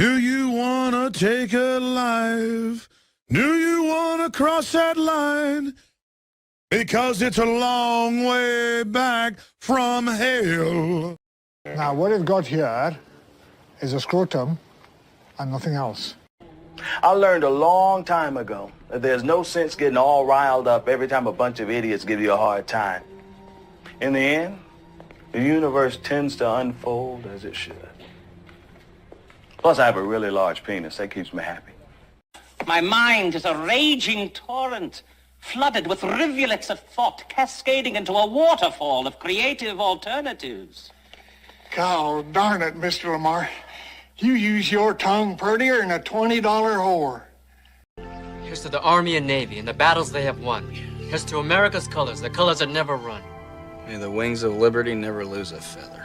Do you want to take a life? Do you want to cross that line? Because it's a long way back from hell. Now, what you've got here is a scrotum and nothing else. I learned a long time ago that there's no sense getting all riled up every time a bunch of idiots give you a hard time. In the end, the universe tends to unfold as it should. Plus, I have a really large penis. That keeps me happy. My mind is a raging torrent, flooded with rivulets of thought, cascading into a waterfall of creative alternatives. God darn it, Mr. Lamar. You use your tongue prettier than a $20 whore. Here's to the Army and Navy and the battles they have won. Here's to America's colors, the colors that never run. May the wings of liberty never lose a feather.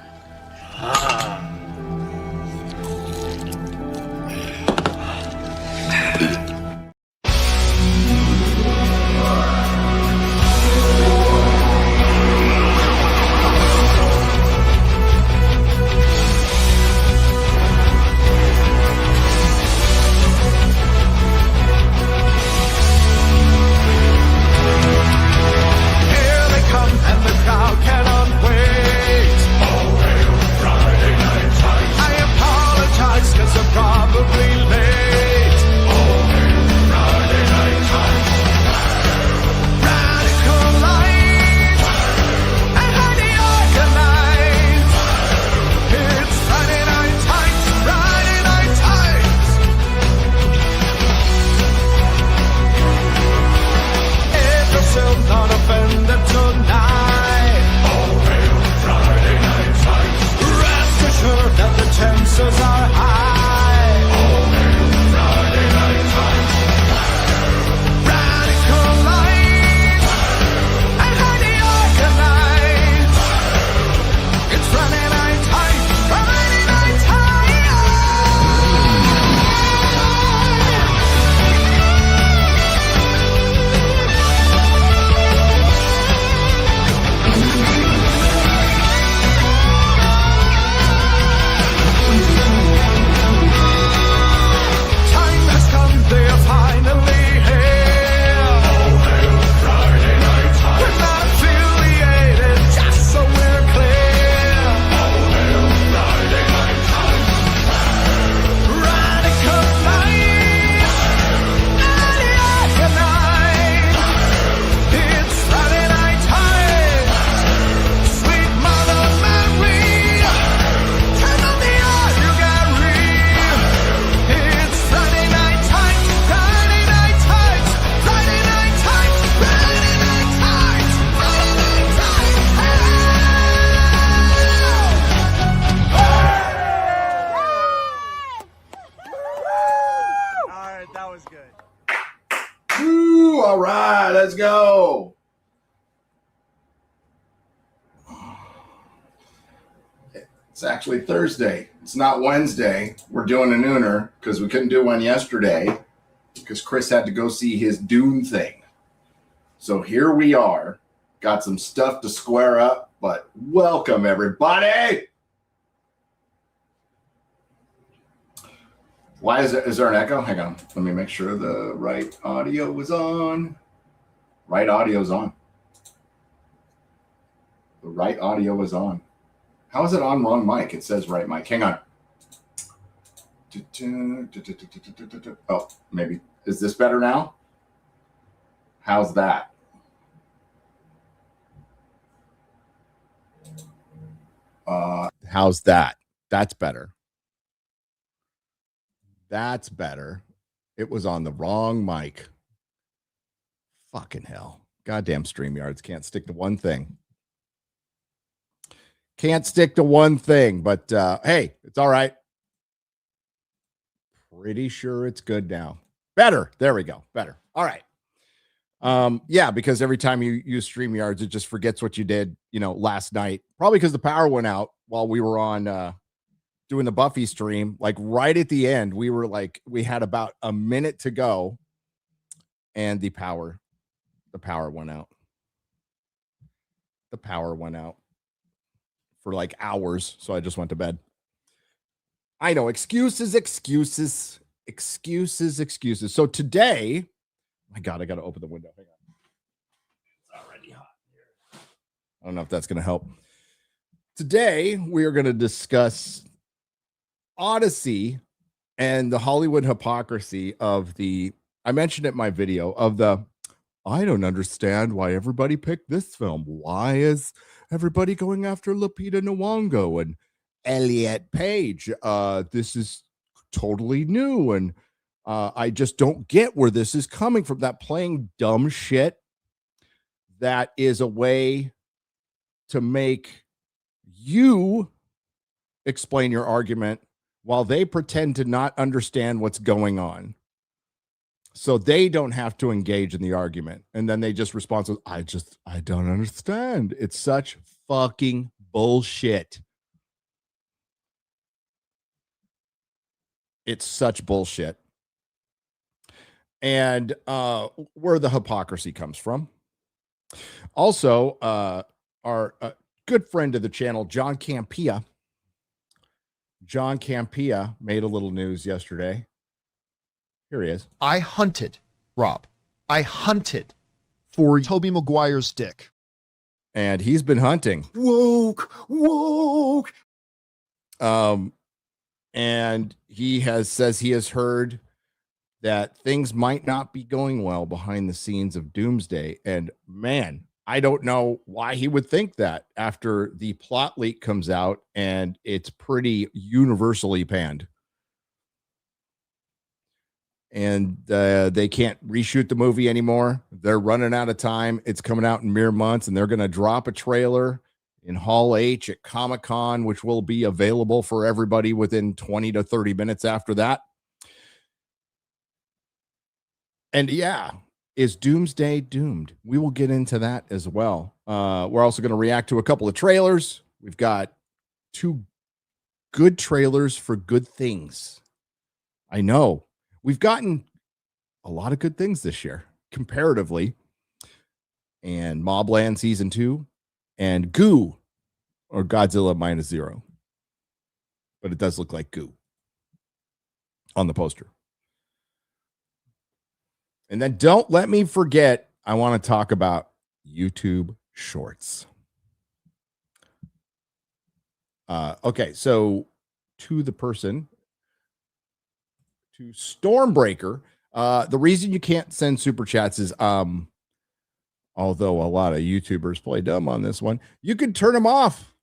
All right, let's go. It's actually Thursday. It's not Wednesday. We're doing a nooner because we couldn't do one yesterday because Chris had to go see his Doom thing. So here we are. Got some stuff to square up, but welcome everybody. Why is there an echo? Hang on. Let me make sure the right audio is on. Right audio is on. The right audio is on. How is it on wrong mic? It says right mic. Hang on. Oh, maybe. Is this better now? How's that? How's that? That's better. That's better. It was on the wrong mic. Fucking hell. Goddamn StreamYards can't stick to one thing. Can't stick to one thing, but hey, it's all right. Pretty sure it's good now. Better. There we go. Better. All right. Yeah, because every time you use StreamYards, it just forgets what you did, last night. Probably because the power went out while we were on doing the Buffy stream. Like right at the end, we had about a minute to go, and the power went out. The power went out for like hours, so I just went to bed. I know. Excuses. So today, my God, I got to open the window. Hang on. It's already hot here. I don't know if that's going to help. Today, we are going to discuss Odyssey and the Hollywood hypocrisy of I mentioned it in my video, of I don't understand why everybody picked this film. Why is everybody going after Lupita Nyong'o and Elliot Page? This is totally new, and I just don't get where this is coming from. That playing dumb shit that is a way to make you explain your argument while they pretend to not understand what's going on. So they don't have to engage in the argument. And then they just respond with, I don't understand. It's such fucking bullshit. It's such bullshit. And where the hypocrisy comes from. Also, our good friend of the channel, John Campea. John Campea made a little news yesterday. Here he is. I hunted, Rob. I hunted for Tobey Maguire's dick. And he's been hunting. Woke. And he says he has heard that things might not be going well behind the scenes of Doomsday. And man, I don't know why he would think that after the plot leak comes out and it's pretty universally panned. And they can't reshoot the movie anymore. They're running out of time. It's coming out in mere months, and they're going to drop a trailer in Hall H at Comic-Con, which will be available for everybody within 20 to 30 minutes after that. And yeah, is Doomsday doomed? We will get into that as well. We're also going to react to a couple of trailers. We've got 2 good trailers for good things. I know. We've gotten a lot of good things this year, comparatively. And Mobland Season 2 and Goo, or Godzilla Minus Zero. But it does look like Goo on the poster. And then don't let me forget, I want to talk about YouTube Shorts. Okay, so to the person, to Stormbreaker, the reason you can't send super chats is, although a lot of YouTubers play dumb on this one, you can turn them off.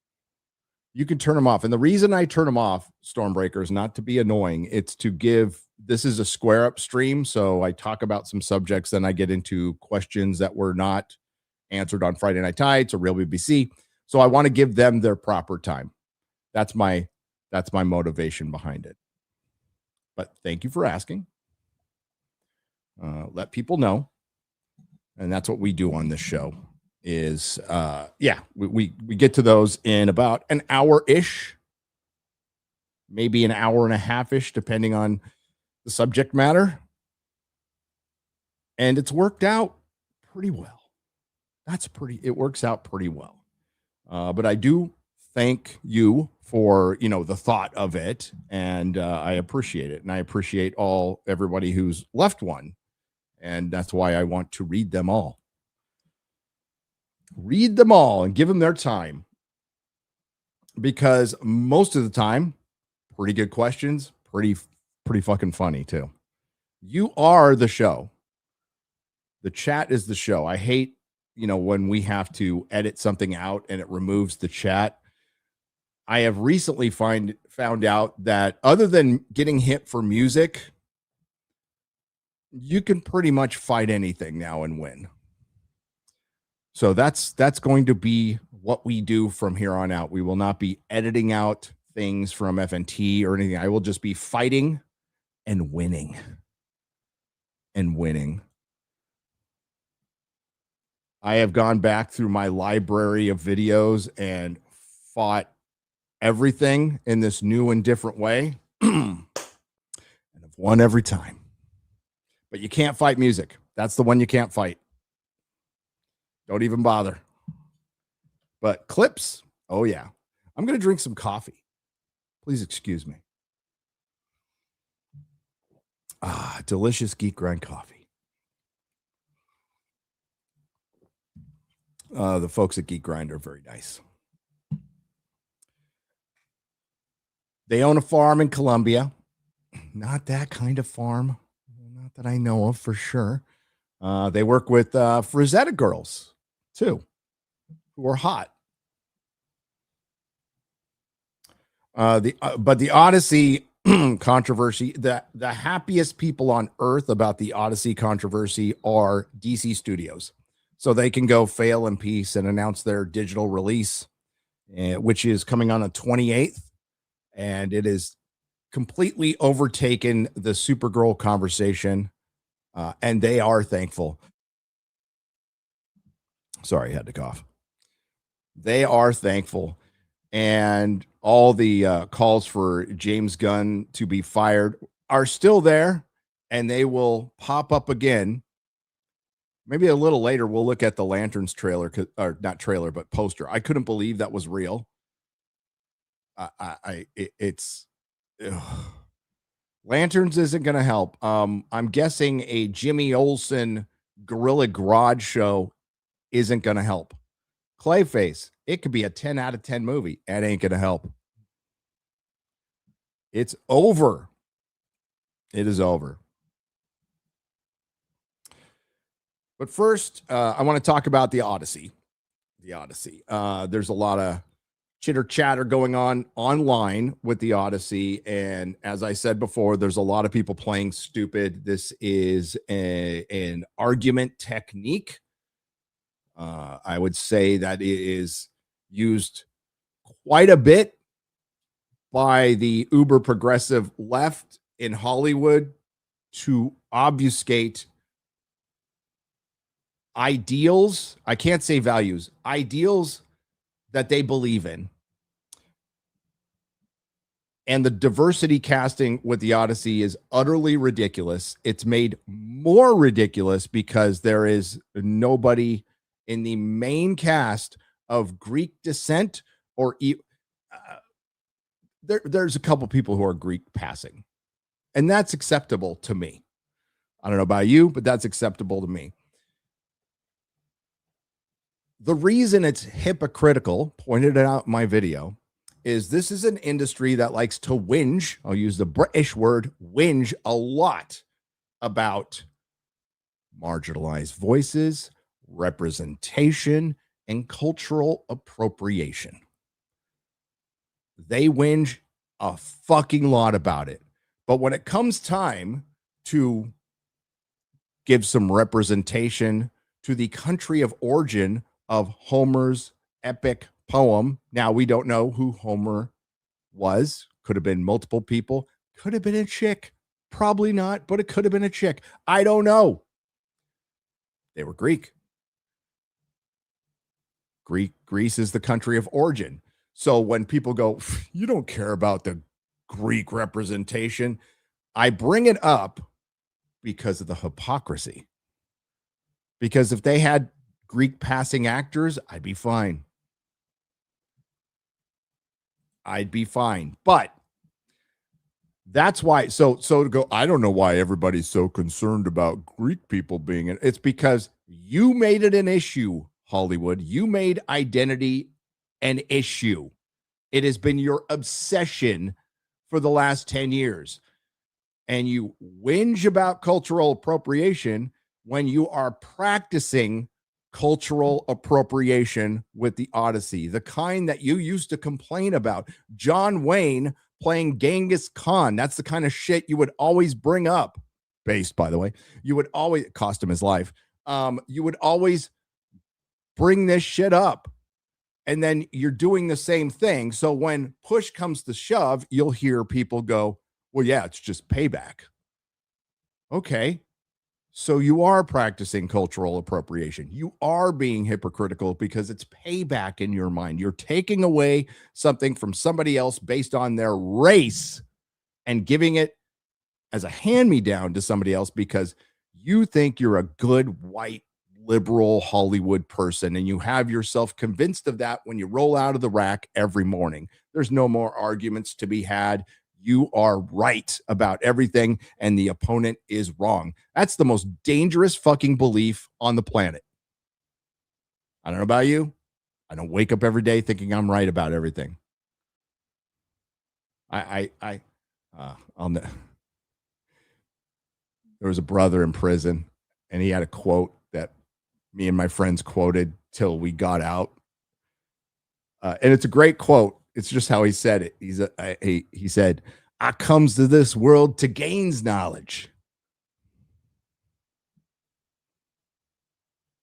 You can turn them off. And the reason I turn them off, Stormbreaker, is not to be annoying. It's to give, this is a square up stream. So I talk about some subjects, then I get into questions that were not answered on Friday Night Tights or Real BBC. So I want to give them their proper time. That's my motivation behind it. But thank you for asking. Let people know. And that's what we do on this show is, we get to those in about an hour-ish, maybe an hour and a half-ish, depending on the subject matter. And it's worked out pretty well. It works out pretty well. But I do thank you for, the thought of it. And I appreciate it. And I appreciate everybody who's left one. And that's why I want to read them all. Read them all and give them their time. Because most of the time, pretty good questions, pretty fucking funny too. You are the show. The chat is the show. I hate, when we have to edit something out and it removes the chat. I have recently found out that other than getting hit for music, you can pretty much fight anything now and win. So that's going to be what we do from here on out. We will not be editing out things from FNT or anything. I will just be fighting and winning. I have gone back through my library of videos and fought everything in this new and different way. And I've won every time. But you can't fight music. That's the one you can't fight. Don't even bother. But clips, oh yeah. I'm going to drink some coffee. Please excuse me. delicious Geek Grind coffee. The folks at Geek Grind are very nice. They own a farm in Colombia. Not that kind of farm. Not that I know of for sure. They work with Frazetta girls, too, who are hot. But the Odyssey controversy, the happiest people on earth about the Odyssey controversy are DC Studios. So they can go fail in peace and announce their digital release, which is coming on the 28th. And it is completely overtaken the Supergirl conversation. And they are thankful. Sorry, I had to cough. They are thankful. And all the calls for James Gunn to be fired are still there, and they will pop up again. Maybe a little later, we'll look at the Lanterns trailer, or not trailer, but poster. I couldn't believe that was real. It's Lanterns isn't going to help. I'm guessing a Jimmy Olsen Gorilla Garage show isn't going to help. Clayface, it could be a 10 out of 10 movie. That ain't going to help. It's over. It is over. But first, I want to talk about the Odyssey. The Odyssey. There's a lot of chitter chatter going on online with the Odyssey. And as I said before, there's a lot of people playing stupid. This is an argument technique. I would say that it is used quite a bit by the uber progressive left in Hollywood to obfuscate ideals. I can't say values, ideals that they believe in. And the diversity casting with the Odyssey is utterly ridiculous. It's made more ridiculous because there is nobody in the main cast of Greek descent, or there's a couple people who are Greek passing, and that's acceptable to me. I don't know about you, but that's acceptable to me. The reason it's hypocritical, pointed it out in my video, is this is an industry that likes to whinge. I'll use the British word whinge a lot about marginalized voices, representation, and cultural appropriation. They whinge a fucking lot about it. But when it comes time to give some representation to the country of origin of Homer's epic poem, now we don't know who Homer was. Could have been multiple people. Could have been a chick. Probably not, but it could have been a chick. I don't know. They were Greek. Greece is the country of origin. So when people go, you don't care about the Greek representation, I bring it up because of the hypocrisy. Because if they had Greek passing actors, I'd be fine. I'd be fine. But that's why, so to go, I don't know why everybody's so concerned about Greek people being in. It's because you made it an issue, Hollywood. You made identity an issue. It has been your obsession for the last 10 years. And you whinge about cultural appropriation when you are practicing cultural appropriation with the Odyssey, the kind that you used to complain about. John Wayne playing Genghis Khan. That's the kind of shit you would always bring up. Based, by the way. You would always, cost him his life. You would always bring this shit up. And then you're doing the same thing. So when push comes to shove, you'll hear people go, well, yeah, it's just payback. Okay. So you are practicing cultural appropriation. You are being hypocritical because it's payback in your mind. You're taking away something from somebody else based on their race and giving it as a hand-me-down to somebody else because you think you're a good white liberal Hollywood person and you have yourself convinced of that when you roll out of the rack every morning. There's no more arguments to be had. you are right about everything and the opponent is wrong. That's the most dangerous fucking belief on the planet. I don't know about you. I don't wake up every day thinking I'm right about everything. I'll know. There was a brother in prison, and he had a quote that me and my friends quoted till we got out. And it's a great quote. It's just how he said it. He said, "I comes to this world to gains knowledge."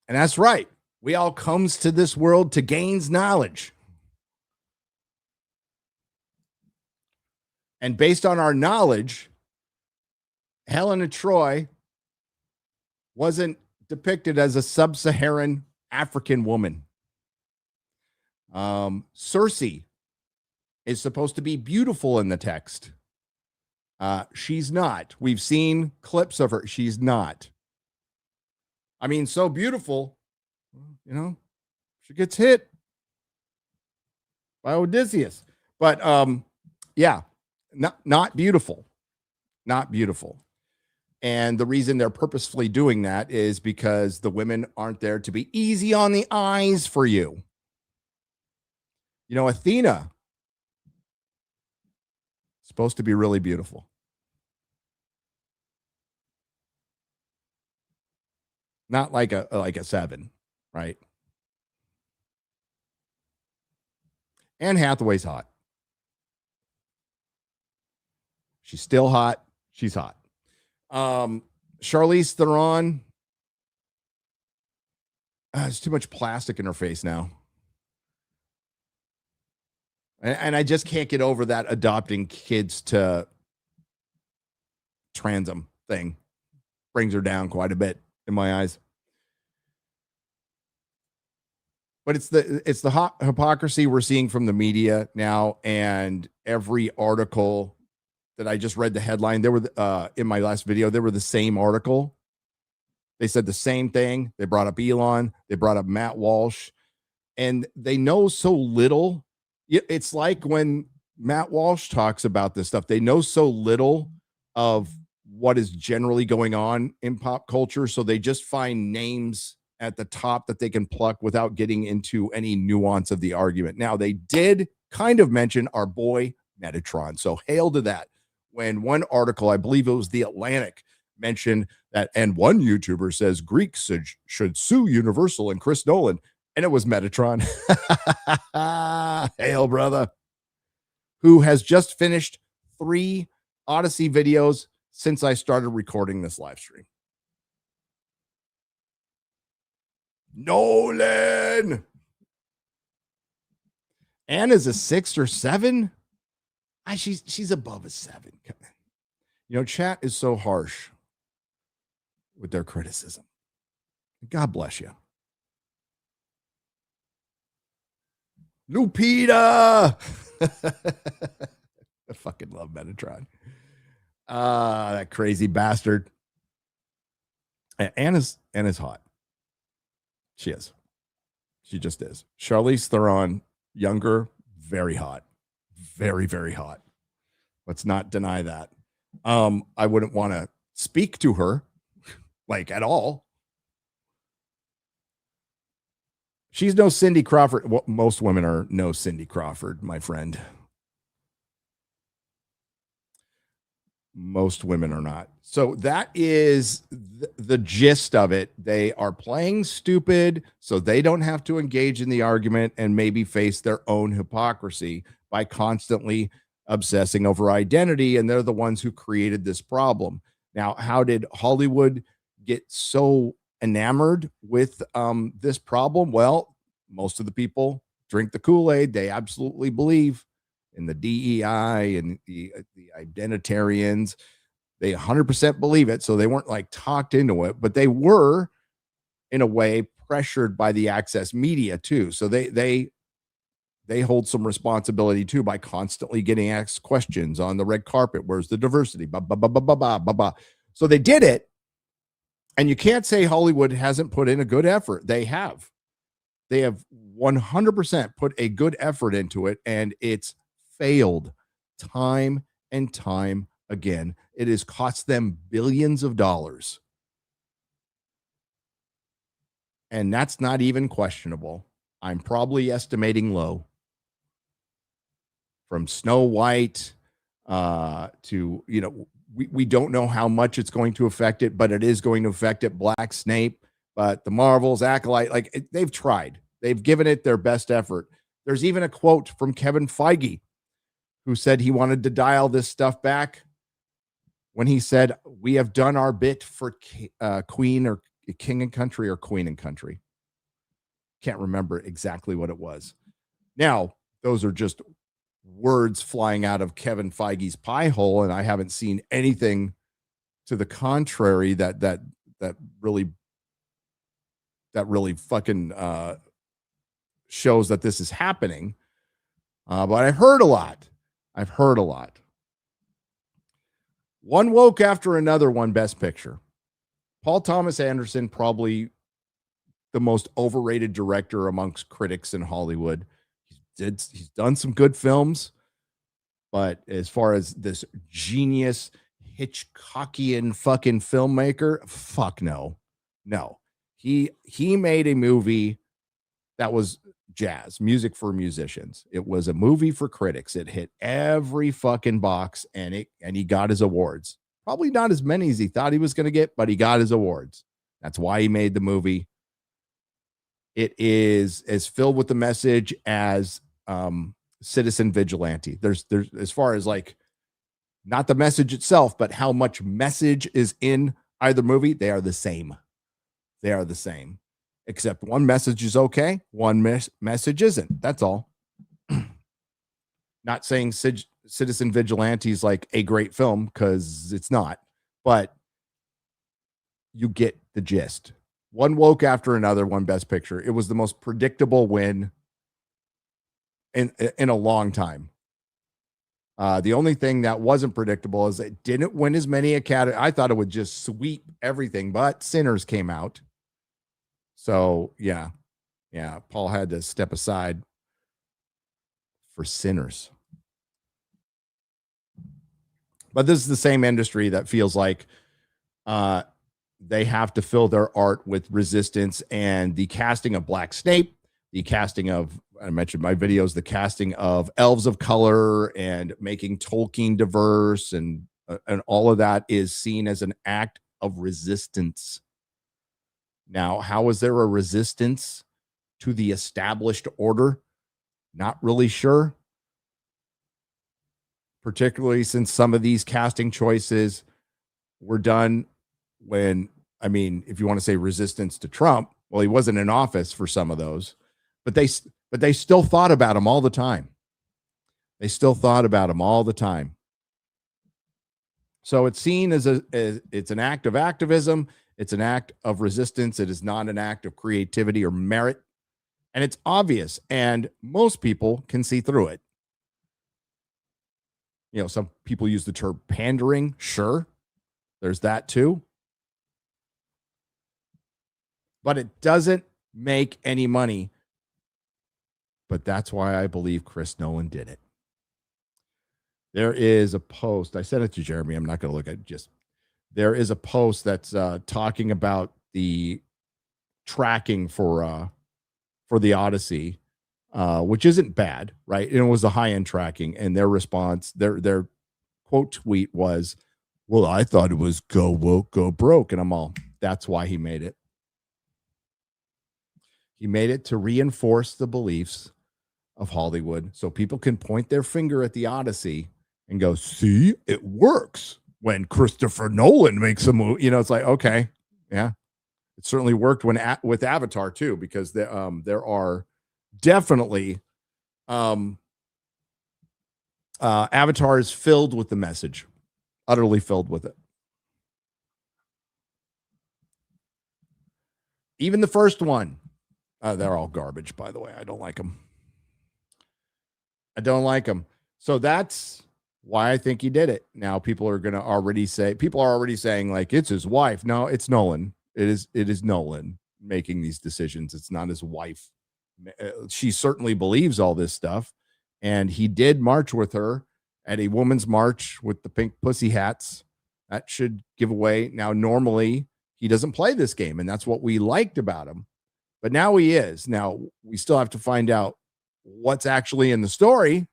And that's right. We all comes to this world to gains knowledge. And based on our knowledge, Helen of Troy wasn't depicted as a sub-Saharan African woman. Cersei is supposed to be beautiful in the text. She's not. We've seen clips of her. She's not. I mean, so beautiful, you know, she gets hit by Odysseus. But yeah, not beautiful. Not beautiful. And the reason they're purposefully doing that is because the women aren't there to be easy on the eyes for you. You know, Athena is supposed to be really beautiful. Not like a 7, right? Anne Hathaway's hot. She's still hot. She's hot. Charlize Theron. There's too much plastic in her face now. And I just can't get over that adopting kids to transom thing. Brings her down quite a bit in my eyes. But it's the hypocrisy we're seeing from the media now, and every article that I just read the headline, there were in my last video, they were the same article. They said the same thing. They brought up Elon, they brought up Matt Walsh, and they know so little. It's like when Matt Walsh talks about this stuff, they know so little of what is generally going on in pop culture, so they just find names at the top that they can pluck without getting into any nuance of the argument. Now, they did kind of mention our boy Metatron, so hail to that. When one article, I believe it was The Atlantic, mentioned that, and one YouTuber says Greeks should sue Universal and Chris Nolan, and it was Metatron. Hail, brother, who has just finished 3 Odyssey videos since I started recording this live stream. Nolan. Anna's a 6 or 7. She's above a 7. You know, chat is so harsh with their criticism. God bless you. Lupita. I fucking love Metatron. That crazy bastard. Anna's hot. She is. She just is. Charlize Theron, younger, very hot. Very, very hot. Let's not deny that. I wouldn't want to speak to her, like, at all. She's no Cindy Crawford. Well, most women are no Cindy Crawford, my friend. Most women are not. So that is the gist of it. They are playing stupid so they don't have to engage in the argument and maybe face their own hypocrisy by constantly obsessing over identity. And they're the ones who created this problem. Now, how did Hollywood get so enamored with this problem? Well, most of the people drink the Kool-Aid. They absolutely believe in the DEI and the identitarians. They 100% believe it. So they weren't like talked into it, but they were in a way pressured by the access media too. So they hold some responsibility too by constantly getting asked questions on the red carpet. Where's the diversity? So they did it. And you can't say Hollywood hasn't put in a good effort. They have 100% put a good effort into it, and it's failed time and time again. It has cost them billions of dollars. And that's not even questionable. I'm probably estimating low. From Snow White to, we don't know how much it's going to affect it, but it is going to affect it. Black Snape, but the Marvels, Acolyte, they've tried. They've given it their best effort. There's even a quote from Kevin Feige, who said he wanted to dial this stuff back when he said, we have done our bit for Queen or King and Country or Queen and Country. Can't remember exactly what it was. Now, those are just words flying out of Kevin Feige's pie hole, and I haven't seen anything to the contrary that really fucking shows that this is happening. But I've heard a lot. One woke after another won Best Picture. Paul Thomas Anderson, probably the most overrated director amongst critics in Hollywood. He's done some good films, but as far as this genius Hitchcockian fucking filmmaker, fuck no. He made a movie that was jazz, music for musicians. It was a movie for critics. It hit every fucking box, and he got his awards. Probably not as many as he thought he was going to get, but he got his awards. That's why he made the movie. It is as filled with the message as Citizen Vigilante. There's as far as like not the message itself, but how much message is in either movie. They are the same. Except one message is okay, one message isn't. That's all. Not saying Citizen Vigilante is like a great film, because it's not, but you get the gist. One woke after another, one Best Picture. It was the most predictable win in a long time. The only thing that wasn't predictable is it didn't win as many Academy. I thought it would just sweep everything, but Sinners came out. So yeah, Paul had to step aside for Sinners. But this is the same industry that feels like they have to fill their art with resistance, and the casting of Black Snape, the casting of, I mentioned my videos, the casting of elves of color and making Tolkien diverse and all of that is seen as an act of resistance. Now, how is there a resistance to the established order? Not really sure. Particularly since some of these casting choices were done when, I mean, if you want to say resistance to Trump, well, he wasn't in office for some of those, but they still thought about him all the time. So it's seen as it's an act of activism. It's an act of resistance. It is not an act of creativity or merit. And it's obvious, and most people can see through it. Some people use the term pandering. Sure, there's that too. But it doesn't make any money. But that's why I believe Chris Nolan did it. There is a post. I sent it to Jeremy. I'm not going to look at it. Just there is a post that's talking about the tracking for the Odyssey, which isn't bad, right? And it was a high-end tracking, and their response, their quote tweet was, "Well, I thought it was go woke, go broke," and I'm all, that's why he made it. He made it to reinforce the beliefs of Hollywood, so people can point their finger at the Odyssey and go, "See, it works." When Christopher Nolan makes a movie, it's like, okay, yeah, it certainly worked with Avatar too, because there are definitely Avatar is filled with the message, utterly filled with it. Even the first one, they're all garbage, by the way. I don't like them. So that's why I think he did it. Now people are already saying like it's his wife. No, it's Nolan. It is Nolan making these decisions. It's not his wife. She certainly believes all this stuff, and he did march with her at a woman's march with the pink pussy hats. That should give away. Now, normally he doesn't play this game, and that's what we liked about him. But now he is. Now, we still have to find out what's actually in the story.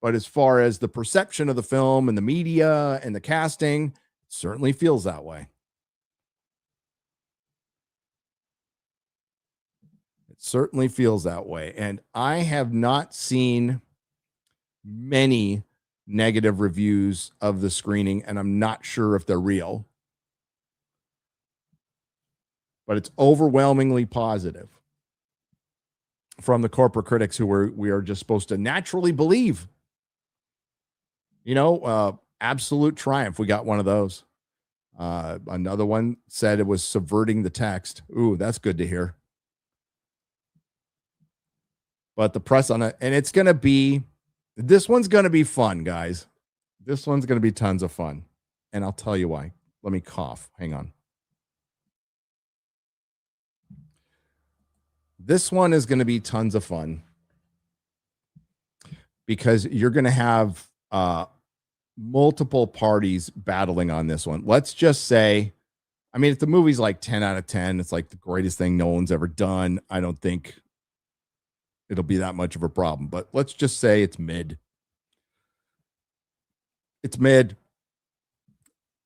But as far as the perception of the film and the media and the casting, it certainly feels that way. It certainly feels that way. And I have not seen many negative reviews of the screening, and I'm not sure if they're real. But it's overwhelmingly positive from the corporate critics who we are just supposed to naturally believe. You know, absolute triumph. We got one of those. Another one said it was subverting the text. Ooh, that's good to hear. But the press on it, and it's going to be, this one's going to be fun, guys. This one's going to be tons of fun. And I'll tell you why. Let me cough. Hang on. This one is going to be tons of fun because you're going to have multiple parties battling on this one. Let's just say, I mean, if the movie's like 10 out of 10, it's like the greatest thing no one's ever done. I don't think it'll be that much of a problem, but let's just say it's mid. It's mid,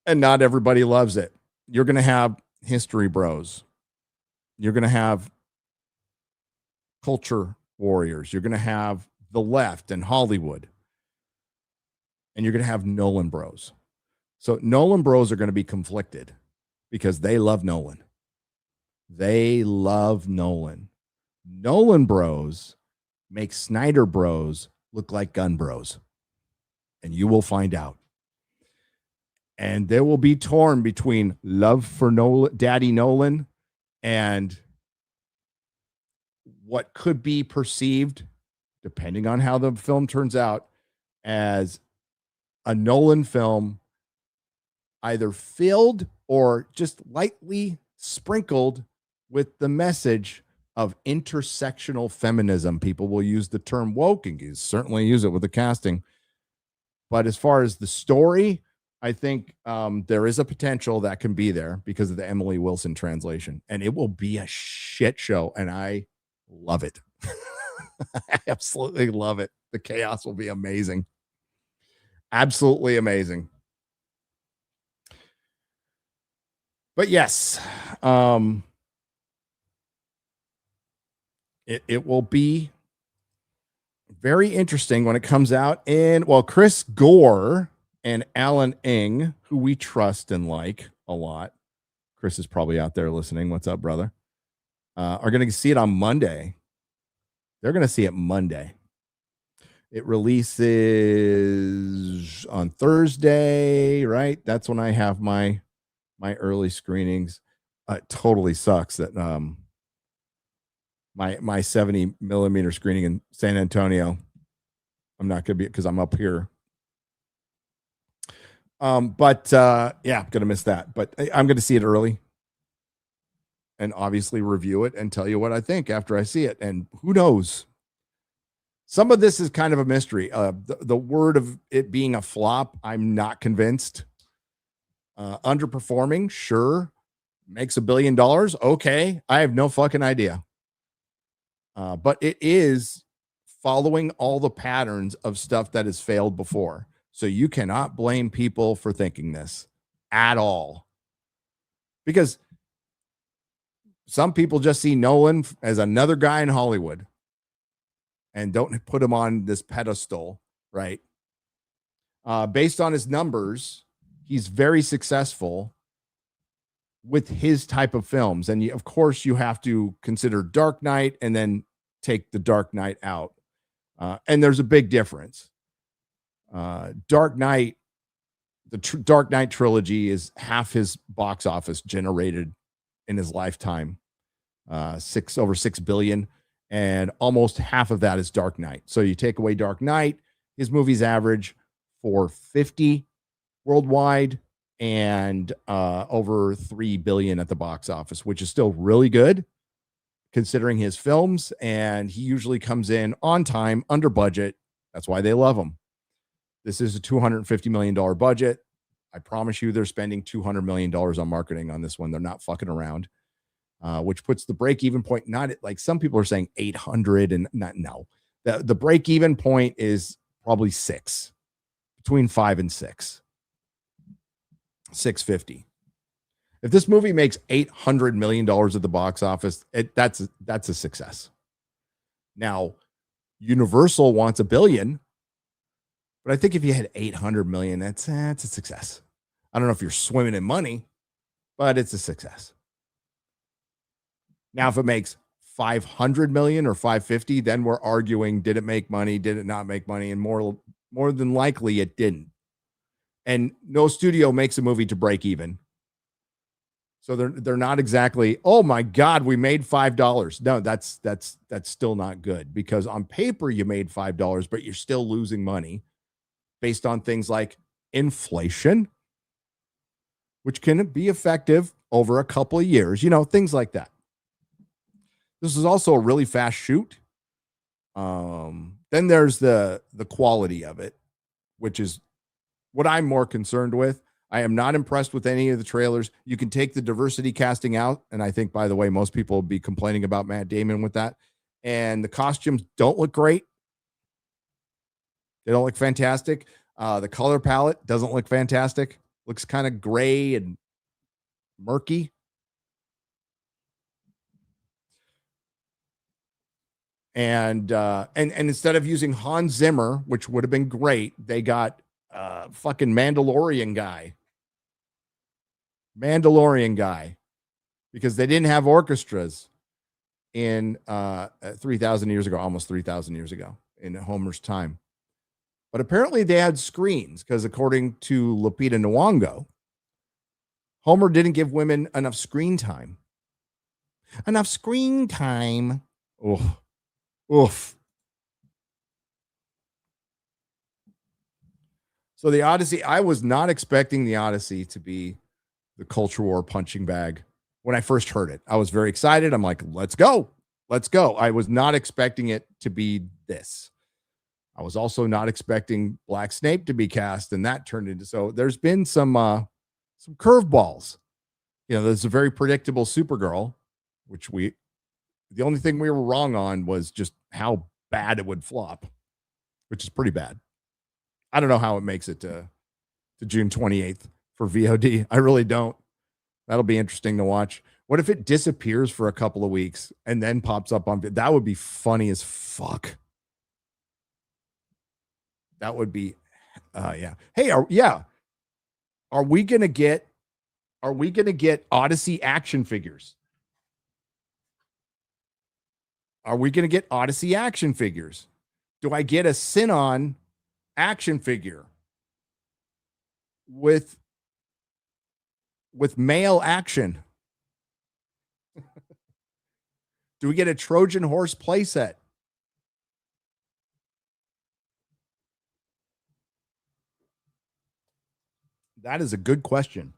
and not everybody loves it. You're going to have history bros. You're going to have culture warriors. You're going to have the left and Hollywood. And you're going to have Nolan bros. So Nolan bros are going to be conflicted because they love Nolan. They love Nolan. Nolan bros make Snyder bros look like gun bros. And you will find out. And there will be torn between love for Nolan, Daddy Nolan, and what could be perceived, depending on how the film turns out, as a Nolan film either filled or just lightly sprinkled with the message of intersectional feminism. People will use the term woke, and you certainly use it with the casting. But as far as the story, I think there is a potential that can be there because of the Emily Wilson translation. And it will be a shit show, and I love it. I absolutely love it. The chaos will be amazing. Absolutely amazing. But yes, it will be very interesting when it comes out. And well, Chris Gore and Alan Ng, who we trust and like a lot. Chris is probably out there listening. What's up, brother? Are going to see it on Monday. They're going to see it Monday. It releases on Thursday, right? That's when I have my early screenings. It totally sucks that my 70 millimeter screening in San Antonio, I'm not going to be, because I'm up here. Yeah, I'm going to miss that. But I'm going to see it early and obviously review it and tell you what I think after I see it. And who knows? Some of this is kind of a mystery. The word of it being a flop, I'm not convinced. Underperforming, sure. Makes $1 billion. Okay. I have no fucking idea. But it is following all the patterns of stuff that has failed before. So you cannot blame people for thinking this at all. Because some people just see Nolan as another guy in Hollywood and don't put him on this pedestal, right? Based on his numbers, he's very successful with his type of films. And of course, you have to consider Dark Knight and then take the Dark Knight out. And there's a big difference. Dark Knight, the Dark Knight trilogy is half his box office generated in his lifetime, over 6 billion. And almost half of that is Dark Knight. So you take away Dark Knight, his movies average 450 worldwide and over 3 billion at the box office, which is still really good considering his films. And he usually comes in on time, under budget. That's why they love him. This is a $250 million budget. I promise you they're spending $200 million on marketing on this one. They're not fucking around, which puts the break-even point, not at, like some people are saying 800 and not, no. The break-even point is probably between 5 and 650. If this movie makes $800 million at the box office, that's a success. Now, Universal wants $1 billion, but I think if you had 800 million, that's a success. I don't know if you're swimming in money, but it's a success. Now, if it makes 500 million or 550, then we're arguing, did it make money? Did it not make money? And more than likely it didn't. And no studio makes a movie to break even. So they're not exactly, oh my God, we made $5. No, that's still not good, because on paper you made $5, but you're still losing money based on things like inflation, which can be effective over a couple of years, things like that. This is also a really fast shoot. Then there's the quality of it, which is what I'm more concerned with. I am not impressed with any of the trailers. You can take the diversity casting out, and I think, by the way, most people will be complaining about Matt Damon with that. And the costumes don't look great. They don't look fantastic. The color palette doesn't look fantastic. Looks kind of gray and murky. And instead of using Hans Zimmer, which would have been great, they got fucking Mandalorian guy, because they didn't have orchestras in 3,000 years ago, almost 3,000 years ago in Homer's time. But apparently they had screens, because according to Lupita Nyong'o, Homer didn't give women enough screen time. Oof. So the Odyssey, I was not expecting the Odyssey to be the culture war punching bag. When I first heard it, I was very excited. I'm like, let's go. I was not expecting it to be this. I was also not expecting Black Snape to be cast, and that turned into, so there's been some curveballs. There's a very predictable Supergirl, which the only thing we were wrong on was just how bad it would flop, which is pretty bad. I don't know how it makes it to June 28th for VOD. I really don't. That'll be interesting to watch. What if it disappears for a couple of weeks and then pops up on? That would be funny as fuck. That would be, yeah. Hey, are we gonna get Odyssey action figures? Are we gonna get Odyssey action figures? Do I get a Sinon action figure with male action? Do we get a Trojan horse playset? That is a good question.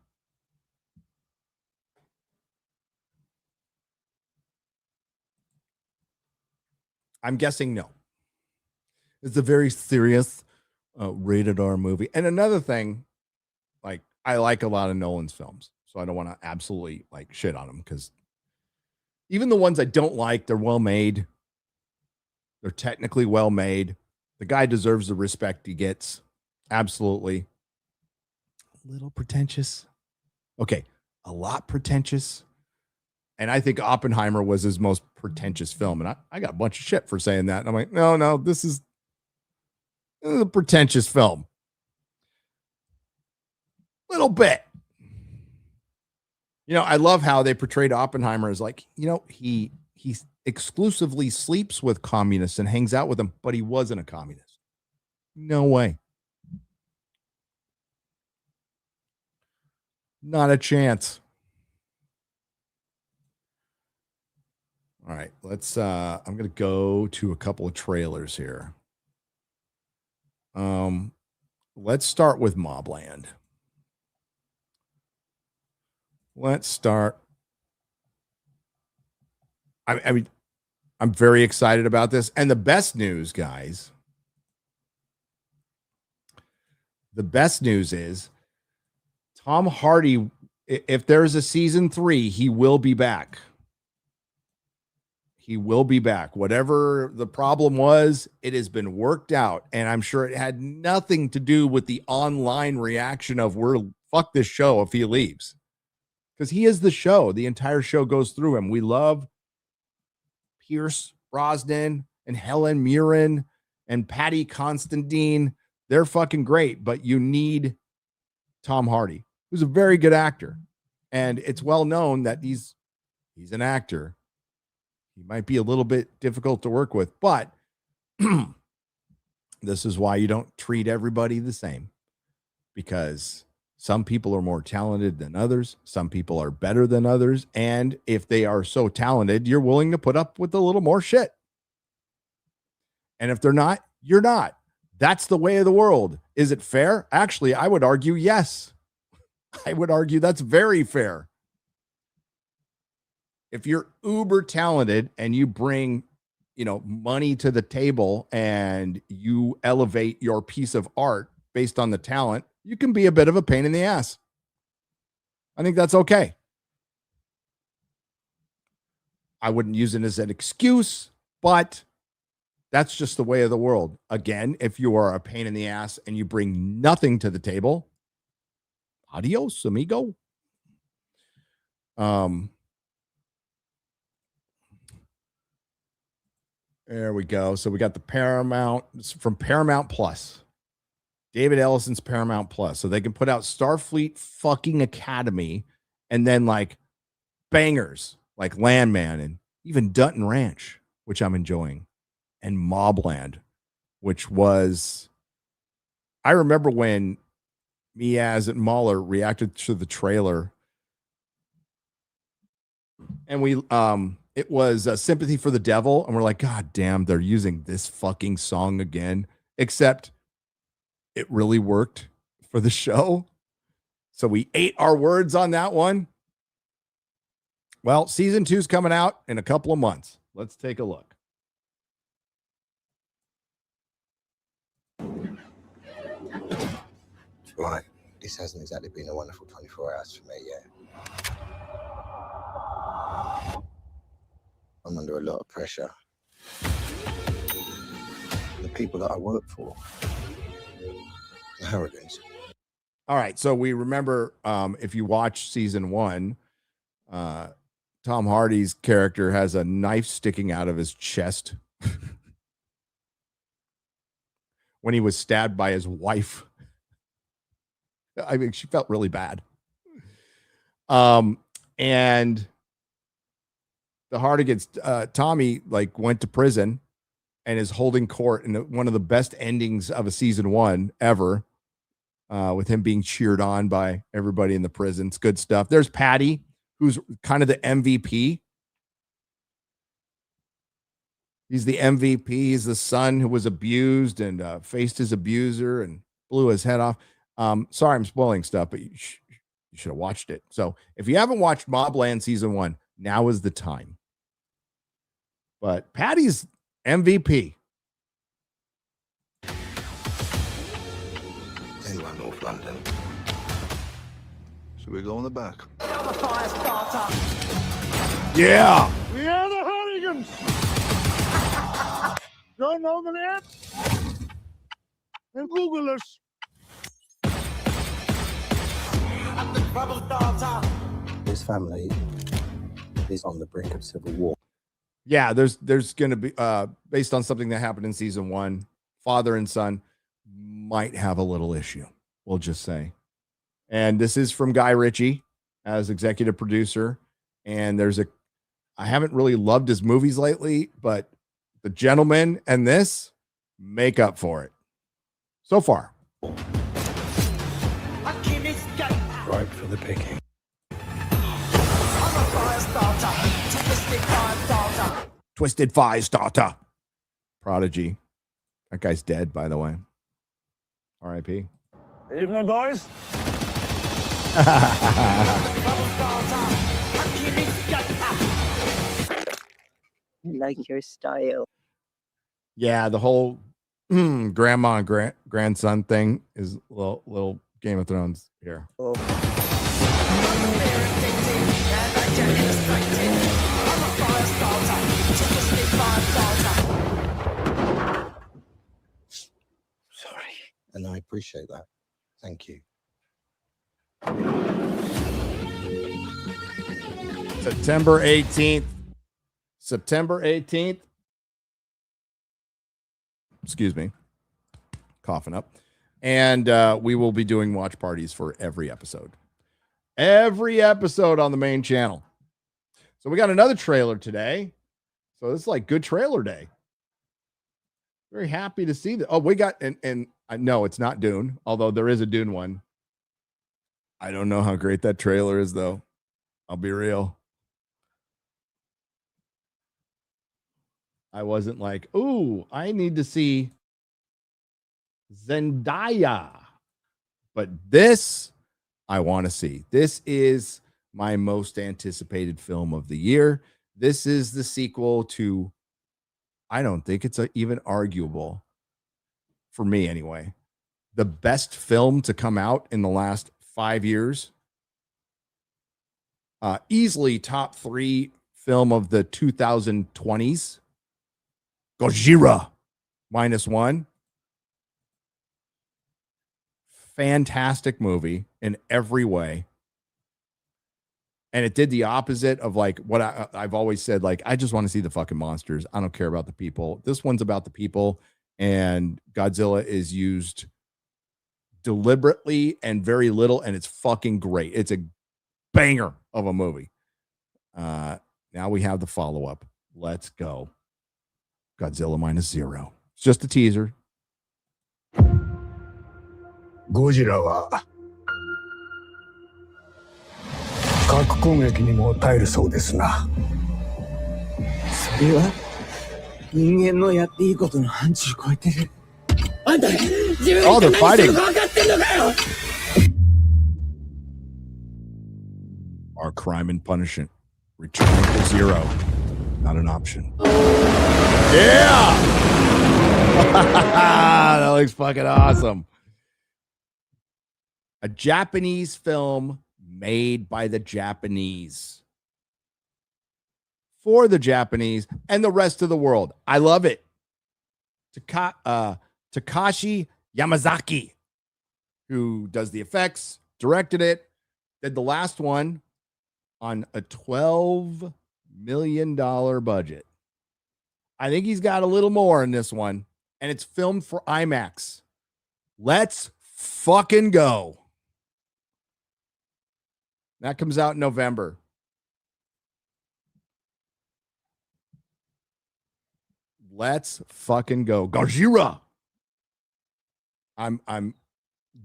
I'm guessing no. It's a very serious rated R movie. And another thing, like, I like a lot of Nolan's films, so I don't want to absolutely like shit on them, because even the ones I don't like, they're well made. They're technically well made. The guy deserves the respect he gets. Absolutely. A little pretentious. Okay, a lot pretentious. And I think Oppenheimer was his most pretentious film. And I got a bunch of shit for saying that. And I'm like, no, this is a pretentious film. Little bit. I love how they portrayed Oppenheimer as like, he exclusively sleeps with communists and hangs out with them, but he wasn't a communist. No way. Not a chance. All right, let's I'm going to go to a couple of trailers here. Let's start with Mobland. Let's start. I mean, I'm very excited about this. And the best news, guys, the best news is Tom Hardy, if there's a season 3, he will be back. He will be back. Whatever the problem was, it has been worked out. And I'm sure it had nothing to do with the online reaction of fuck this show if he leaves. Because he is the show. The entire show goes through him. We love Pierce Brosnan and Helen Mirren and Patty Constantine. They're fucking great, but you need Tom Hardy, who's a very good actor. And it's well known that he's an actor. He might be a little bit difficult to work with, but this is why you don't treat everybody the same, because some people are more talented than others. Some people are better than others. And if they are so talented, you're willing to put up with a little more shit. And if they're not, you're not. That's the way of the world. Is it fair? Actually, I would argue yes. I would argue that's very fair. If you're uber talented and you bring, money to the table and you elevate your piece of art based on the talent, you can be a bit of a pain in the ass. I think that's okay. I wouldn't use it as an excuse, but that's just the way of the world. Again, if you are a pain in the ass and you bring nothing to the table, adios, amigo. There we go. So we got the Paramount from Paramount Plus. David Ellison's Paramount Plus. So they can put out Starfleet fucking Academy and then like bangers like Landman and even Dutton Ranch, which I'm enjoying, and Mobland, which was, I remember when Miaz and Mahler reacted to the trailer and it was Sympathy for the Devil. And we're like, God damn, they're using this fucking song again, except it really worked for the show. So we ate our words on that one. Well, season 2 is coming out in a couple of months. Let's take a look. Right. This hasn't exactly been a wonderful 24 hours for me yet. I'm under a lot of pressure. The people that I work for, the arrogance. All right. So we remember, if you watch season 1, Tom Hardy's character has a knife sticking out of his chest when he was stabbed by his wife. I mean, she felt really bad. And the Hardy gets, Tommy like went to prison and is holding court in one of the best endings of a season 1 ever, with him being cheered on by everybody in the prison. It's good stuff. There's Patty, who's kind of the MVP. He's the MVP. He's the son who was abused and faced his abuser and blew his head off. Sorry, I'm spoiling stuff, but you should have watched it. So if you haven't watched Mobland season 1, now is the time. But Patty's MVP. Anyone North London? Should we go in the back? Yeah. We are the Hooligans. Don't know the net? Then Google us. This family is on the brink of civil war. Yeah, there's going to be, based on something that happened in season 1, father and son might have a little issue, we'll just say. And this is from Guy Ritchie as executive producer. And I haven't really loved his movies lately, but The Gentleman and this make up for it so far. Right for the picking. Twisted Fire Starter. Prodigy. That guy's dead, by the way. R.I.P. Evening, boys. Like your style. Yeah, the whole grandma and grandson thing is little Game of Thrones here. Sorry. And I appreciate that. Thank you. September 18th. September 18th. Excuse me. Coughing up. And we will be doing watch parties for every episode. Every episode on the main channel. So we got another trailer today. So this is like good trailer day. Very happy to see that. Oh, we got, and no, it's not Dune, although there is a Dune one. I don't know how great that trailer is, though. I'll be real. I wasn't like, ooh, I need to see Zendaya. But this, I want to see. This is my most anticipated film of the year. This is the sequel to, I don't think it's even arguable, for me anyway, the best film to come out in the last 5 years. Easily top 3 film of the 2020s. Gojira -1. Fantastic movie in every way. And it did the opposite of like what I've always said. Like, I just want to see the fucking monsters. I don't care about the people. This one's about the people, and Godzilla is used deliberately and very little, and it's fucking great. It's a banger of a movie. Now we have the follow-up. Let's go. Godzilla -0. It's just a teaser. ゴジラは核攻撃にも耐えるそうですな。それは人間のやっていいことの範疇を超えてる。あんた自分が何してるか分かってんのかよ。Our crime and punishment. Returning to 0. Not an option. Yeah! That looks fucking awesome. A Japanese film made by the Japanese. For the Japanese and the rest of the world. I love it. Takashi Yamazaki, who does the effects, directed it, did the last one on a $12 million budget. I think he's got a little more in this one, and it's filmed for IMAX. Let's fucking go. That comes out in November. Let's fucking go. Gojira. I'm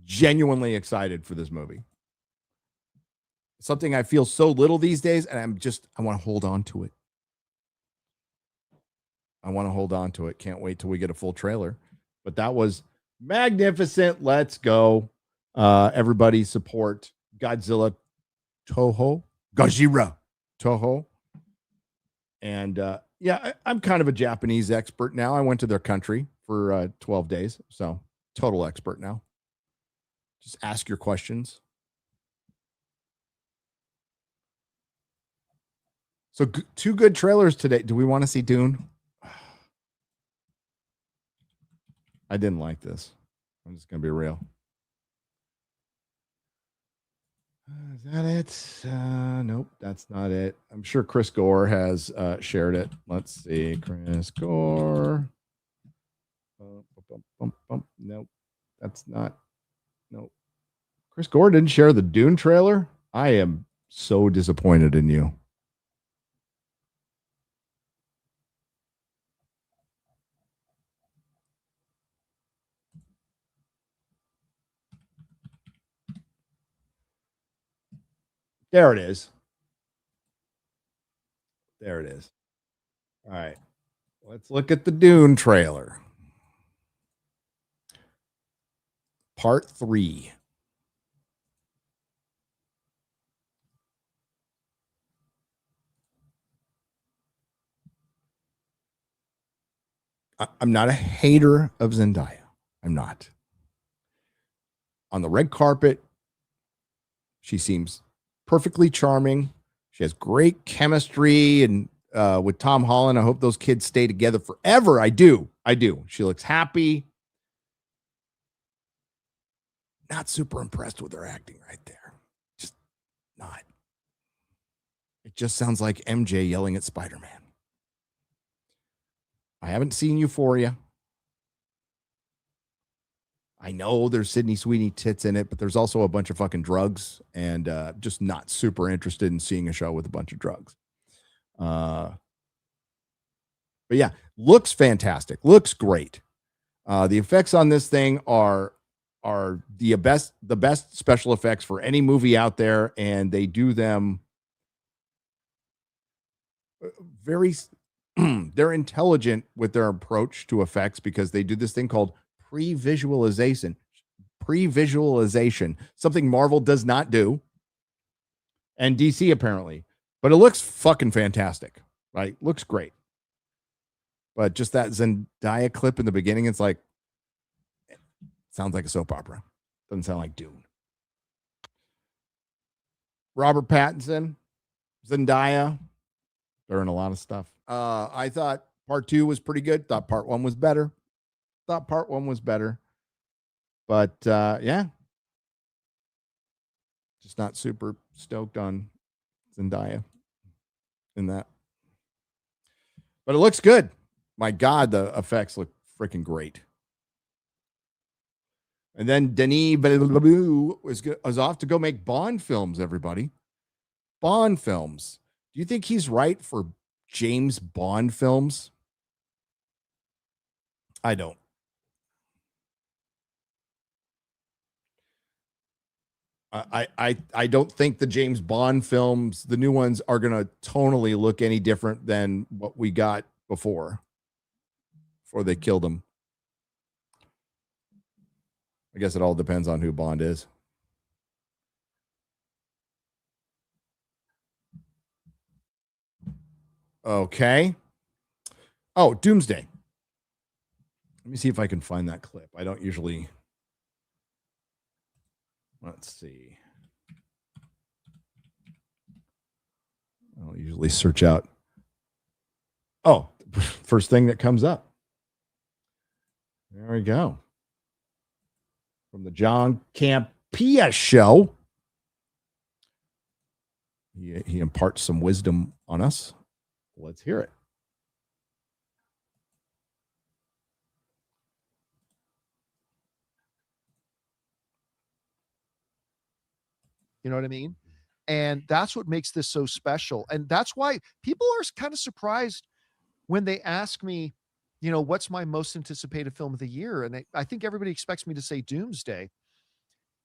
genuinely excited for this movie. Something I feel so little these days, and I want to hold on to it. I want to hold on to it. Can't wait till we get a full trailer. But that was magnificent. Let's go. Everybody support Godzilla Toho. Gojira Toho. And yeah, I'm kind of a Japanese expert now. I went to their country for 12 days. So total expert now. Just ask your questions. So 2 good trailers today. Do we want to see Dune? I didn't like this. I'm just going to be real. Is that it? Nope, that's not it. I'm sure Chris Gore has shared it. Let's see. Chris Gore. Nope, that's not. Nope. Chris Gore didn't share the Dune trailer. I am so disappointed in you. There it is. There it is. All right. Let's look at the Dune trailer. Part 3. I'm not a hater of Zendaya. I'm not. On the red carpet, she seems perfectly charming. She has great chemistry and with Tom Holland. I hope those kids stay together forever. I do. She looks happy. Not super impressed with her acting right there. Just not. It just sounds like MJ yelling at Spider-Man. I haven't seen Euphoria. I know there's Sydney Sweeney tits in it, but there's also a bunch of fucking drugs, and just not super interested in seeing a show with a bunch of drugs. But yeah, looks fantastic. Looks great. The effects on this thing are the best special effects for any movie out there, and they do them very they're intelligent with their approach to effects because they do this thing called pre-visualization, something Marvel does not do, and DC apparently, but it looks fucking fantastic, right? Looks great. But just that Zendaya clip in the beginning, it's like, it sounds like a soap opera. Doesn't sound like Dune. Robert Pattinson, Zendaya, they're in a lot of stuff. I thought part 2 was pretty good. Thought part 1 was better. But yeah, just not super stoked on Zendaya in that. But it looks good. My God, the effects look freaking great. And then Denis Villeneuve was off to go make Bond films, everybody. Bond films. Do you think he's right for James Bond films? I don't. I don't think the James Bond films, the new ones, are going to tonally look any different than what we got before they killed him. I guess it all depends on who Bond is. Okay. Oh, Doomsday. Let me see if I can find that clip. I don't usually. Let's see. I'll usually search out. Oh, first thing that comes up. There we go. From the John Campea show. He imparts some wisdom on us. Let's hear it. You know what I mean? And that's what makes this so special. And that's why people are kind of surprised when they ask me, you know, what's my most anticipated film of the year? And I think everybody expects me to say Doomsday.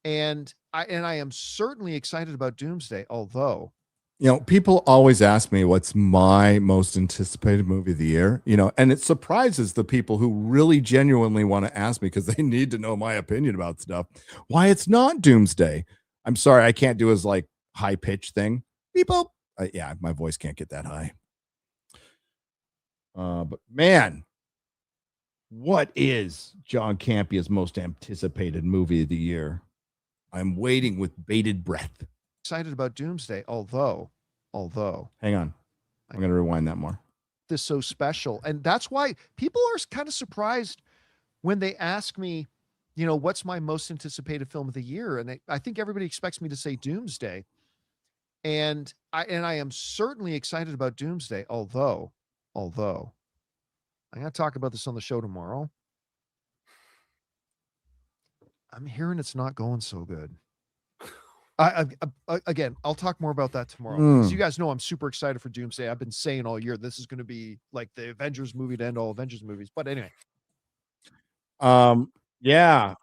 And I am certainly excited about Doomsday, although, you know, people always ask me what's my most anticipated movie of the year, you know, and it surprises the people who really genuinely want to ask me because they need to know my opinion about stuff, why it's not Doomsday. I'm sorry, I can't do his like high pitch thing. People, yeah, my voice can't get that high. But man, what is John Campea's most anticipated movie of the year? I'm waiting with bated breath. excited about Doomsday, although, hang on, I'm going to rewind that more. This so special. And that's why people are kind of surprised when they ask me, you know, what's my most anticipated film of the year? And I think everybody expects me to say Doomsday. And I am certainly excited about Doomsday, although I'm going to talk about this on the show tomorrow. I'm hearing it's not going so good. Again, I'll talk more about that tomorrow. Because you guys know I'm super excited for Doomsday. I've been saying all year this is going to be like the Avengers movie to end all Avengers movies. But anyway. Yeah,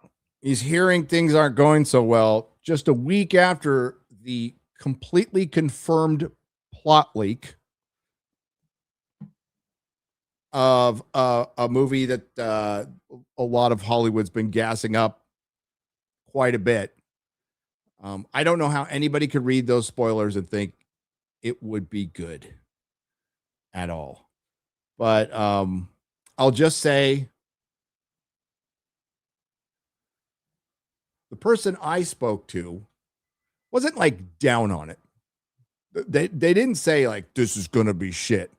he's hearing things aren't going so well. Just a week after the completely confirmed plot leak of a movie that a lot of Hollywood's been gassing up quite a bit. I don't know how anybody could read those spoilers and think it would be good at all. But I'll just say the person I spoke to wasn't like down on it. They didn't say like, this is going to be shit.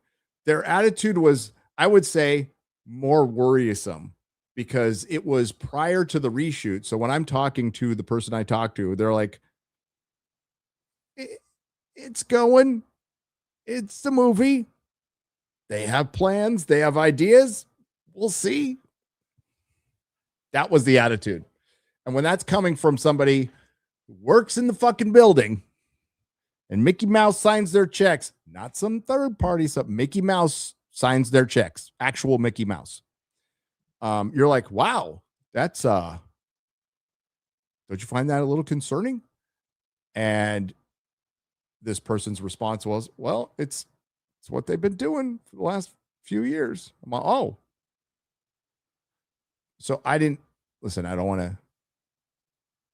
Their attitude was, I would say, more worrisome because it was prior to the reshoot. So when I'm talking to the person I talked to, they're like, it's going, it's the movie. They have plans. They have ideas. We'll see. That was the attitude. And when that's coming from somebody who works in the fucking building and Mickey Mouse signs their checks, not some third party, some Mickey Mouse signs their checks, actual Mickey Mouse. You're like, wow, that's, don't you find that a little concerning? And this person's response was, well, it's what they've been doing for the last few years. I'm like, oh. So I didn't, listen, I don't want to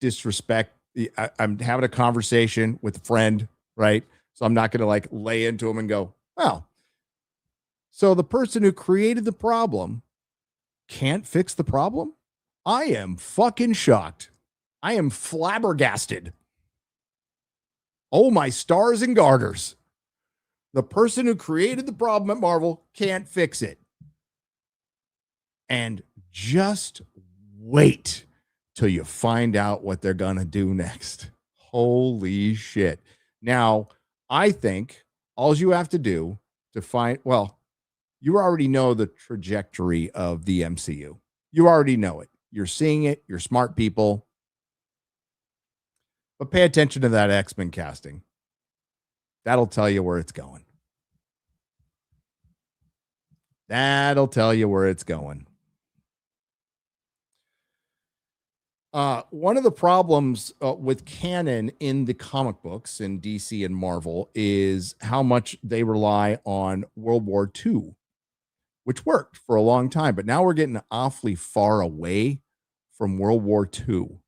disrespect. I'm having a conversation with a friend, right? So I'm not going to like lay into him and go, well, so the person who created the problem can't fix the problem? I am fucking shocked. I am flabbergasted. Oh, my stars and garters. The person who created the problem at Marvel can't fix it. And just wait till you find out what they're going to do next. Holy shit. Now, I think all you have to do to find, well, you already know the trajectory of the MCU. You already know it. You're seeing it. You're smart people. But pay attention to that X-Men casting. That'll tell you where it's going. That'll tell you where it's going. One of the problems with canon in the comic books in DC and Marvel is how much they rely on World War II, which worked for a long time. But now we're getting awfully far away from World War II.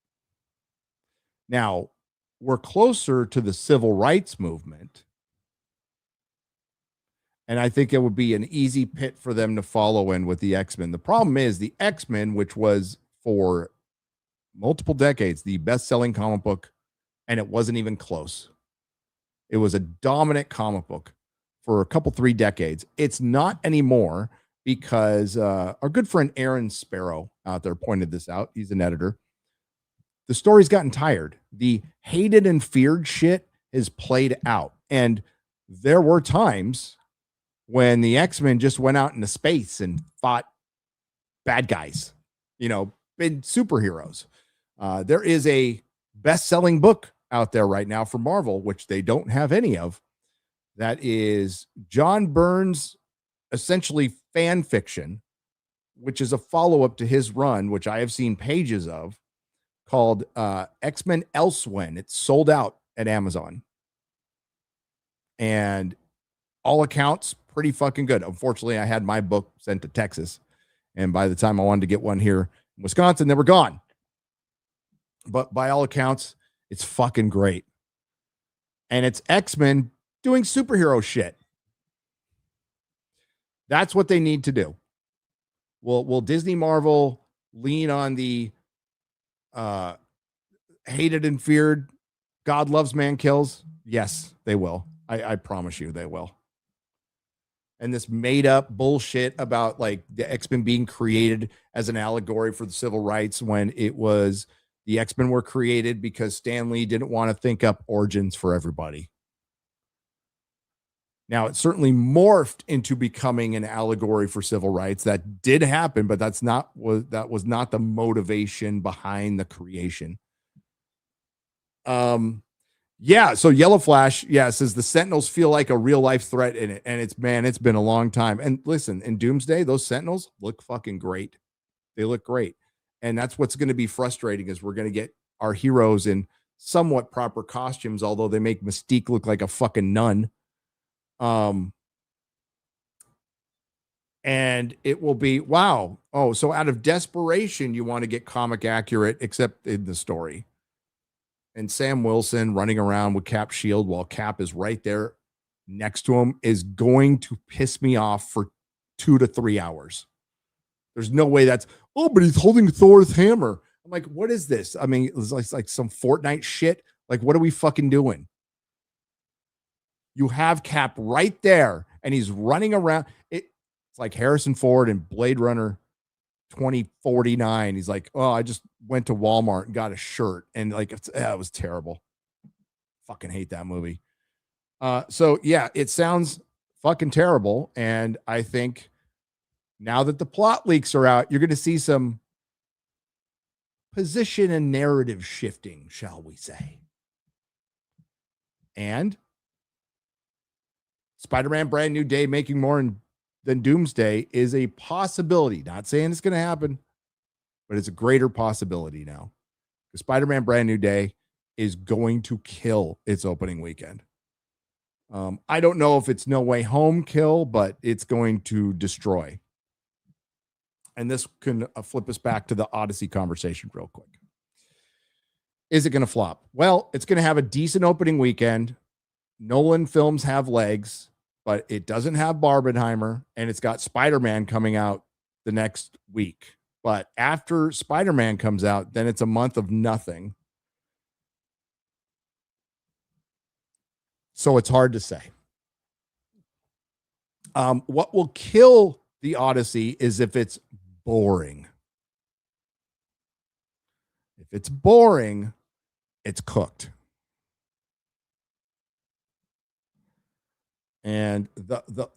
Now, we're closer to the civil rights movement. And I think it would be an easy pit for them to follow in with the X-Men. The problem is the X-Men, which was for multiple decades the best-selling comic book, and it wasn't even close. It was a dominant comic book for a couple, 3 decades. It's not anymore because our good friend Aaron Sparrow out there pointed this out. He's an editor. The story's gotten tired. The hated and feared shit is played out. And there were times when the X-Men just went out into space and fought bad guys, big superheroes. There is a best-selling book out there right now for Marvel, which they don't have any of. That is John Byrne's essentially fan fiction, which is a follow-up to his run, which I have seen pages of, called X-Men Elsewhen. It's sold out at Amazon. And all accounts, pretty fucking good. Unfortunately, I had my book sent to Texas. And by the time I wanted to get one here in Wisconsin, they were gone. But by all accounts, it's fucking great. And it's X-Men doing superhero shit. That's what they need to do. Will Disney Marvel lean on the hated and feared God loves, man kills? Yes, they will. I promise you they will. And this made up bullshit about like the X-Men being created as an allegory for the civil rights when it was the X-Men were created because Stan Lee didn't want to think up origins for everybody. Now, it certainly morphed into becoming an allegory for civil rights. That did happen, but that was not the motivation behind the creation. Yeah, so Yellow Flash, says the Sentinels feel like a real life threat in it. And it's been a long time. And listen, in Doomsday, those Sentinels look fucking great. They look great. And that's what's going to be frustrating is we're going to get our heroes in somewhat proper costumes, although they make Mystique look like a fucking nun. And it will be, wow. Oh, so out of desperation, you want to get comic accurate, except in the story. And Sam Wilson running around with Cap's shield while Cap is right there next to him is going to piss me off for 2 to 3 hours. There's no way that's, oh, but he's holding Thor's hammer. I'm like, what is this? I mean, it's like some Fortnite shit. Like, what are we fucking doing? You have Cap right there, and he's running around. It's like Harrison Ford in Blade Runner 2049. He's like, oh, I just went to Walmart and got a shirt, and like it was terrible. Fucking hate that movie. So yeah, it sounds fucking terrible, and I think now that the plot leaks are out, you're going to see some position and narrative shifting, shall we say. And Spider-Man Brand New Day making more than Doomsday is a possibility. Not saying it's going to happen, but it's a greater possibility now. Because Spider-Man Brand New Day is going to kill its opening weekend. I don't know if it's No Way Home kill, but it's going to destroy. And this can flip us back to the Odyssey conversation real quick. Is it going to flop? Well, it's going to have a decent opening weekend. Nolan films have legs, but it doesn't have Barbenheimer, and it's got Spider-Man coming out the next week. But after Spider-Man comes out, then it's a month of nothing. So it's hard to say. What will kill the Odyssey is if it's boring. If it's boring, it's cooked. And the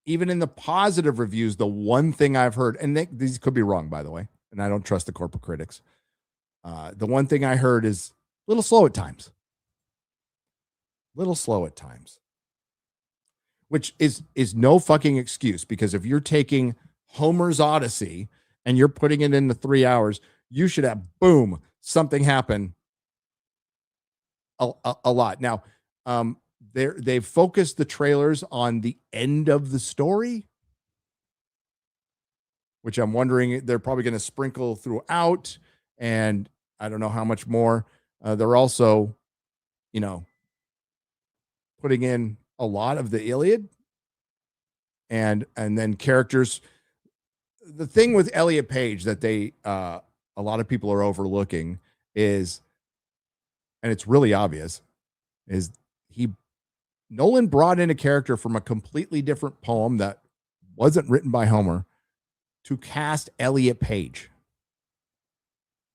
even in the positive reviews, the one thing I've heard, and these could be wrong, by the way, and I don't trust the corporate critics. The one thing I heard is a little slow at times. Little slow at times. Which is no fucking excuse, because if you're taking Homer's Odyssey and you're putting it into 3 hours, you should have, boom, something happen a lot. Now, they've focused the trailers on the end of the story, which I'm wondering they're probably going to sprinkle throughout, and I don't know how much more. They're also, putting in a lot of the Iliad, and then characters. The thing with Elliot Page that a lot of people are overlooking is, and it's really obvious, is Nolan brought in a character from a completely different poem that wasn't written by Homer to cast Elliot Page,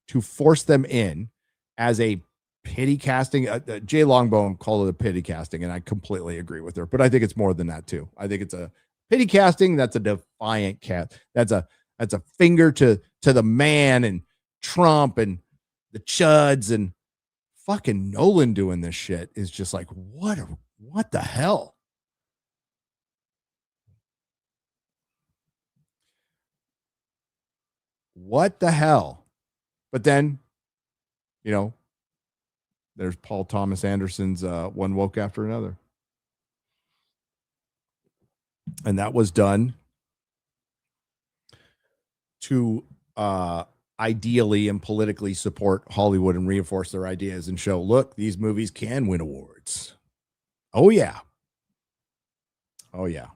to force them in as a pity casting. Jay Longbone called it a pity casting, and I completely agree with her, but I think it's more than that too. I think it's a pity casting. That's a defiant cat. That's a finger to the man and Trump and the chuds, and fucking Nolan doing this shit is just like, what the hell? What the hell? But then, there's Paul Thomas Anderson's One Woke After Another. And that was done to ideally and politically support Hollywood and reinforce their ideas and show, look, these movies can win awards. Oh, yeah. Oh, yeah.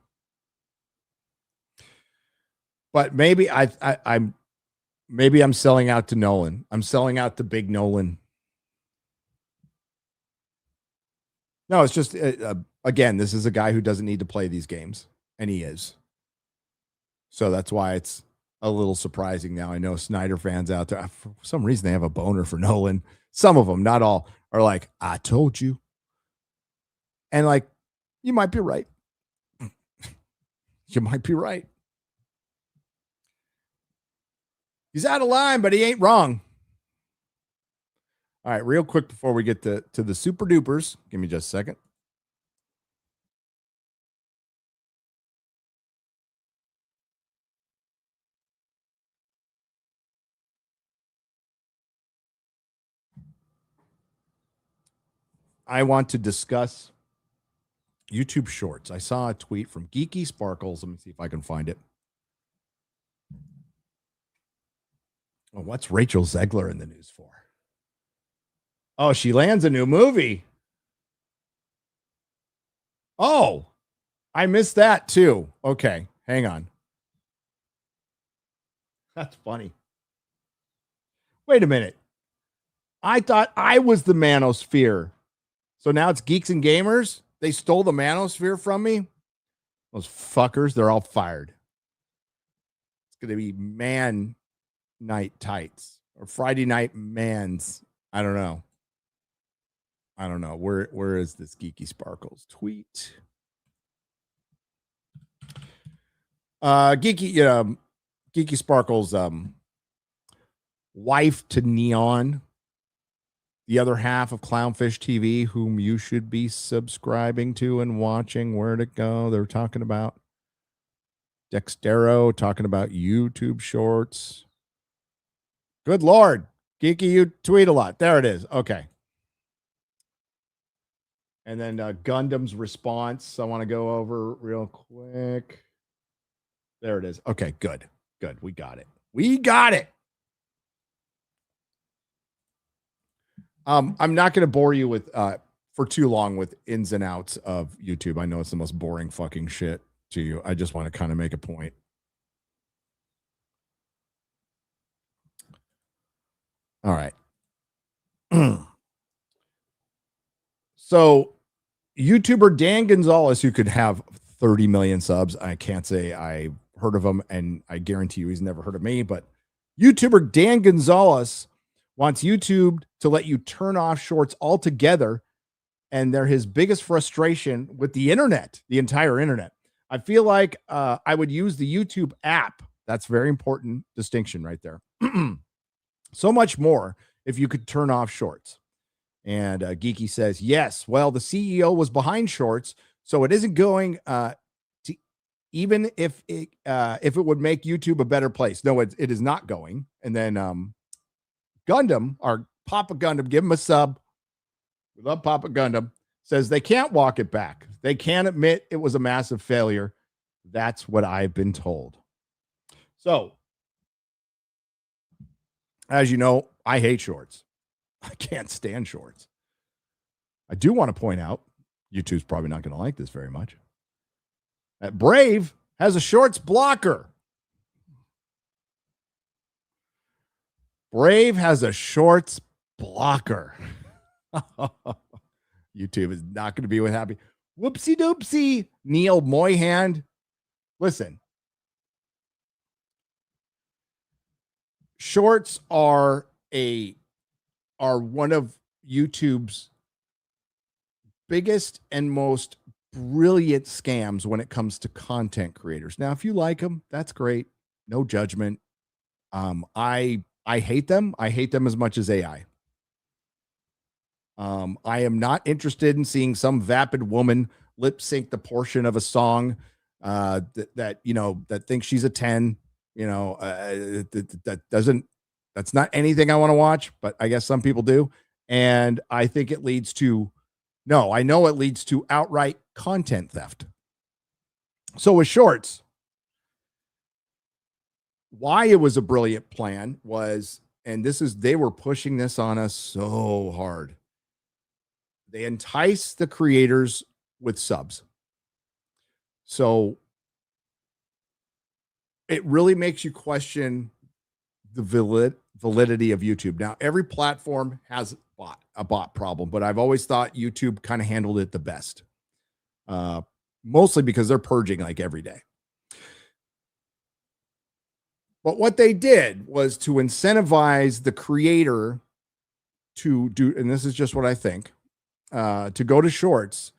But maybe I'm selling out to Nolan. I'm selling out to big Nolan. No, it's just, again, this is a guy who doesn't need to play these games, and he is. So that's why it's a little surprising now. I know Snyder fans out there, for some reason, they have a boner for Nolan. Some of them, not all, are like, I told you. And like, you might be right. You might be right. He's out of line, but he ain't wrong. All right, real quick before we get to the super dupers, give me just a second. I want to discuss YouTube Shorts. I saw a tweet from Geeky Sparkles. Let me see if I can find it. Oh, what's Rachel Zegler in the news for? Oh, she lands a new movie. Oh, I missed that too. Okay, hang on. That's funny. Wait a minute. I thought I was the manosphere. So now it's Geeks and Gamers? They stole the manosphere from me? Those fuckers, they're all fired. It's going to be man night tights or Friday night mans. I don't know. Where is this Geeky Sparkles tweet? Geeky Sparkles wife to Neon, the other half of Clownfish TV, whom you should be subscribing to and watching. Where'd it go? They're talking about Dextero, talking about YouTube Shorts. Good Lord. Geeky, you tweet a lot. There it is. Okay. And then Gundam's response, I want to go over real quick. There it is. Okay, good. We got it. I'm not going to bore you with for too long with ins and outs of YouTube. I know it's the most boring fucking shit to you. I just want to kind of make a point. All right. So YouTuber Dan Gonzalez, who could have 30 million subs. I can't say I heard of him, and I guarantee you he's never heard of me, but YouTuber Dan Gonzalez wants YouTube to let you turn off shorts altogether, and they're his biggest frustration with the internet, the entire internet. I feel like I would use the YouTube app. That's very important distinction right there. So much more if you could turn off shorts. And Geeky says, yes, well, the CEO was behind shorts, so it isn't going to, even if it would make YouTube a better place. No, it is not going. And then Gundam, our Papa Gundam, give him a sub. We love Papa Gundam. Says they can't walk it back. They can't admit it was a massive failure. That's what I've been told. So, as you know, I hate shorts. I can't stand shorts. I do want to point out, YouTube's probably not going to like this very much, that Brave has a shorts blocker. Brave has a shorts blocker. YouTube is not going to be with happy. Whoopsie doopsie. Neil Moyhand. Listen. Shorts are one of YouTube's biggest and most brilliant scams when it comes to content creators. Now, if you like them, that's great. No judgment. I hate them. I hate them as much as AI. I am not interested in seeing some vapid woman lip sync the portion of a song that thinks she's a 10. That's not anything I want to watch, but I guess some people do. And I think it leads to, I know it leads to outright content theft. So with shorts, why it was a brilliant plan was, and they were pushing this on us so hard. They entice the creators with subs. So it really makes you question the validity of YouTube. Now, every platform has a bot problem, but I've always thought YouTube kind of handled it the best. Mostly because they're purging like every day. But what they did was to incentivize the creator to do, and this is just what I think, to go to shorts.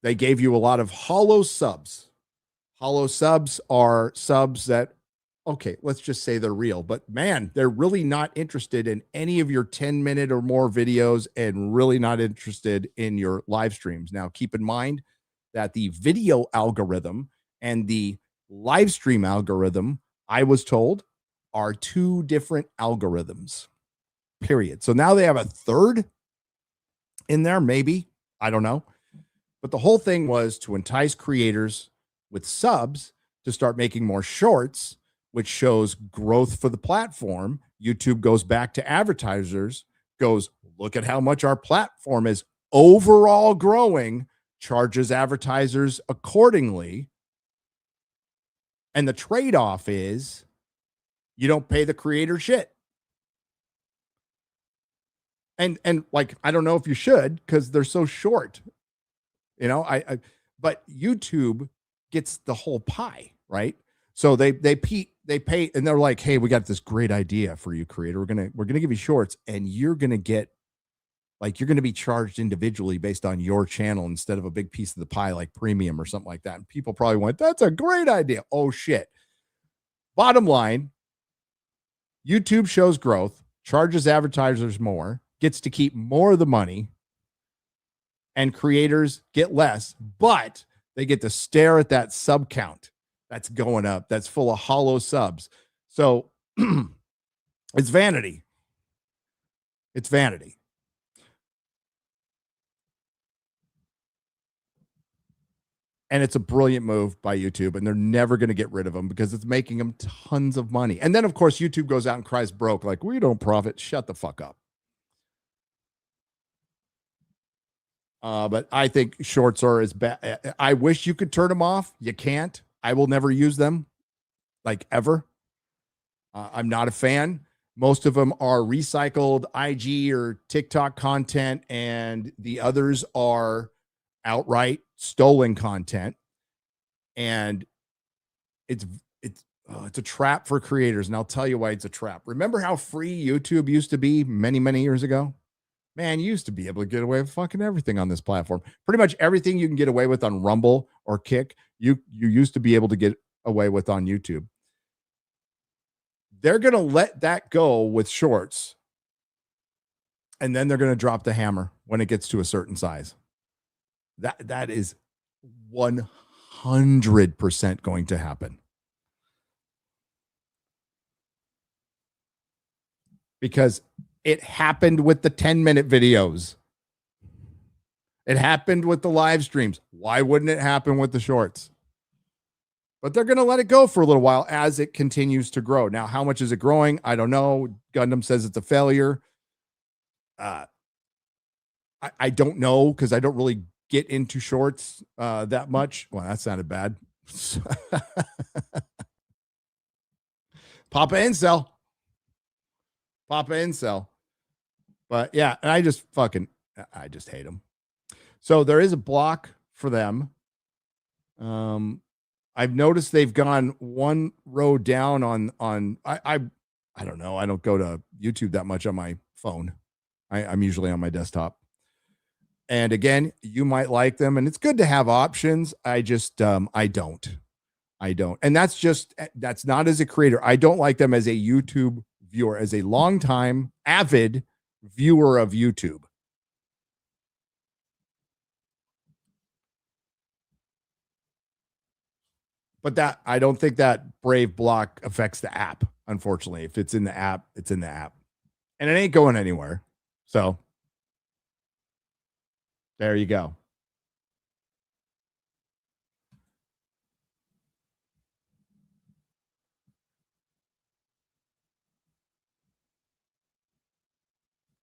They gave you a lot of hollow subs. Hollow subs are subs that, okay, let's just say they're real, but man, they're really not interested in any of your 10-minute or more videos and really not interested in your live streams. Now, keep in mind that the video algorithm and the live stream algorithm, I was told, are two different algorithms, period. So now they have a third in there, maybe, I don't know. But the whole thing was to entice creators with subs to start making more shorts, which shows growth for the platform. YouTube goes back to advertisers, goes, look at how much our platform is overall growing, charges advertisers accordingly. And the trade-off is You don't pay the creator shit. And like, I don't know if you should, because they're so short. You know, but YouTube gets the whole pie, right? So they pay, and they're like, hey, we got this great idea for you, creator. We're gonna give you shorts, and you're gonna get, like, you're gonna be charged individually based on your channel instead of a big piece of the pie like premium or something like that. And people probably went, that's a great idea. Oh shit. Bottom line, YouTube shows growth, charges advertisers more, gets to keep more of the money, and creators get less, but they get to stare at that sub count that's going up, that's full of hollow subs. So it's vanity. It's vanity. And it's a brilliant move by YouTube, and they're never going to get rid of them because it's making them tons of money. And then, of course, YouTube goes out and cries broke, like, we don't profit. Shut the fuck up. But I think shorts are as bad. I wish you could turn them off. You can't. I will never use them, like, ever. I'm not a fan. Most of them are recycled IG or TikTok content, and the others are outright stolen content. And it's a trap for creators. And I'll tell you why it's a trap. Remember how free YouTube used to be many, many years ago? Man, you used to be able to get away with fucking everything on this platform. Pretty much everything you can get away with on Rumble or Kick, you used to be able to get away with on YouTube. They're going to let that go with shorts, and then they're going to drop the hammer when it gets to a certain size. That is 100% going to happen. Because it happened with the 10-minute videos. It happened with the live streams. Why wouldn't it happen with the shorts? But they're going to let it go for a little while as it continues to grow. Now, how much is it growing? I don't know. Gundam says it's a failure. I don't know, because I don't really get into shorts that much. Well, that sounded bad. Papa Incel. But yeah, and I just hate them. So there is a block for them. I've noticed they've gone one row down on I don't know. I don't go to YouTube that much on my phone. I'm usually on my desktop. And again, you might like them, and it's good to have options. I just I don't. And that's not as a creator. I don't like them as a YouTube viewer, as a longtime avid viewer of YouTube. But that, I don't think that Brave block affects the app, unfortunately. If it's in the app, it's in the app. And it ain't going anywhere. So there you go.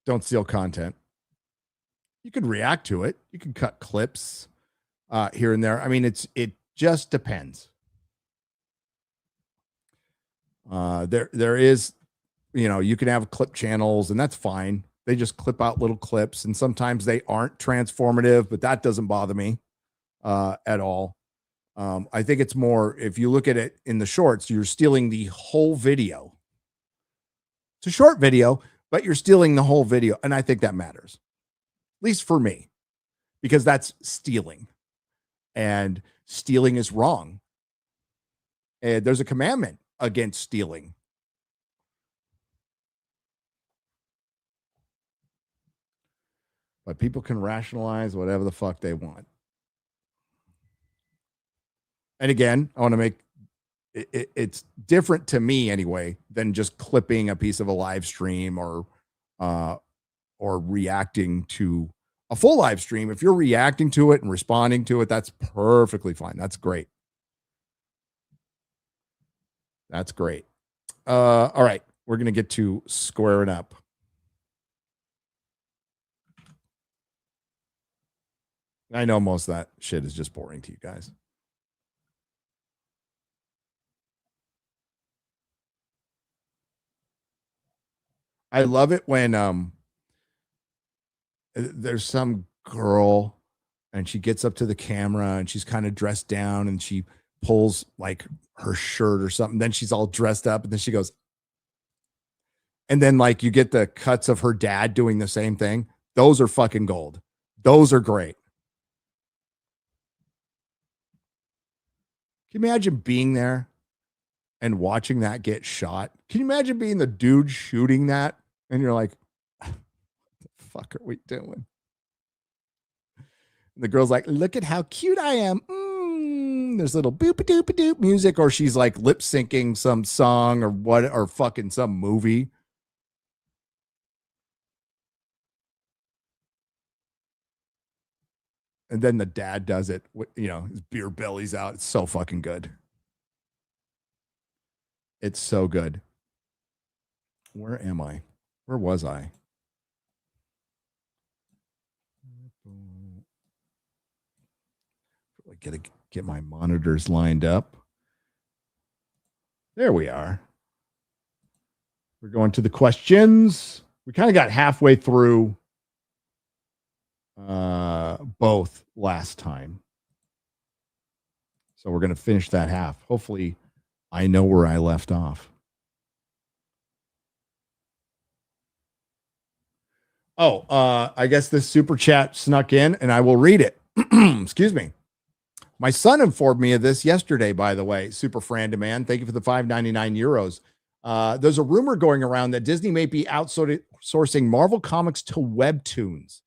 Don't steal content. You could react to it. You can cut clips here and there. I mean, it just depends. There is, you can have clip channels, and that's fine. They just clip out little clips, and sometimes they aren't transformative, but that doesn't bother me at all. I think it's more, if you look at it in the shorts, you're stealing the whole video. It's a short video, but you're stealing the whole video. And I think that matters, at least for me, because that's stealing, and stealing is wrong. And there's a commandment against stealing. But people can rationalize whatever the fuck they want. And again, I want to make it's different to me anyway than just clipping a piece of a live stream or reacting to a full live stream. If you're reacting to it and responding to it, that's perfectly fine. That's great. That's great. All right. We're going to get to squaring up. I know most of that shit is just boring to you guys. I love it when there's some girl and she gets up to the camera and she's kind of dressed down and she pulls like her shirt or something. Then she's all dressed up and then she goes, and then like you get the cuts of her dad doing the same thing. Those are fucking gold. Those are great. Can you imagine being there and watching that get shot? Can you imagine being the dude shooting that? And you're like, what the fuck are we doing? And the girl's like, look at how cute I am. There's little boop-a-doop-a-doop music, or she's like lip syncing some song or what, or fucking some movie. And then the dad does it, you know, his beer belly's out. It's so fucking good. It's so good. Where am I? Where was I? I gotta get my monitors lined up. There we are. We're going to the questions. We kind of got halfway through both last time. So we're going to finish that half. Hopefully I know where I left off. Oh, I guess this super chat snuck in and I will read it. Excuse me. My son informed me of this yesterday, by the way. Super Fran Demand. Thank you for the €5.99. There's a rumor going around that Disney may be outsourcing Marvel Comics to webtoons.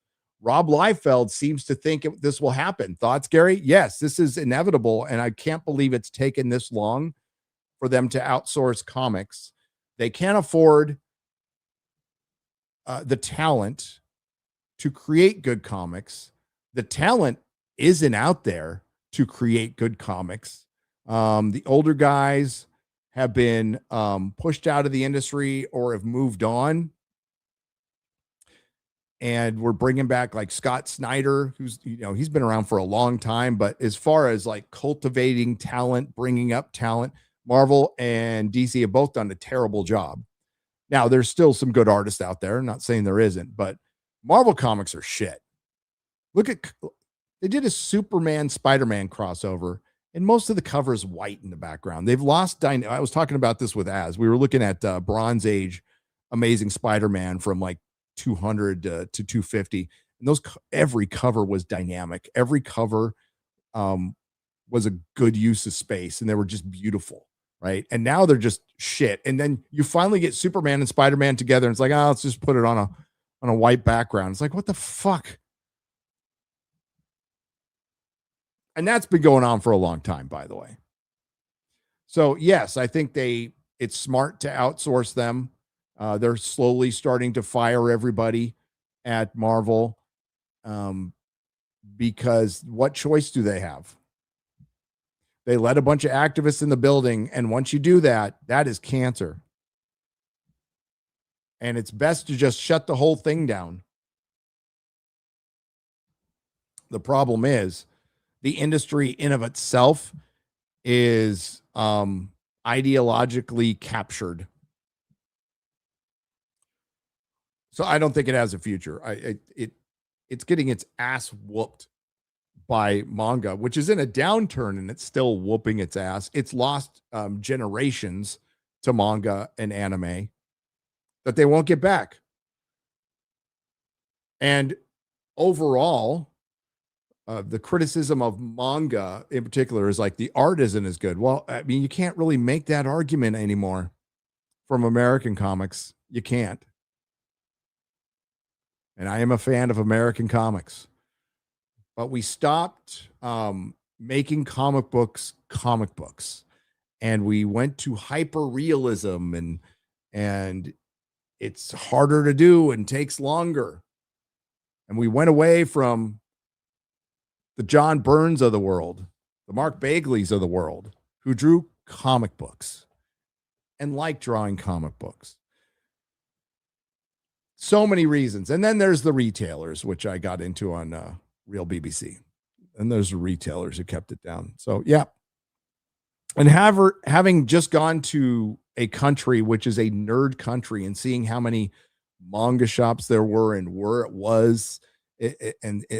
Rob Liefeld seems to think this will happen. Thoughts, Gary? Yes, this is inevitable, and I can't believe it's taken this long for them to outsource comics. They can't afford the talent to create good comics. The talent isn't out there to create good comics. The older guys have been pushed out of the industry or have moved on. And we're bringing back like Scott Snyder, who's, you know, he's been around for a long time, but as far as like cultivating talent, bringing up talent, Marvel and DC have both done a terrible job. Now, there's still some good artists out there. I'm not saying there isn't, but Marvel comics are shit. Look at, they did a Superman Spider-Man crossover, and most of the cover is white in the background. They've lost. I was talking about this with Az. We were looking at Bronze Age Amazing Spider-Man from like 200 to 250, and those every cover was dynamic. Every cover was a good use of space, and they were just beautiful, right? And now they're just shit. And then you finally get Superman and Spider-Man together, and it's like, oh, let's just put it on a white background. It's like, what the fuck? And that's been going on for a long time, by the way. So yes, I think it's smart to outsource them. They're slowly starting to fire everybody at Marvel because what choice do they have? They let a bunch of activists in the building, and once you do that, that is cancer. And it's best to just shut the whole thing down. The problem is the industry in of itself is ideologically captured. So I don't think it has a future. It's getting its ass whooped by manga, which is in a downturn, and it's still whooping its ass. It's lost generations to manga and anime that they won't get back. And overall, the criticism of manga in particular is like the art isn't as good. Well, I mean, you can't really make that argument anymore from American comics. You can't. And I am a fan of American comics, but we stopped making comic books, and we went to hyper realism, and it's harder to do and takes longer. And we went away from the John Burns of the world, the Mark Bagleys of the world, who drew comic books and liked drawing comic books. So many reasons. And then there's the retailers, which I got into on Real BBC. And there's the retailers who kept it down. So, yeah. And having just gone to a country which is a nerd country and seeing how many manga shops there were and where it was,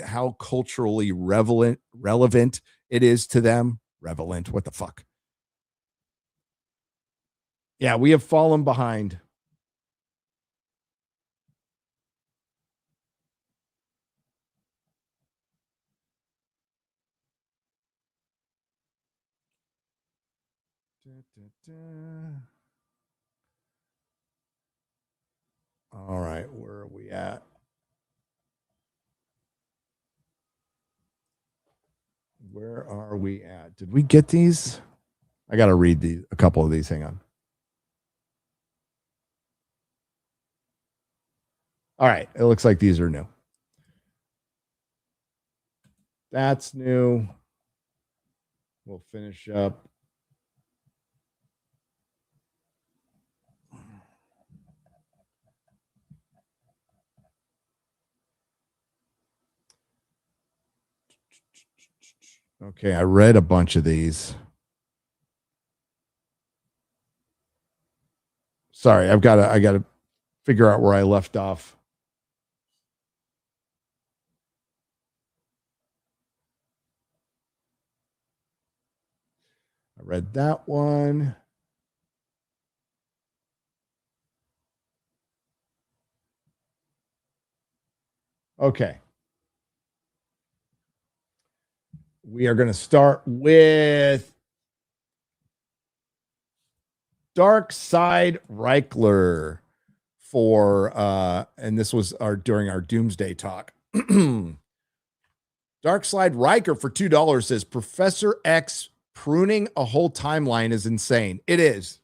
how culturally relevant it is to them. Relevant, what the fuck? Yeah, we have fallen behind. All right, where are we at? Where are we at? Did we get these? I got to read a couple of these. Hang on. All right, it looks like these are new. That's new. We'll finish up. Okay, I read a bunch of these. Sorry, I got to figure out where I left off. I read that one. Okay. We are going to start with Dark Side Reichler and this was during our Doomsday talk. Dark Side Riker for $2 says Professor X pruning a whole timeline is insane. It is.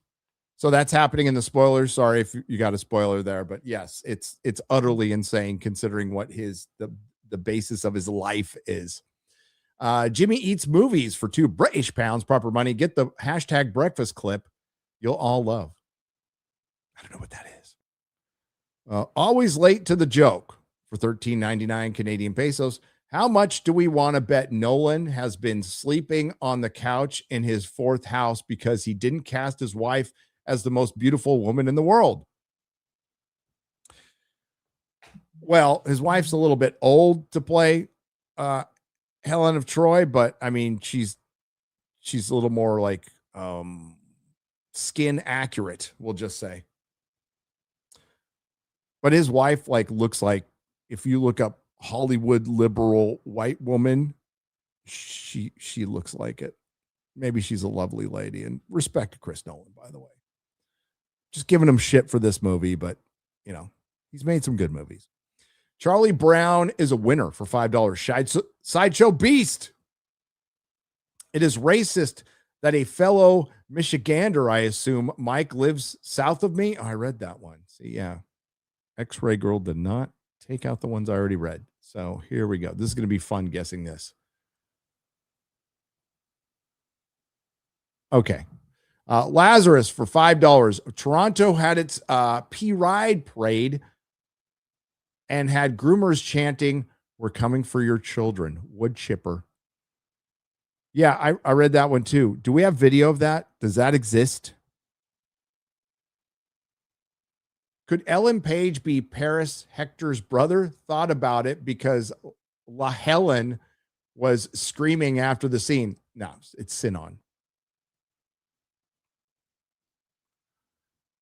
So that's happening in the spoilers. Sorry if you got a spoiler there, but yes, it's utterly insane considering what the basis of his life is. Jimmy Eats Movies for £2 proper money. Get the hashtag breakfast clip you'll all love. I don't know what that is. Always late to the joke for $13.99 Canadian pesos. How much do we want to bet Nolan has been sleeping on the couch in his fourth house because he didn't cast his wife as the most beautiful woman in the world? Well, his wife's a little bit old to play Helen of Troy, but I mean, she's a little more like skin accurate, we'll just say. But his wife looks like, if you look up Hollywood liberal white woman, she looks like it. Maybe she's a lovely lady, and respect to Chris Nolan, by the way. Just giving him shit for this movie, but he's made some good movies. Charlie Brown is a winner for $5. Sideshow Beast. It is racist that a fellow Michigander, I assume, Mike, lives south of me. Oh, I read that one. See, yeah. X-Ray Girl did not take out the ones I already read. So here we go. This is going to be fun guessing this. Okay. Lazarus for $5. Toronto had its P-Ride parade and had groomers chanting, "We're coming for your children." Wood chipper. Yeah, I read that one too. Do we have video of that? Does that exist? Could Ellen Page be Paris Hector's brother? Thought about it because La Helen was screaming after the scene. No, it's Sinon.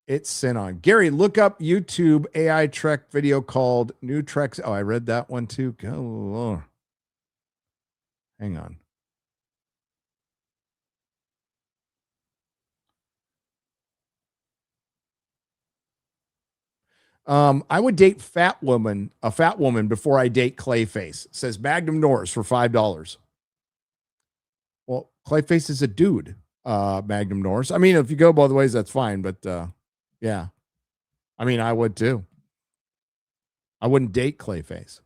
It's Sinon. Gary, look up YouTube AI Trek video called New Treks. Oh, I read that one too. Go. Hang on. I would date a fat woman before I date Clayface, says Magnum Norris for $5. Well, Clayface is a dude, Magnum Norris. I mean, if you go both ways, that's fine. But yeah, I mean, I would too. I wouldn't date Clayface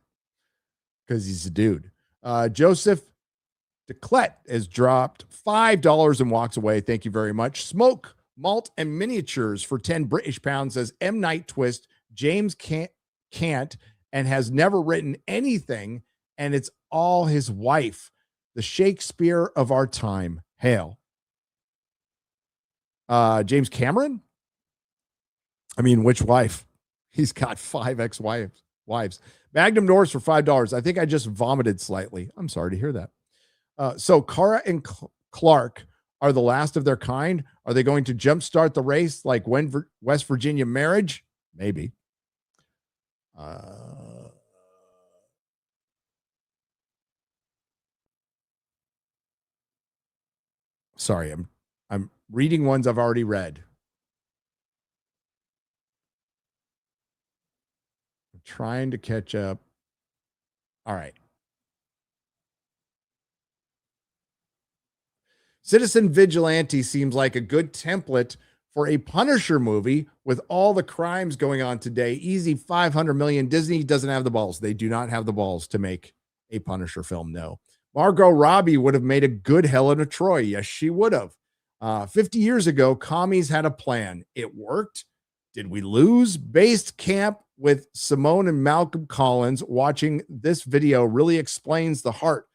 because he's a dude. Joseph DeClet has dropped $5 and walks away. Thank you very much. Smoke, Malt, and Miniatures for 10 British pounds says M. Night Twist. James can't and has never written anything, and it's all his wife, the Shakespeare of our time. Hail. James Cameron? I mean, which wife? He's got 5 ex-wives. Magnum Norse for $5. I think I just vomited slightly. I'm sorry to hear that. So Kara and Clark are the last of their kind. Are they going to jumpstart the race like when West Virginia marriage? Maybe. Sorry, I'm reading ones I've already read. I'm trying to catch up. All right. Citizen Vigilante seems like a good template for a Punisher movie with all the crimes going on today. Easy 500 million. Disney doesn't have the balls. They do not have the balls to make a Punisher film. No. Margot Robbie would have made a good Helena Troy. Yes, she would have. 50 years ago, commies had a plan. It worked. Did we lose? Based camp with Simone and Malcolm Collins. Watching this video really explains the heart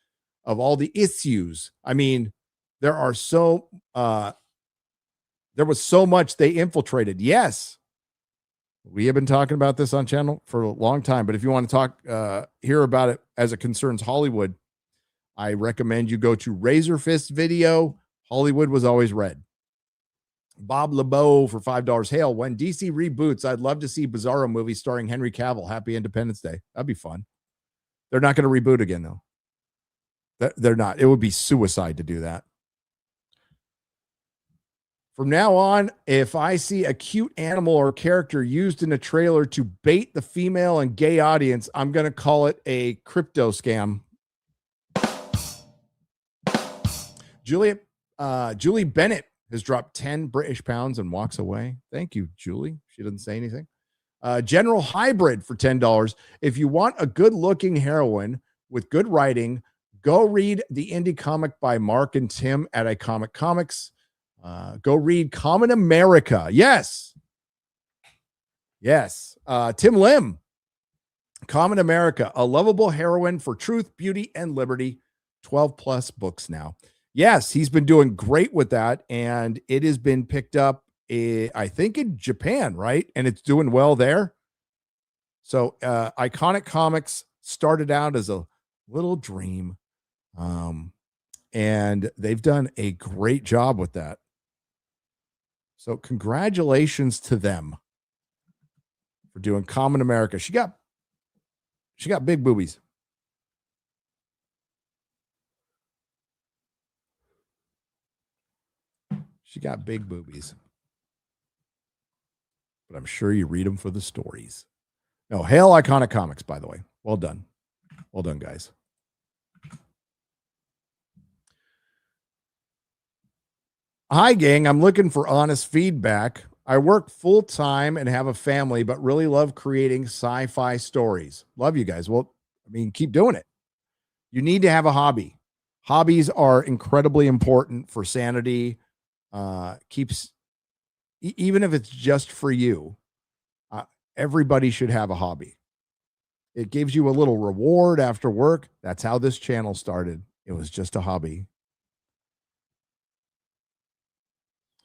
of all the issues. I mean, there was so much they infiltrated. Yes. We have been talking about this on channel for a long time, but if you want to talk, hear about it as it concerns Hollywood, I recommend you go to Razor Fist video. Hollywood was always red. Bob LeBeau for $5. Hail, when DC reboots, I'd love to see Bizarro movie starring Henry Cavill. Happy Independence Day. That'd be fun. They're not going to reboot again, though. They're not. It would be suicide to do that. From now on, if I see a cute animal or character used in a trailer to bait the female and gay audience, I'm going to call it a crypto scam. Julie Bennett has dropped 10 British pounds and walks away. Thank you, Julie. She doesn't say anything. General Hybrid for $10. If you want a good-looking heroine with good writing, go read the indie comic by Mark and Tim at iComic Comics. Go read Common America. Yes. Tim Lim. Common America, a lovable heroine for truth, beauty, and liberty. 12+ books now. Yes, he's been doing great with that, and it has been picked up, I think, in Japan, right? And it's doing well there. So Iconic Comics started out as a little dream, and they've done a great job with that. So congratulations to them for doing Common America. She got big boobies. She got big boobies. But I'm sure you read them for the stories. No, hail Iconic Comics, by the way. Well done. Well done, guys. Hi, gang. I'm looking for honest feedback. I work full-time and have a family, but really love creating sci-fi stories. Love you guys. Well, I mean, keep doing it. You need to have a hobby. Hobbies are incredibly important for sanity. Keeps, even if it's just for you, everybody should have a hobby. It gives you a little reward after work. That's how this channel started. It was just a hobby.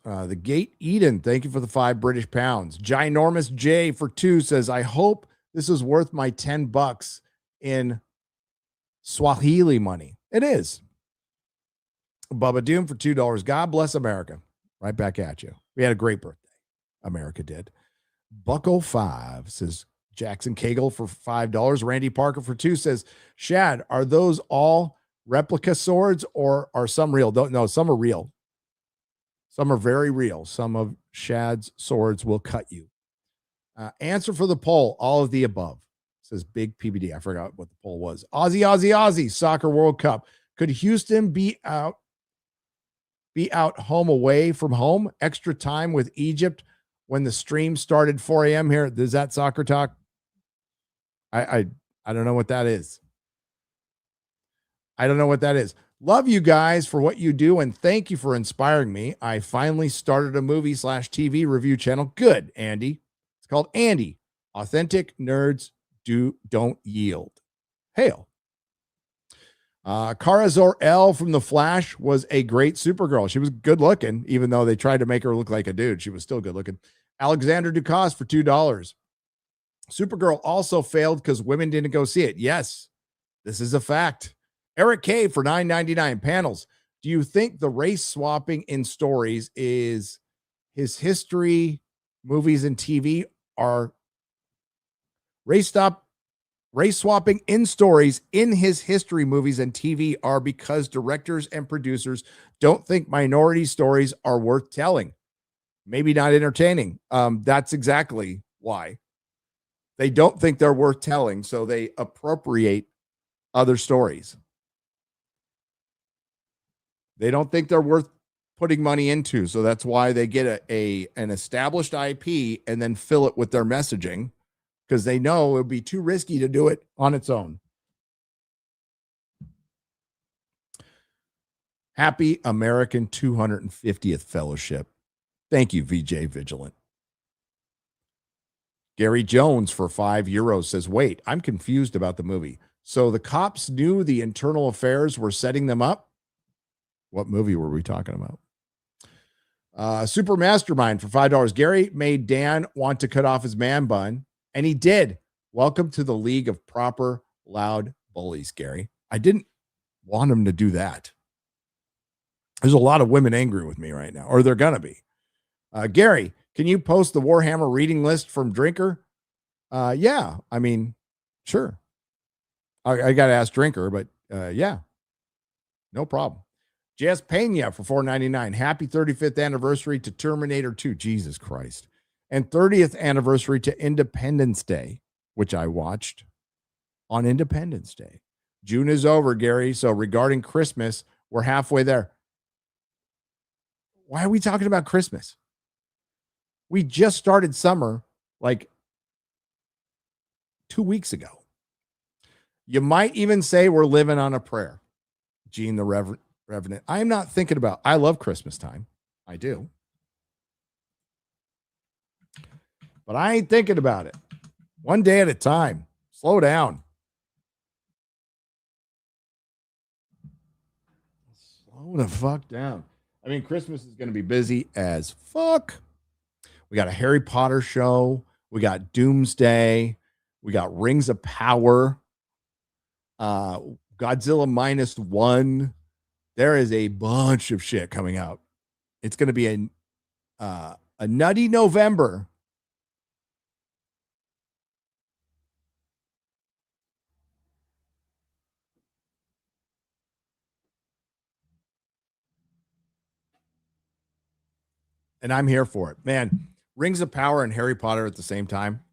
The Gate Eden, thank you for the 5 British pounds. Ginormous J for 2 says, I hope this is worth my $10 in Swahili money. It is. Bubba Doom for $2. God bless America. Right back at you. We had a great birthday. America did. Bucko 5 says Jackson Cagle for $5. Randy Parker for 2 says, Shad, are those all replica swords or are some real? No, some are real. Some are very real. Some of Shad's swords will cut you. Answer for the poll, all of the above. Says Big PBD. I forgot what the poll was. Aussie Soccer World Cup. Could Houston be out home away from home? Extra time with Egypt when the stream started 4 a.m. here. Is that soccer talk? I don't know what that is. I don't know what that is. Love you guys for what you do, and thank you for inspiring me. I finally started a movie/TV review channel. Good, Andy. It's called Andy. Authentic Nerds Don't Yield. Hail. Kara Zor-El from The Flash was a great Supergirl. She was good looking, even though they tried to make her look like a dude. She was still good looking. Alexander Ducasse for $2. Supergirl also failed because women didn't go see it. Yes, this is a fact. Eric K for $9.99 panels. Do you think the race swapping in stories is his history, movies, and TV are race swapping in stories in his history, movies, and TV are because directors and producers don't think minority stories are worth telling? Maybe not entertaining. That's exactly why. They don't think they're worth telling, so they appropriate other stories. They don't think they're worth putting money into, so that's why they get an established IP and then fill it with their messaging, because they know it would be too risky to do it on its own. Happy American 250th Fellowship. Thank you, VJ Vigilant. Gary Jones for €5 says, wait, I'm confused about the movie. So the cops knew the internal affairs were setting them up? What movie were we talking about? Super Mastermind for $5. Gary made Dan want to cut off his man bun, and he did. Welcome to the league of proper loud bullies, Gary. I didn't want him to do that. There's a lot of women angry with me right now, or they're going to be. Gary, can you post the Warhammer reading list from Drinker? Yeah, I mean, sure. I got to ask Drinker, but yeah, no problem. Jess Pena for $4.99. Happy 35th anniversary to Terminator 2. Jesus Christ. And 30th anniversary to Independence Day, which I watched on Independence Day. June is over, Gary. So regarding Christmas, we're halfway there. Why are we talking about Christmas? We just started summer like 2 weeks ago. You might even say we're living on a prayer. Gene the Reverend. I'm not thinking about, I love Christmas time. I do. But I ain't thinking about it. One day at a time. Slow down. Slow the fuck down. I mean, Christmas is going to be busy as fuck. We got a Harry Potter show. We got Doomsday. We got Rings of Power. Godzilla -1. There is a bunch of shit coming out. It's going to be a nutty November. And I'm here for it. Man, Rings of Power and Harry Potter at the same time.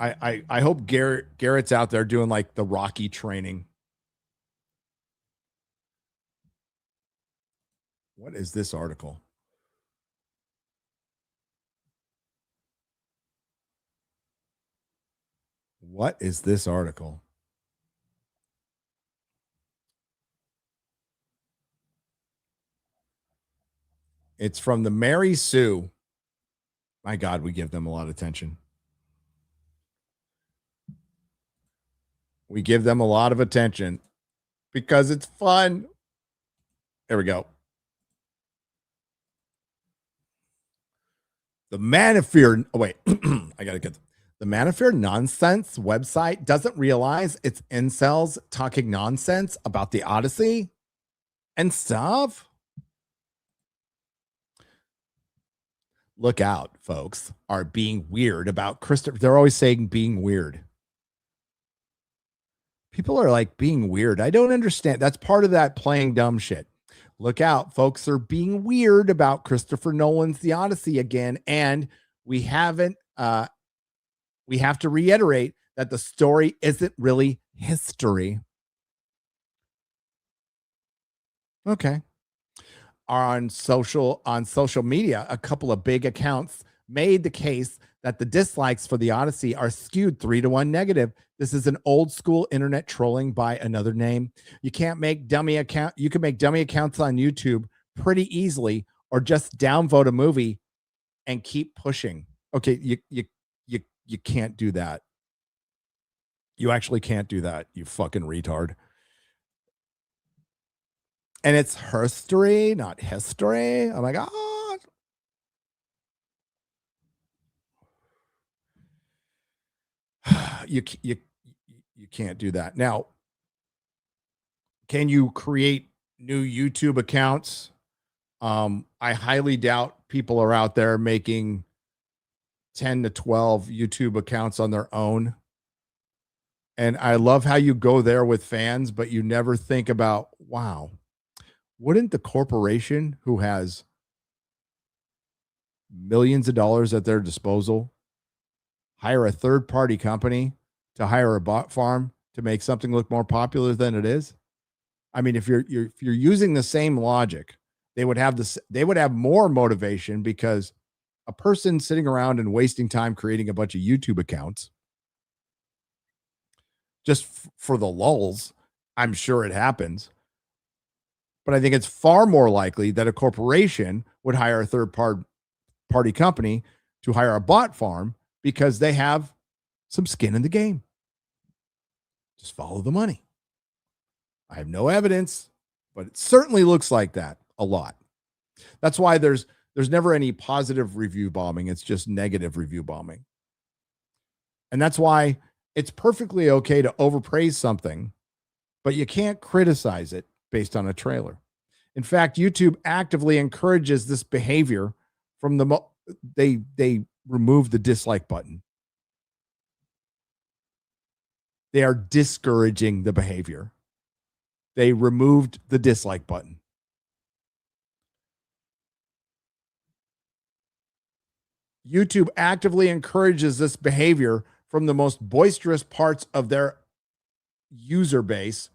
I hope Garrett's out there doing like the Rocky training. What is this article? What is this article? It's from the Mary Sue. My God, we give them a lot of attention. We give them a lot of attention because it's fun. There we go. The Manafear. Oh, wait. I got to get the Manafear Nonsense website doesn't realize it's incels talking nonsense about the Odyssey and stuff. Look out, folks, are being weird about Christopher. They're always saying being weird. People are like being weird. I don't understand. That's part of that playing dumb shit. Look out, folks are being weird about Christopher Nolan's The Odyssey again. And we have to reiterate that the story isn't really history. Okay. On social media, a couple of big accounts made the case that the dislikes for the Odyssey are skewed 3-1 negative. This is an old school internet trolling by another name. You can make dummy accounts on YouTube pretty easily, or just downvote a movie and keep pushing. Okay, you can't do that. You actually can't do that, you fucking retard. And it's history, not history. Oh my God. you can't do that. Now, can you create new YouTube accounts? I highly doubt people are out there making 10 to 12 YouTube accounts on their own. And I love how you go there with fans, but you never think about, wow, wouldn't the corporation who has millions of dollars at their disposal hire a third-party company to hire a bot farm to make something look more popular than it is? I mean, if you're using the same logic, they would have more motivation, because a person sitting around and wasting time creating a bunch of YouTube accounts just for the lulz, I'm sure it happens. But I think it's far more likely that a corporation would hire a third-party company to hire a bot farm because they have some skin in the game. Just follow the money. I have no evidence, but it certainly looks like that a lot. That's why there's never any positive review bombing. It's just negative review bombing. And that's why it's perfectly okay to overpraise something, but you can't criticize it based on a trailer. In fact, YouTube actively encourages this behavior from they remove the dislike button. They are discouraging the behavior. They removed the dislike button. YouTube actively encourages this behavior from the most boisterous parts of their user base.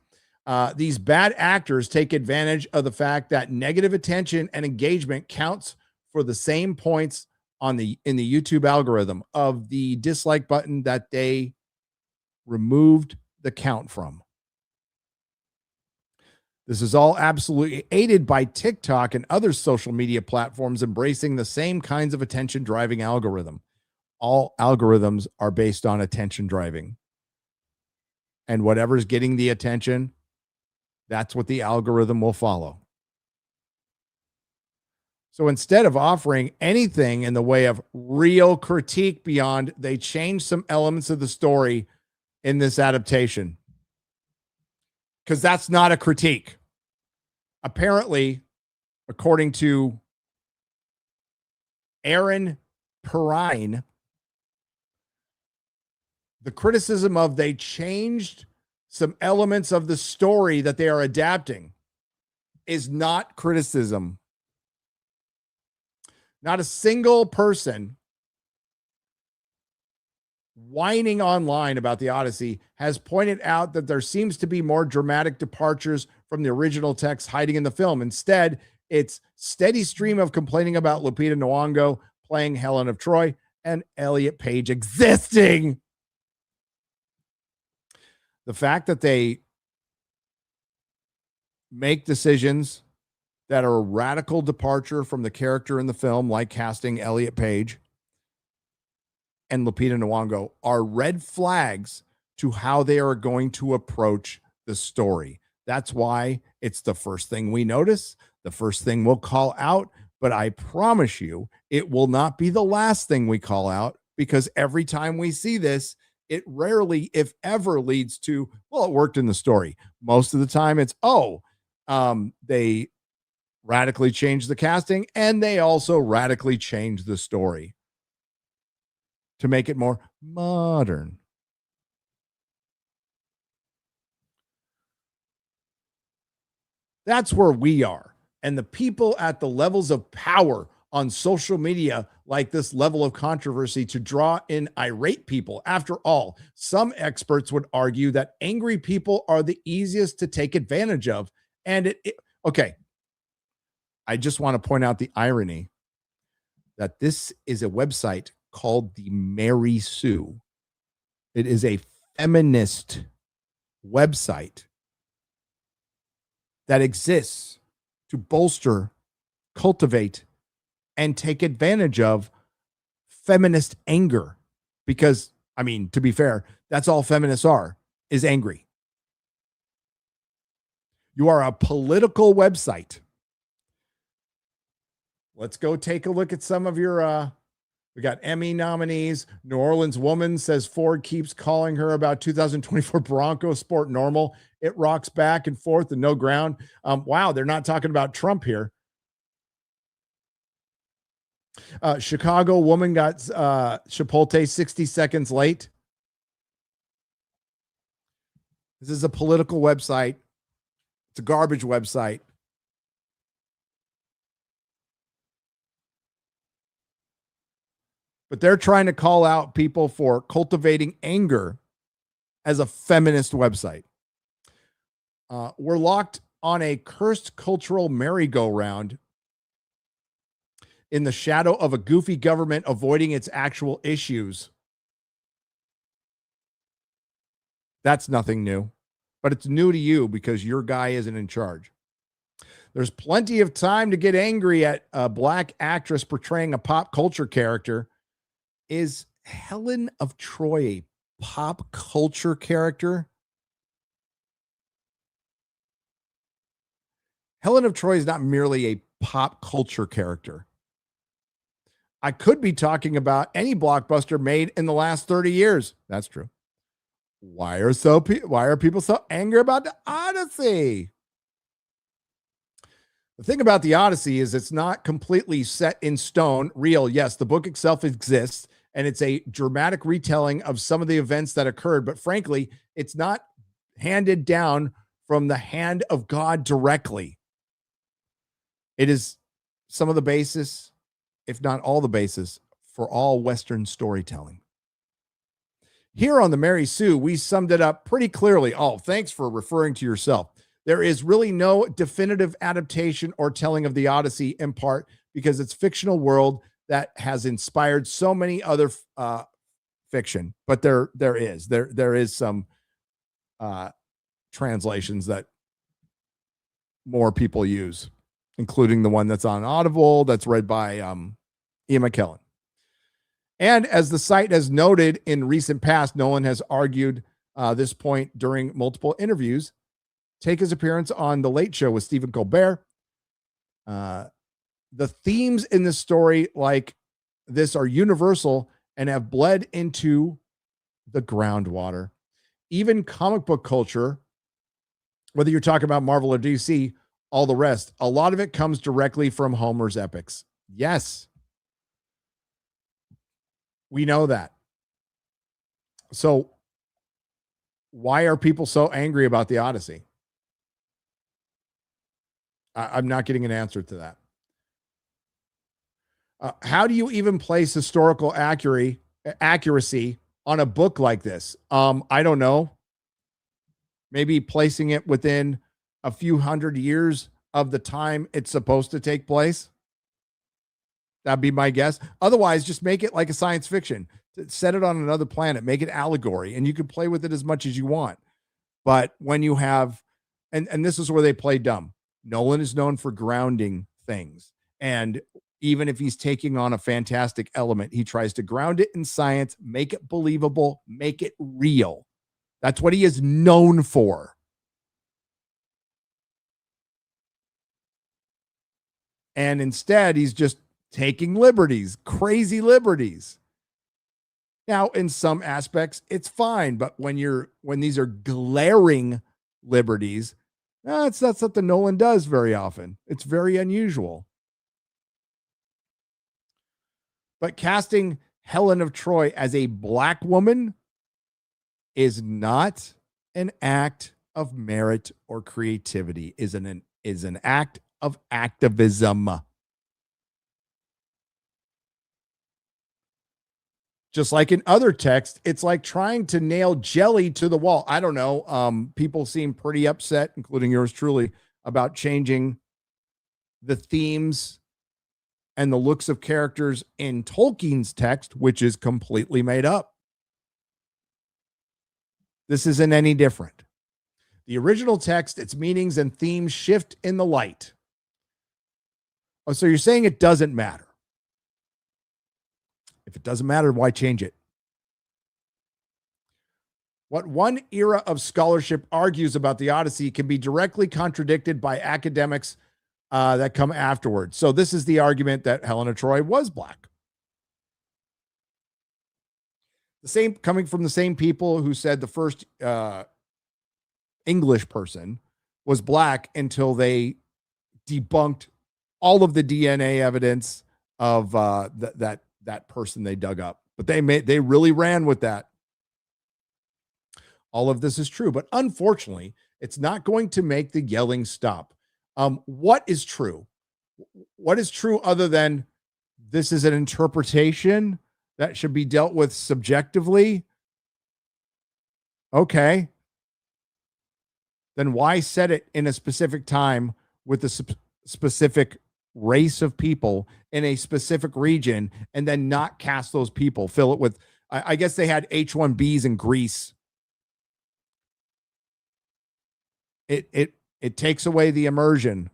These bad actors take advantage of the fact that negative attention and engagement counts for the same points in the YouTube algorithm of the dislike button that they removed the count from. This is all absolutely aided by TikTok and other social media platforms embracing the same kinds of attention driving algorithm. All algorithms are based on attention driving. And whatever's getting the attention, that's what the algorithm will follow. So instead of offering anything in the way of real critique beyond, they changed some elements of the story in this adaptation. Because that's not a critique. Apparently, according to Aaron Perrine, the criticism of they changed some elements of the story that they are adapting is not criticism. Not a single person whining online about the Odyssey has pointed out that there seems to be more dramatic departures from the original text hiding in the film. Instead, it's steady stream of complaining about Lupita Nyong'o playing Helen of Troy and Elliot Page existing. The fact that they make decisions that are a radical departure from the character in the film, like casting Elliot Page and Lupita Nyong'o, are red flags to how they are going to approach the story. That's why it's the first thing we notice, the first thing we'll call out, but I promise you it will not be the last thing we call out, because every time we see this, it rarely, if ever, leads to, well, it worked in the story. Most of the time it's, they radically changed the casting and they also radically changed the story to make it more modern. That's where we are. And the people at the levels of power on social media like this level of controversy to draw in irate people. After all, some experts would argue that angry people are the easiest to take advantage of. And okay, I just want to point out the irony that this is a website called the Mary Sue. It is a feminist website that exists to bolster, cultivate, and take advantage of feminist anger. Because, I mean, to be fair, that's all feminists are, is angry. You are a political website. Let's go take a look at some of your We got Emmy nominees. New Orleans woman says Ford keeps calling her about 2024 Broncos sport normal. It rocks back and forth and no ground. Wow, they're not talking about Trump here. Chicago woman got Chipotle 60 seconds late. This is a political website. It's a garbage website. But they're trying to call out people for cultivating anger as a feminist website. We're locked on a cursed cultural merry-go-round in the shadow of a goofy government avoiding its actual issues. That's nothing new, but it's new to you because your guy isn't in charge. There's plenty of time to get angry at a black actress portraying a pop culture character. Is Helen of Troy a pop culture character? Helen of Troy is not merely a pop culture character. I could be talking about any blockbuster made in the last 30 years. That's true. Why are people so angry about the Odyssey? The thing about the Odyssey is it's not completely set in stone, real. Yes, the book itself exists, and it's a dramatic retelling of some of the events that occurred. But frankly, it's not handed down from the hand of God directly. It is some of the basis, if not all the basis, for all Western storytelling. Here on the Mary Sue, we summed it up pretty clearly. Oh, thanks for referring to yourself. There is really no definitive adaptation or telling of the Odyssey, in part because it's a fictional world that has inspired so many other fiction. But there is some translations that more people use, including the one that's on Audible that's read by Ian McKellen. And as the site has noted in recent past, Nolan has argued this point during multiple interviews. Take his appearance on The Late Show with Stephen Colbert. The themes in this story like this are universal and have bled into the groundwater. Even comic book culture, whether you're talking about Marvel or DC, all the rest, a lot of it comes directly from Homer's epics. Yes. We know that. So why are people so angry about the Odyssey? I'm not getting an answer to that. How do you even place historical accuracy on a book like this? I don't know. Maybe placing it within a few hundred years of the time it's supposed to take place. That'd be my guess. Otherwise, just make it like a science fiction. Set it on another planet. Make it allegory, and you can play with it as much as you want. But when you have, and this is where they play dumb. Nolan is known for grounding things. And even if he's taking on a fantastic element, he tries to ground it in science, make it believable, make it real. That's what he is known for. And instead, he's just taking liberties, crazy liberties. Now, in some aspects, it's fine. But when these are glaring liberties, that's not something Nolan does very often. It's very unusual. But casting Helen of Troy as a black woman is not an act of merit or creativity, is an act of activism. Just like in other texts, it's like trying to nail jelly to the wall. I don't know. People seem pretty upset, including yours truly, about changing the themes and the looks of characters in Tolkien's text, which is completely made up. This isn't any different. The original text, its meanings and themes shift in the light. Oh, so you're saying it doesn't matter? If it doesn't matter, why change it? What one era of scholarship argues about the Odyssey can be directly contradicted by academics that come afterwards. So this is the argument that Helen of Troy was black. The same coming from the same people who said the first English person was black until they debunked all of the DNA evidence of that person they dug up. But they really ran with that. All of this is true, but unfortunately, it's not going to make the yelling stop. What is true? What is true other than this is an interpretation that should be dealt with subjectively? Okay. Then why set it in a specific time with a specific race of people in a specific region and then not cast those people? Fill it with, I guess they had H-1Bs in Greece. It takes away the immersion.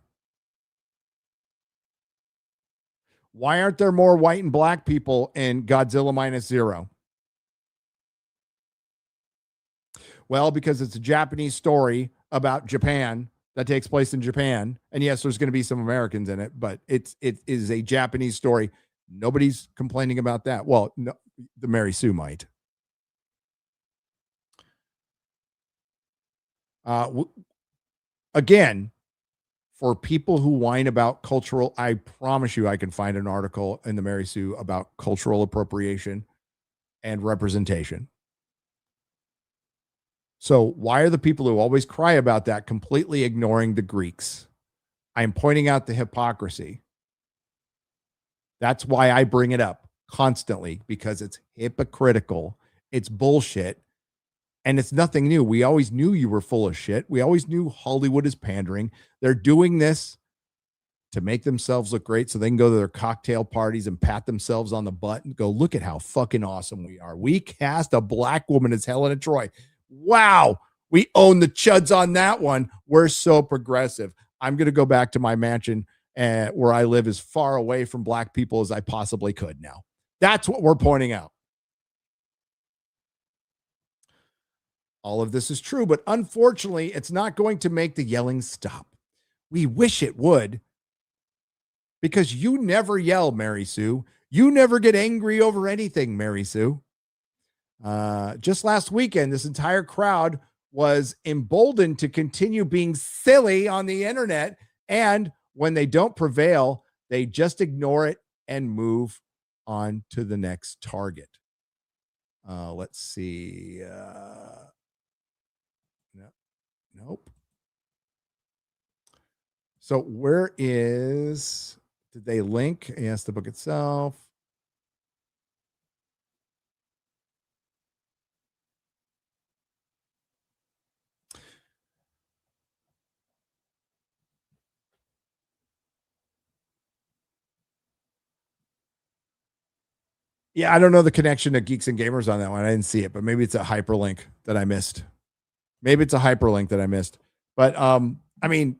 Why aren't there more white and black people in Godzilla Minus Zero? Well, because it's a Japanese story about Japan that takes place in Japan. And yes, there's going to be some Americans in it, but it is a Japanese story. Nobody's complaining about that. Well, no, the Mary Sue might. Again, for people who whine about cultural, I promise you I can find an article in the Mary Sue about cultural appropriation and representation. So why are the people who always cry about that completely ignoring the Greeks? I am pointing out the hypocrisy. That's why I bring it up constantly, because it's hypocritical. It's bullshit. And it's nothing new. We always knew you were full of shit. We always knew Hollywood is pandering. They're doing this to make themselves look great so they can go to their cocktail parties and pat themselves on the butt and go, look at how fucking awesome we are. We cast a black woman as Helena Troy. Wow. We own the chuds on that one. We're so progressive. I'm going to go back to my mansion where I live as far away from black people as I possibly could now. That's what we're pointing out. All of this is true, but unfortunately, it's not going to make the yelling stop. We wish it would, because you never yell, Mary Sue. You never get angry over anything, Mary Sue. Just last weekend, this entire crowd was emboldened to continue being silly on the internet. And when they don't prevail, they just ignore it and move on to the next target. Let's see. Nope. So where is, did they link? Yes, the book itself. Yeah, I don't know the connection to Geeks and Gamers on that one. I didn't see it, but maybe it's a hyperlink that I missed. But I mean,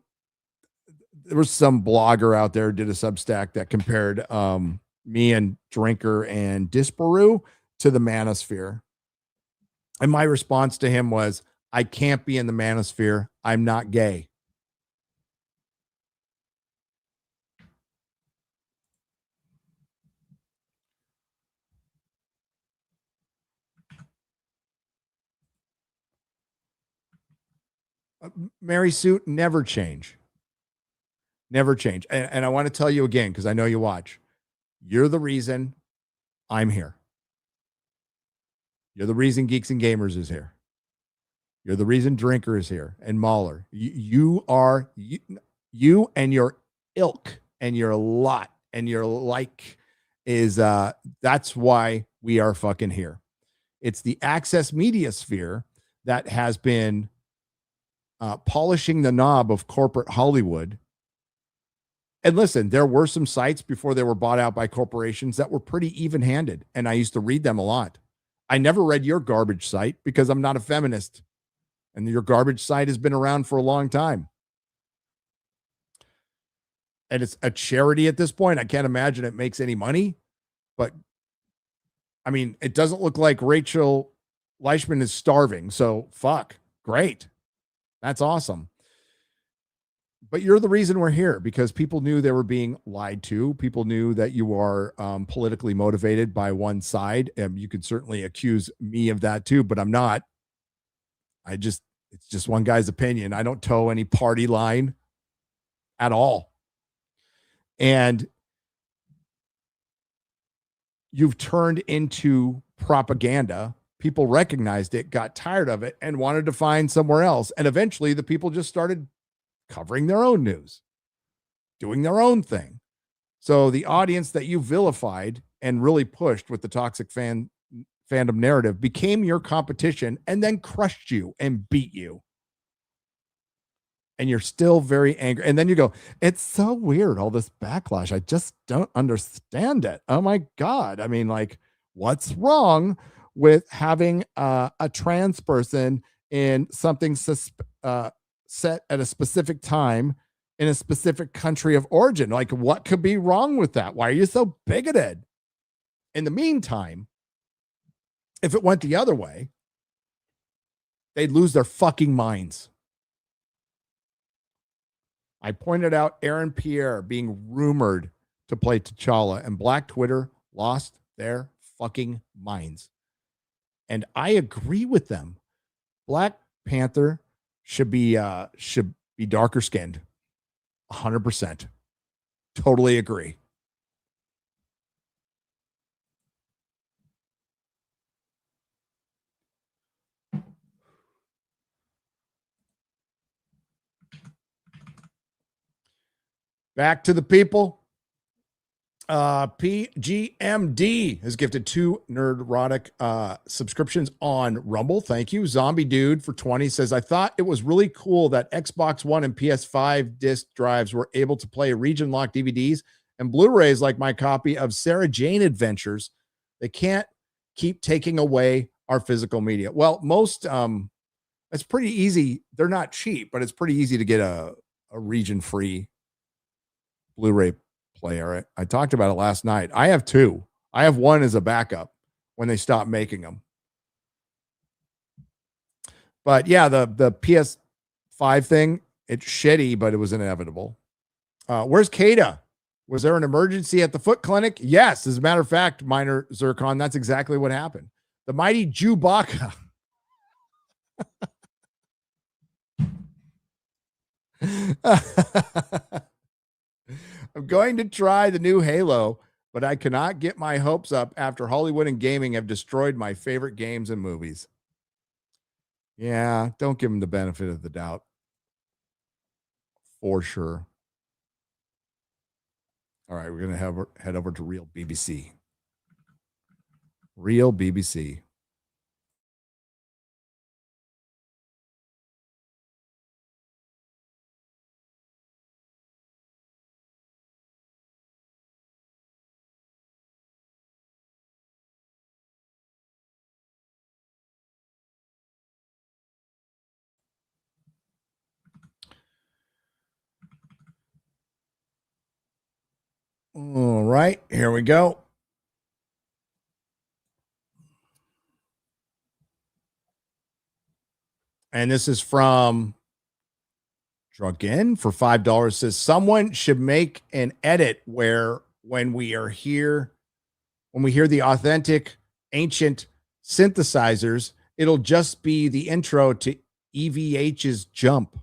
there was some blogger out there did a Substack that compared me and Drinker and Disparu to the Manosphere. And my response to him was, I can't be in the Manosphere. I'm not gay. Mary Sue, never change. Never change. And I want to tell you again, because I know you watch. You're the reason I'm here. You're the reason Geeks and Gamers is here. You're the reason Drinker is here and Mahler. You and your ilk and your lot and your like is that's why we are fucking here. It's the access media sphere that has been polishing the knob of corporate Hollywood. And listen, there were some sites before they were bought out by corporations that were pretty even-handed, and I used to read them a lot. I never read your garbage site because I'm not a feminist, and your garbage site has been around for a long time. And it's a charity at this point. I can't imagine it makes any money, but I mean, it doesn't look like Rachel Leishman is starving, so fuck, great. That's awesome. But you're the reason we're here, because people knew they were being lied to. People knew that you are politically motivated by one side. You could certainly accuse me of that too, but I'm not. It's just one guy's opinion. I don't toe any party line at all. And you've turned into propaganda. People recognized it, got tired of it, and wanted to find somewhere else. And eventually the people just started covering their own news, doing their own thing. So the audience that you vilified and really pushed with the toxic fandom narrative became your competition and then crushed you and beat you. And you're still very angry. And then you go, it's so weird, all this backlash. I just don't understand it. Oh my God. I mean, like, what's wrong with having a trans person in something set at a specific time in a specific country of origin? Like, what could be wrong with that? Why are you so bigoted? In the meantime, if it went the other way, they'd lose their fucking minds. I pointed out Aaron Pierre being rumored to play T'Challa, and Black Twitter lost their fucking minds. And I agree with them. Black Panther should be darker skinned. 100%. Totally agree. Back to the people. PGMD has gifted 2 Nerdrotic subscriptions on Rumble. Thank you. Zombie Dude for 20 says, I thought it was really cool that Xbox One and PS5 disc drives were able to play region-locked DVDs and Blu-rays like my copy of Sarah Jane Adventures. They can't keep taking away our physical media. Well, most, it's pretty easy. They're not cheap, but it's pretty easy to get a region-free Blu-ray player. I talked about it last night. I have 2. I have one as a backup when they stopped making them. But yeah, the PS5 thing, it's shitty, but it was inevitable. Where's Kata? Was there an emergency at the foot clinic? Yes. As a matter of fact, Minor Zircon, that's exactly what happened. The mighty Chewbacca. I'm going to try the new Halo, but I cannot get my hopes up after Hollywood and gaming have destroyed my favorite games and movies. Yeah, don't give them the benefit of the doubt. For sure. All right, we're going to head over to Real BBC. Real BBC. All right, here we go. And this is from Drunken for $5. Says someone should make an edit where when we hear the authentic ancient synthesizers, it'll just be the intro to EVH's Jump.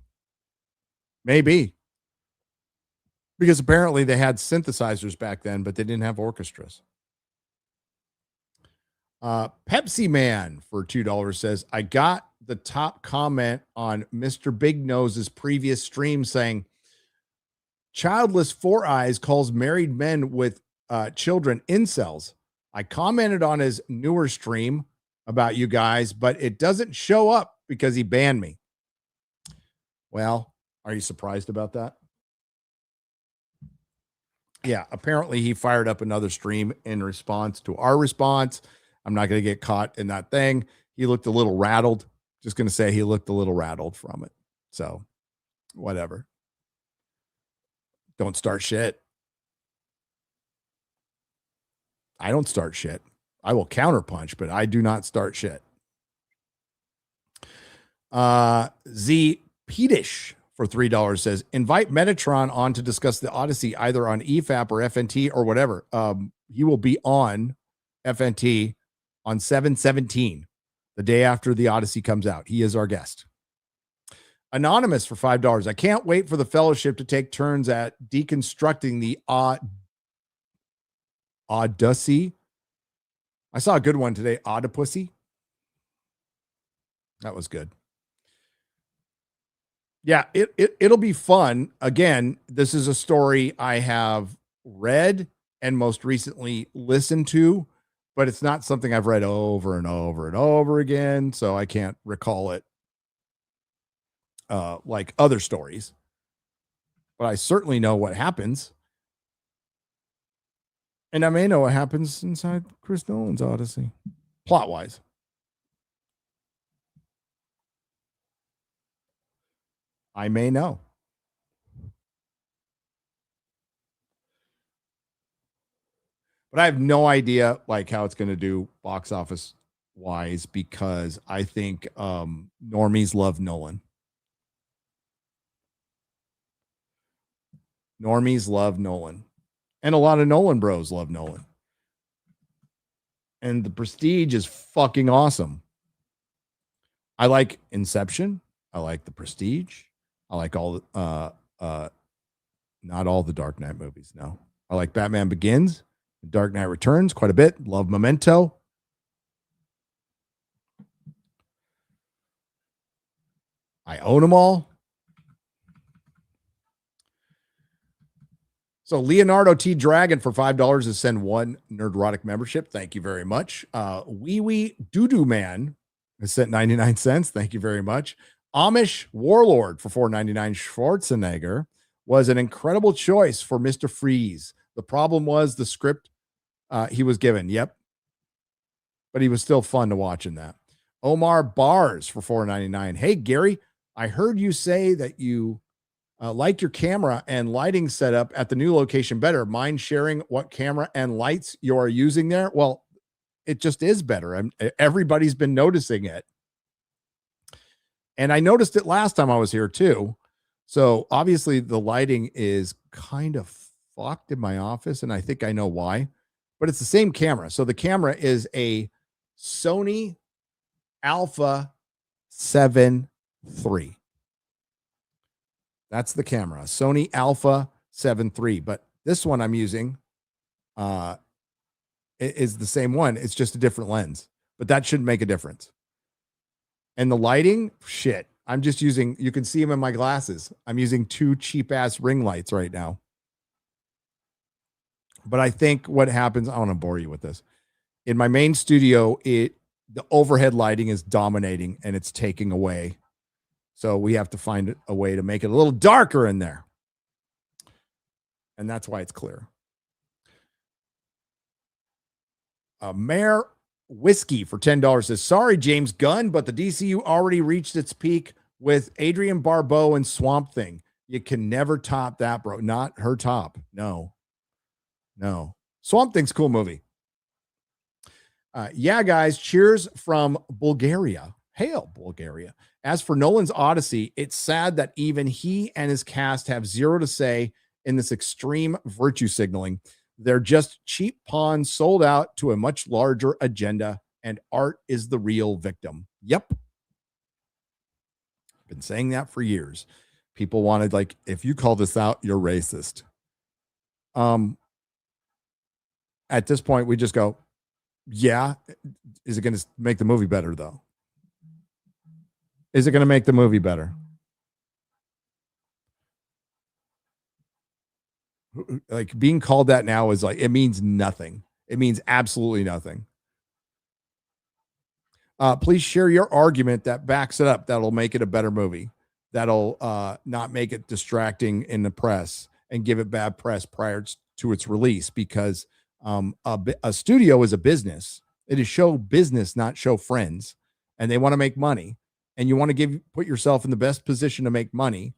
Maybe. Because apparently they had synthesizers back then, but they didn't have orchestras. Pepsi Man for $2 says, I got the top comment on Mr. Big Nose's previous stream saying, Childless Four Eyes calls married men with children incels. I commented on his newer stream about you guys, but it doesn't show up because he banned me. Well, are you surprised about that? Yeah, apparently he fired up another stream in response to our response. I'm not going to get caught in that thing. He looked a little rattled. Just going to say he looked a little rattled from it. So, whatever. Don't start shit. I don't start shit. I will counterpunch, but I do not start shit. Z Pedish for $3 says, invite Metatron on to discuss the Odyssey either on EFAP or FNT or whatever. He will be on FNT on 7/17, the day after the Odyssey comes out. He is our guest. Anonymous for $5. I can't wait for the fellowship to take turns at deconstructing the Odyssey. I saw a good one today, Odyssey. That was good. Yeah, it'll be fun. Again, this is a story I have read and most recently listened to, but it's not something I've read over and over and over again, so I can't recall it like other stories. But I certainly know what happens. And I may know what happens inside Chris Nolan's Odyssey, plot-wise. I may know. But I have no idea like how it's going to do box office wise, because I think normies love Nolan. Normies love Nolan. And a lot of Nolan bros love Nolan. And The Prestige is fucking awesome. I like Inception. I like The Prestige. I like all not all the Dark Knight movies. No, I like Batman Begins, Dark Knight Returns quite a bit. Love Memento. I own them all. So Leonardo T. Dragon for $5 is send one Nerdrotic membership. Thank you very much. Wee Wee Doo-Doo Man has sent 99 cents. Thank you very much. Amish Warlord for $4.99. Schwarzenegger was an incredible choice for Mr. Freeze. The problem was the script he was given. Yep. But he was still fun to watch in that. Omar Bars for $4.99. Hey, Gary, I heard you say that you like your camera and lighting setup at the new location better. Mind sharing what camera and lights you are using there? Well, it just is better. Everybody's been noticing it. And I noticed it last time I was here too. So obviously the lighting is kind of fucked in my office, and I think I know why. But it's the same camera. So the camera is a Sony Alpha 7 III. That's the camera, Sony Alpha 7 III. But this one I'm using is the same one. It's just a different lens. But that shouldn't make a difference. And the lighting, shit. I'm just using, you can see them in my glasses. I'm using 2 cheap ass ring lights right now. But I think what happens, I want to bore you with this. In my main studio, the overhead lighting is dominating and it's taking away. So we have to find a way to make it a little darker in there. And that's why it's clear. Mayor Whiskey for $10 says, sorry, James Gunn, but the DCU already reached its peak with Adrian Barbeau and Swamp Thing. You can never top that, bro. Not her top. No. Swamp Thing's a cool movie. Yeah, guys, cheers from Bulgaria. Hail, Bulgaria. As for Nolan's Odyssey, it's sad that even he and his cast have zero to say in this extreme virtue signaling. They're just cheap pawns sold out to a much larger agenda, and art is the real victim. Yep. Been saying that for years. People wanted, like, if you call this out, you're racist. At this point, we just go, yeah. Is it going to make the movie better, though? Is it going to make the movie better? Like, being called that now is like, it means nothing. It means absolutely nothing. Please share your argument that backs it up. That'll make it a better movie. That'll not make it distracting in the press and give it bad press prior to its release, because a studio is a business. It is show business, not show friends. And they want to make money. And you want to put yourself in the best position to make money.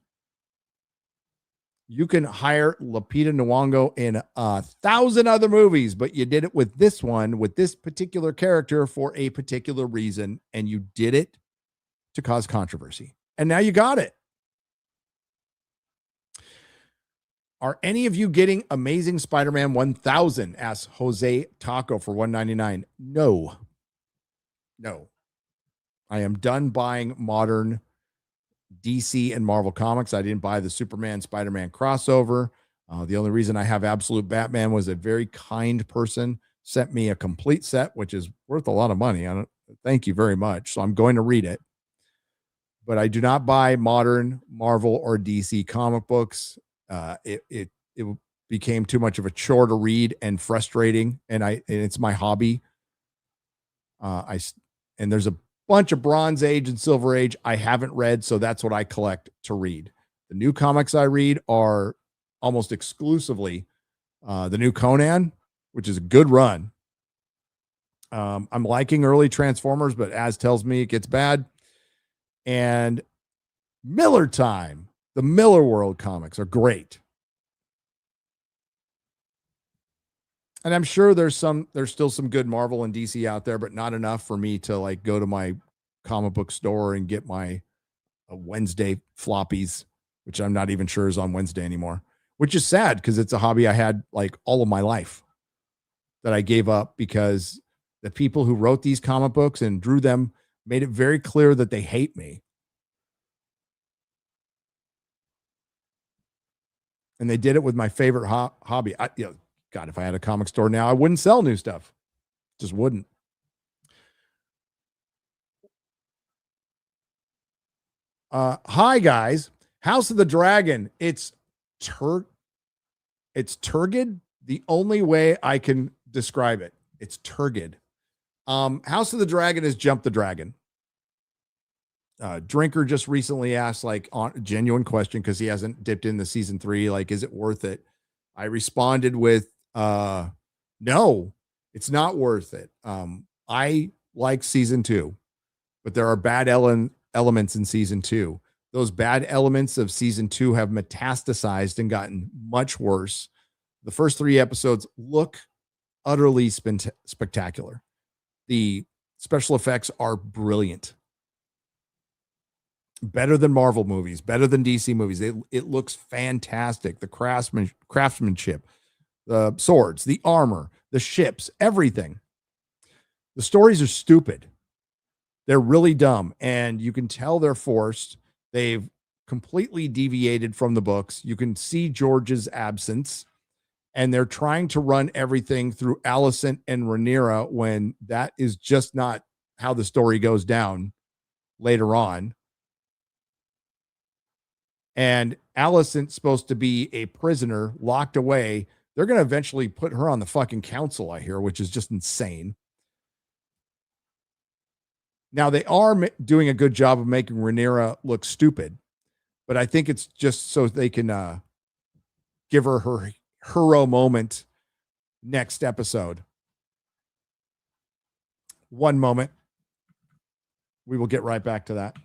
You can hire Lupita Nyong'o in 1,000 other movies, but you did it with this one, with this particular character for a particular reason, and you did it to cause controversy. And now you got it. Are any of you getting Amazing Spider-Man 1000? Asks Jose Taco for $1.99. No. I am done buying modern DC and Marvel comics. I didn't buy the Superman Spider-Man crossover. The only reason I have Absolute Batman was a very kind person sent me a complete set, which is worth a lot of money. Thank you very much. So I'm going to read it. But I do not buy modern Marvel or DC comic books. It became too much of a chore to read and frustrating, and it's my hobby. And there's a bunch of Bronze Age and Silver Age I haven't read, so that's what I collect to read. The new comics I read are almost exclusively the new Conan, which is a good run. I'm liking early Transformers, but as tells me it gets bad. And Miller Time, the Miller World comics are great. And I'm sure there's still some good Marvel and DC out there, but not enough for me to like go to my comic book store and get my Wednesday floppies, which I'm not even sure is on Wednesday anymore, which is sad because it's a hobby I had like all of my life that I gave up because the people who wrote these comic books and drew them made it very clear that they hate me. And they did it with my favorite hobby. God, if I had a comic store now, I wouldn't sell new stuff. Just wouldn't. Hi, guys. House of the Dragon. It's turgid. The only way I can describe it. It's turgid. House of the Dragon is Jump the Dragon. Drinker just recently asked like on a genuine question because he hasn't dipped into season 3. Like, is it worth it? I responded with, no, it's not worth it. I like season 2, but there are bad elements in season 2. Those bad elements of season 2 have metastasized and gotten much worse. The first 3 episodes look utterly spectacular. The special effects are brilliant. Better than Marvel movies, better than DC movies. It looks fantastic. The craftsmanship, the swords, the armor, the ships, everything. The stories are stupid. They're really dumb, and you can tell they're forced. They've completely deviated from the books. You can see George's absence, and they're trying to run everything through Alicent and Rhaenyra when that is just not how the story goes down later on. And Alicent's supposed to be a prisoner locked away. They're going to eventually put her on the fucking council, I hear, which is just insane. Now, they are doing a good job of making Rhaenyra look stupid, but I think it's just so they can give her her hero moment next episode. One moment. We will get right back to that.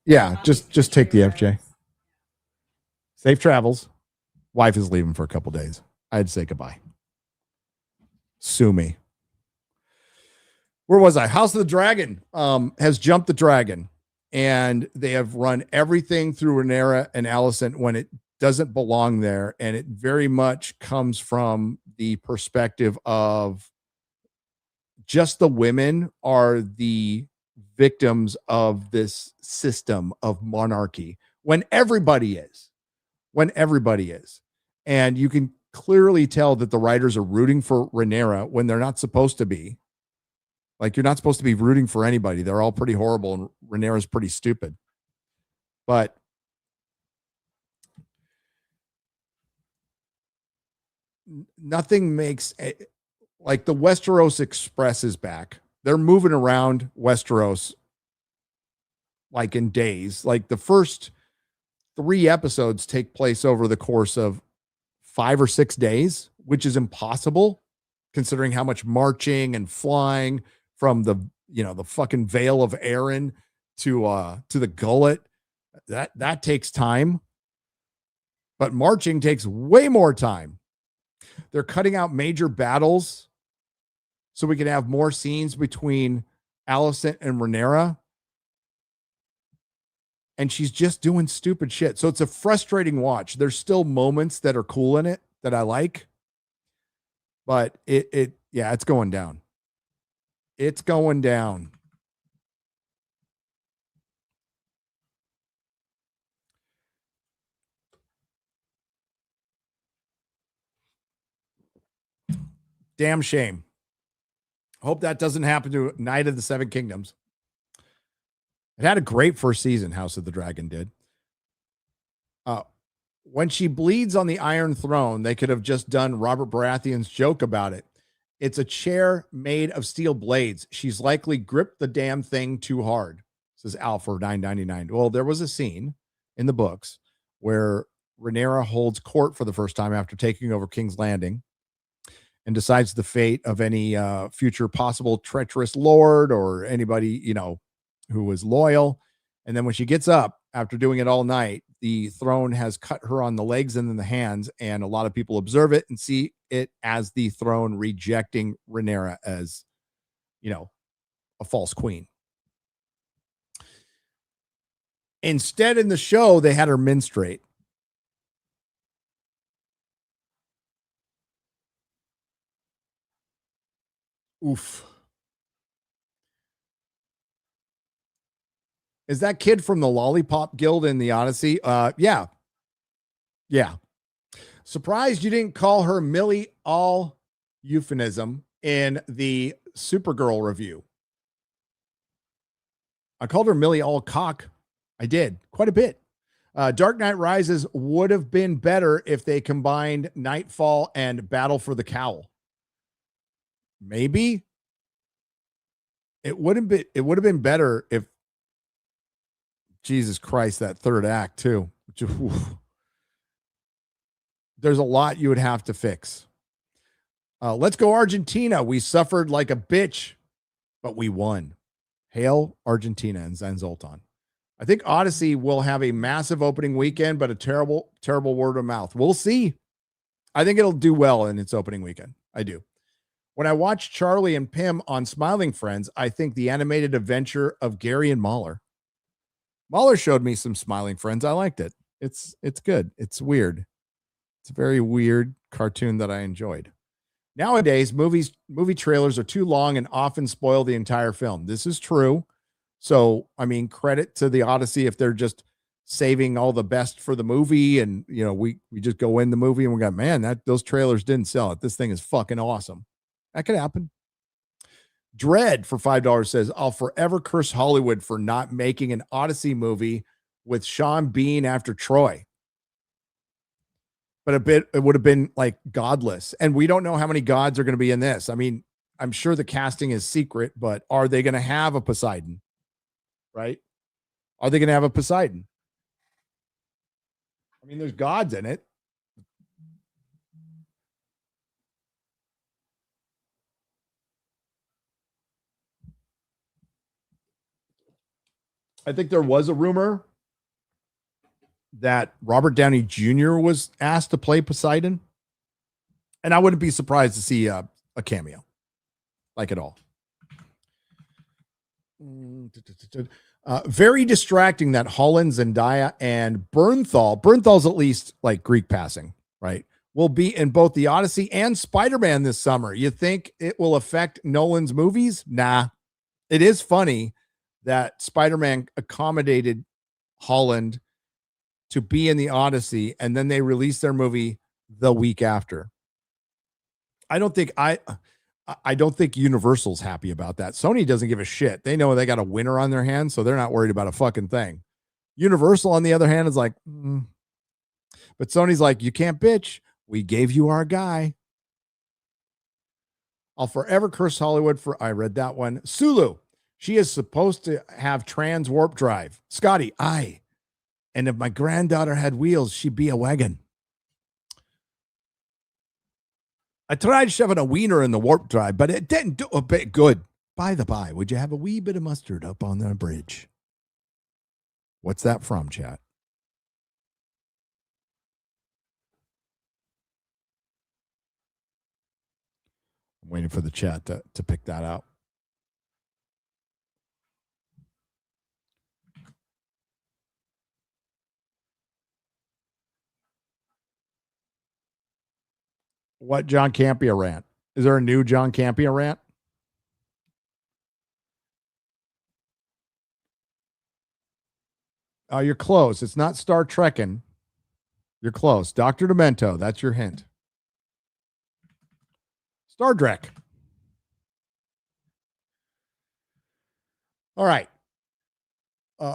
Yeah, just take the FJ. Safe travels. Wife is leaving for a couple days. I had to say goodbye. Sue me. Where was I? House of the Dragon has jumped the dragon, and they have run everything through Rhaenyra and Alicent when it doesn't belong there, and it very much comes from the perspective of just the women are the victims of this system of monarchy when everybody is. And you can clearly tell that the writers are rooting for Rhaenyra when they're not supposed to be. Like, you're not supposed to be rooting for anybody. They're all pretty horrible, and Rhaenyra's pretty stupid. But nothing makes like the Westeros Express is back. They're moving around Westeros like in days. Like the first 3 episodes take place over the course of 5 or 6 days which is impossible considering how much marching and flying from the, the fucking Vale of Aaron to the gullet. That takes time. But marching takes way more time. They're cutting out major battles so we can have more scenes between Alicent and Rhaenyra. And she's just doing stupid shit. So it's a frustrating watch. There's still moments that are cool in it that I like. But it's going down. It's going down. Damn shame. Hope that doesn't happen to Knight of the Seven Kingdoms. It had a great first season, House of the Dragon did. When she bleeds on the Iron Throne, they could have just done Robert Baratheon's joke about it. It's a chair made of steel blades. She's likely gripped the damn thing too hard, says Al for $9.99. Well, there was a scene in the books where Rhaenyra holds court for the first time after taking over King's Landing and decides the fate of any future possible treacherous lord or anybody, who was loyal. And then when she gets up after doing it all night, the throne has cut her on the legs and then the hands. And a lot of people observe it and see it as the throne rejecting Rhaenyra as, a false queen. Instead, in the show, they had her menstruate. Oof. Is that kid from the Lollipop Guild in the Odyssey? Yeah. Surprised you didn't call her Millie all euphemism in the Supergirl review. I called her Millie all cock. I did quite a bit. Dark Knight Rises would have been better if they combined Nightfall and Battle for the Cowl. Maybe it would have been better if, Jesus Christ, that third act too. There's a lot you would have to fix. Let's go Argentina. We suffered like a bitch, but we won. Hail Argentina and Zen Zoltan. I think Odyssey will have a massive opening weekend, but a terrible, terrible word of mouth. We'll see. I think it'll do well in its opening weekend. I do. When I watched Charlie and Pym on Smiling Friends, I think the animated adventure of Gary and Mahler. Mahler showed me some Smiling Friends. I liked it. It's good. It's weird. It's a very weird cartoon that I enjoyed. Nowadays, movie trailers are too long and often spoil the entire film. This is true. So, I mean, credit to the Odyssey if they're just saving all the best for the movie. And, we just go in the movie and we got, man, those trailers didn't sell it. This thing is fucking awesome. That could happen. Dread for $5 says, I'll forever curse Hollywood for not making an Odyssey movie with Sean Bean after Troy. But it would have been like godless. And we don't know how many gods are going to be in this. I mean, I'm sure the casting is secret, but are they going to have a Poseidon? Right? Are they going to have a Poseidon? I mean, there's gods in it. I think there was a rumor that Robert Downey Jr. was asked to play Poseidon. And I wouldn't be surprised to see a cameo. Like at all. Very distracting that Holland, Zendaya, and Bernthal's at least like Greek passing, right? Will be in both the Odyssey and Spider-Man this summer. You think it will affect Nolan's movies? Nah. It is funny that Spider-Man accommodated Holland to be in the Odyssey, and then they released their movie the week after. I don't think Universal's happy about that. Sony doesn't give a shit. They know they got a winner on their hands, so they're not worried about a fucking thing. Universal, on the other hand, is like, But Sony's like, you can't bitch. We gave you our guy. I'll forever curse Hollywood for, I read that one. Sulu, she is supposed to have trans warp drive. Scotty, aye. And if my granddaughter had wheels, she'd be a wagon. I tried shoving a wiener in the warp drive, but it didn't do a bit good. By the by, would you have a wee bit of mustard up on the bridge? What's that from, chat? I'm waiting for the chat to pick that out. What John Campea rant? Is there a new John Campea rant? You're close. It's not Star Trekking. You're close. Dr. Demento, that's your hint. Star Trek. All right.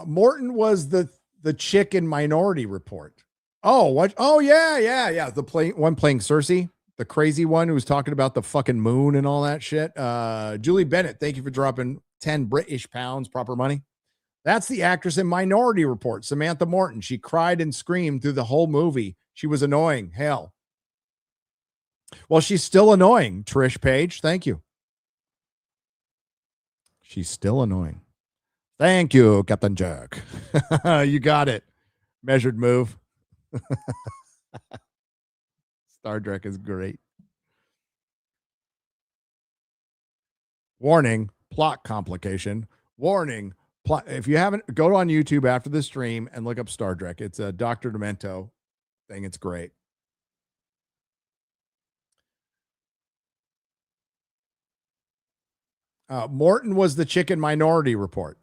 Morton was the chick in Minority Report. Oh, what? Oh, yeah. The one playing Cersei, the crazy one who was talking about the fucking moon and all that shit. Julie Bennett, thank you for dropping 10 British pounds, proper money. That's the actress in Minority Report, Samantha Morton. She cried and screamed through the whole movie. She was annoying. Hell. Well, she's still annoying, Trish Page. Thank you. She's still annoying. Thank you, Captain Jerk. You got it. Measured move. Star Trek is great. Warning, plot complication. Warning, plot. If you haven't, go on YouTube after the stream and look up Star Trek. It's a Dr. Demento thing. It's great. Morton was the chick in Minority Report.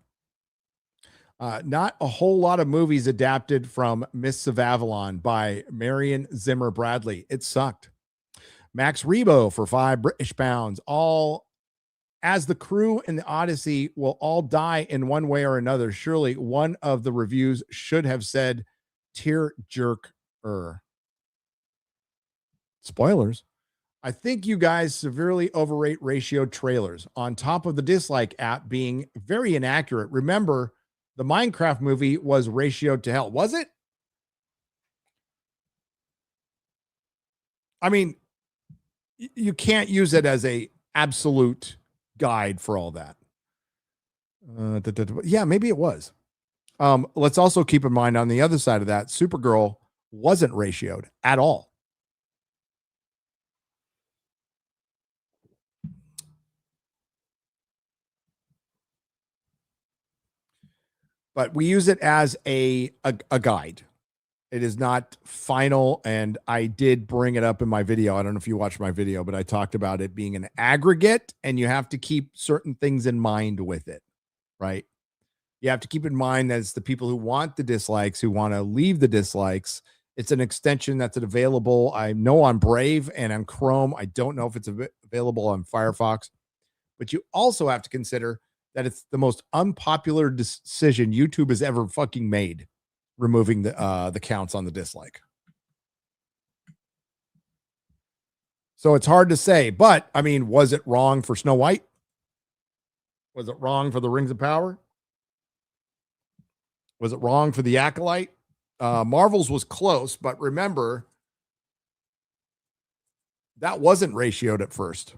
Not a whole lot of movies adapted from Mists of Avalon by Marion Zimmer Bradley. It sucked. Max Rebo for 5 British pounds. All as the crew in the Odyssey will all die in one way or another. Surely one of the reviews should have said tear jerker. Spoilers. I think you guys severely overrate ratioed trailers on top of the dislike app being very inaccurate. Remember, the Minecraft movie was ratioed to hell. Was it? I mean, you can't use it as a absolute guide for all that. Yeah, maybe it was. Let's also keep in mind on the other side of that, Supergirl wasn't ratioed at all. But we use it as a guide. It is not final. And I did bring it up in my video. I don't know if you watched my video, but I talked about it being an aggregate and you have to keep certain things in mind with it, right? You have to keep in mind that it's the people who want the dislikes, who want to leave the dislikes. It's an extension that's available. I know on Brave and on Chrome. I don't know if it's available on Firefox, but you also have to consider that it's the most unpopular decision YouTube has ever fucking made, removing the counts on the dislike. So it's hard to say, but I mean, was it wrong for Snow White? Was it wrong for the Rings of Power? Was it wrong for the Acolyte? Marvel's was close, but remember, that wasn't ratioed at first.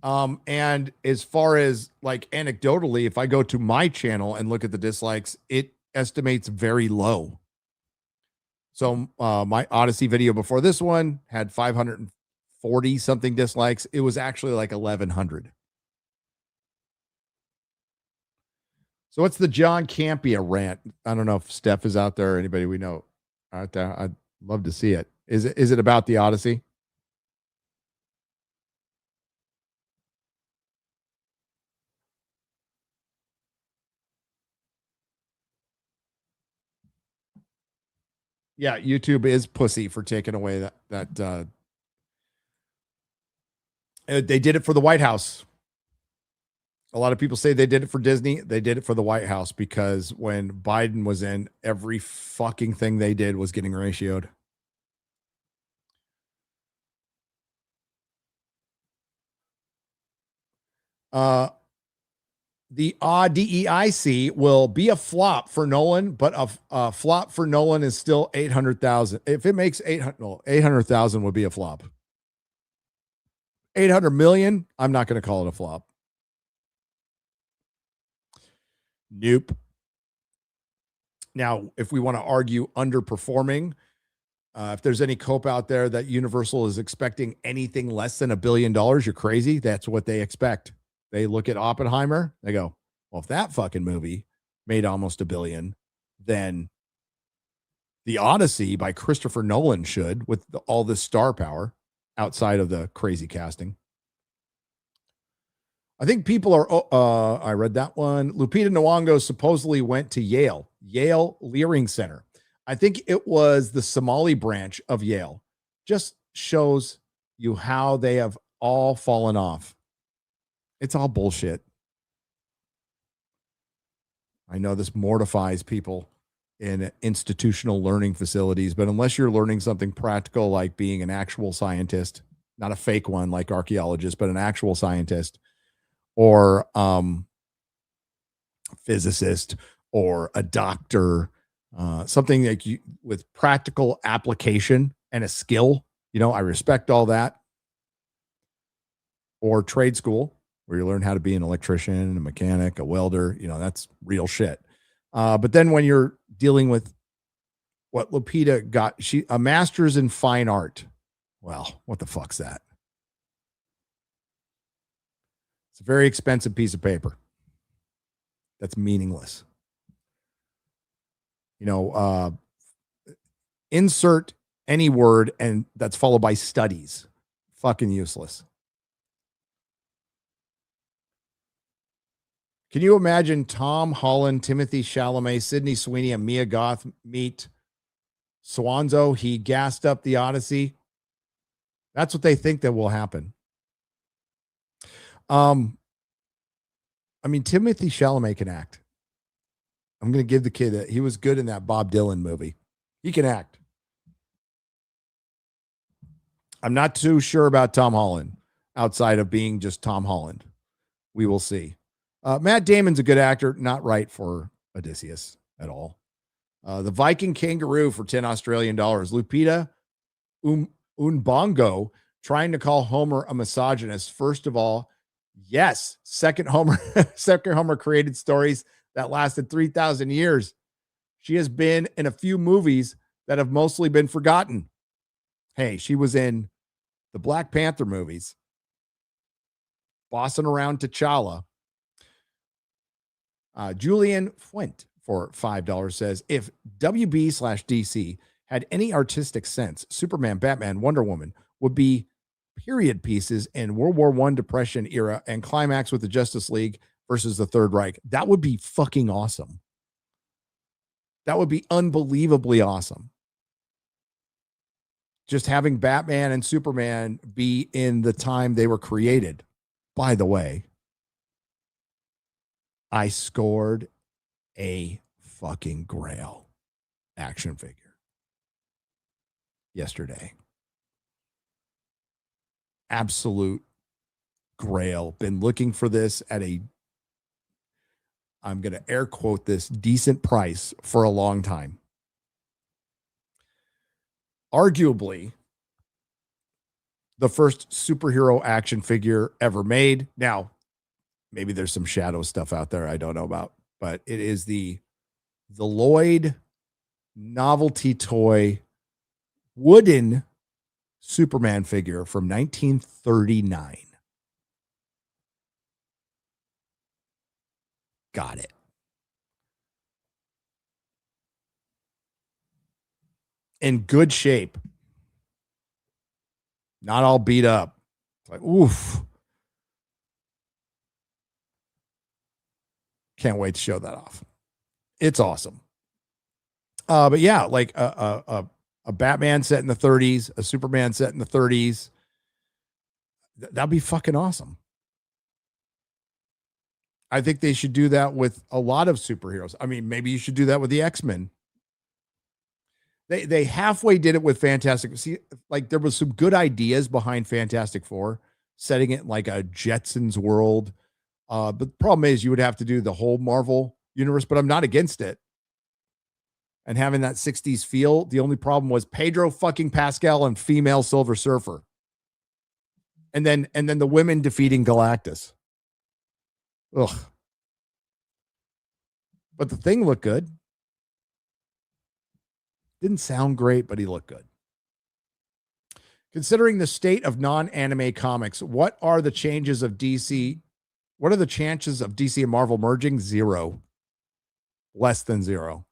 And as far as like anecdotally, if I go to my channel and look at the dislikes, it estimates very low. So my Odyssey video before this one had 540 something dislikes. It was actually like 1,100. So what's the John Campea rant? I don't know if Steph is out there or anybody we know out there. I'd love to see it. Is it about the Odyssey? Yeah, YouTube is pussy for taking away that they did it for the White House. A lot of people say they did it for Disney. They did it for the White House because when Biden was in, every fucking thing they did was getting ratioed. the DEIC will be a flop for Nolan, but a flop for Nolan is still 800,000. If it makes 800,000 would be a flop. 800 million, I'm not going to call it a flop. Nope. Now, if we want to argue underperforming, if there's any cope out there that Universal is expecting anything less than $1 billion, you're crazy. That's what they expect. They look at Oppenheimer. They go, well, if that fucking movie made almost $1 billion, then the Odyssey by Christopher Nolan should, with all this star power outside of the crazy casting. I think people are, I read that one. Lupita Nyong'o supposedly went to Yale Leering Center. I think it was the Somali branch of Yale. Just shows you how they have all fallen off. It's all bullshit. I know this mortifies people in institutional learning facilities, but unless you're learning something practical like being an actual scientist, not a fake one like archaeologist, but an actual scientist, or physicist, or a doctor, something like you with practical application and a skill, I respect all that. Or trade school, where you learn how to be an electrician, a mechanic, a welder, that's real shit. But then when you're dealing with what Lupita got, a master's in fine art. Well, what the fuck's that? It's a very expensive piece of paper. That's meaningless. Insert any word and that's followed by studies. Fucking useless. Can you imagine Tom Holland, Timothy Chalamet, Sydney Sweeney, and Mia Goth meet Swanzo? He gassed up the Odyssey. That's what they think that will happen. Timothy Chalamet can act. I'm going to give the kid that he was good in that Bob Dylan movie. He can act. I'm not too sure about Tom Holland outside of being just Tom Holland. We will see. Matt Damon's a good actor, not right for Odysseus at all. The Viking Kangaroo for 10 Australian dollars. Lupita Unbongo trying to call Homer a misogynist. First of all, yes. Second, Homer created stories that lasted 3,000 years. She has been in a few movies that have mostly been forgotten. Hey, she was in the Black Panther movies, bossing around T'Challa. Julian Fuent for $5 says, if WB/DC had any artistic sense, Superman, Batman, Wonder Woman would be period pieces in World War I Depression era and climax with the Justice League versus the Third Reich. That would be fucking awesome. That would be unbelievably awesome. Just having Batman and Superman be in the time they were created. By the way, I scored a fucking Grail action figure yesterday. Absolute Grail. Been looking for this at I'm going to air quote this, decent price for a long time. Arguably, the first superhero action figure ever made. Now, maybe there's some shadow stuff out there I don't know about, but it is the Lloyd novelty toy wooden Superman figure from 1939. Got it. In good shape. Not all beat up. It's like, oof. Can't wait to show that off. It's awesome. But yeah, like a Batman set in the 30s, a Superman set in the 30s. That'd be fucking awesome. I think they should do that with a lot of superheroes. I mean, maybe you should do that with the X-Men. They halfway did it with Fantastic. See, like there was some good ideas behind Fantastic Four, setting it like a Jetsons world. But the problem is you would have to do the whole Marvel universe, but I'm not against it. And having that 60s feel, the only problem was Pedro fucking Pascal and female Silver Surfer. And then the women defeating Galactus. Ugh. But the Thing looked good. Didn't sound great, but he looked good. Considering the state of non-anime comics, what are the changes of DC? What are the chances of DC and Marvel merging? 0. Less than 0.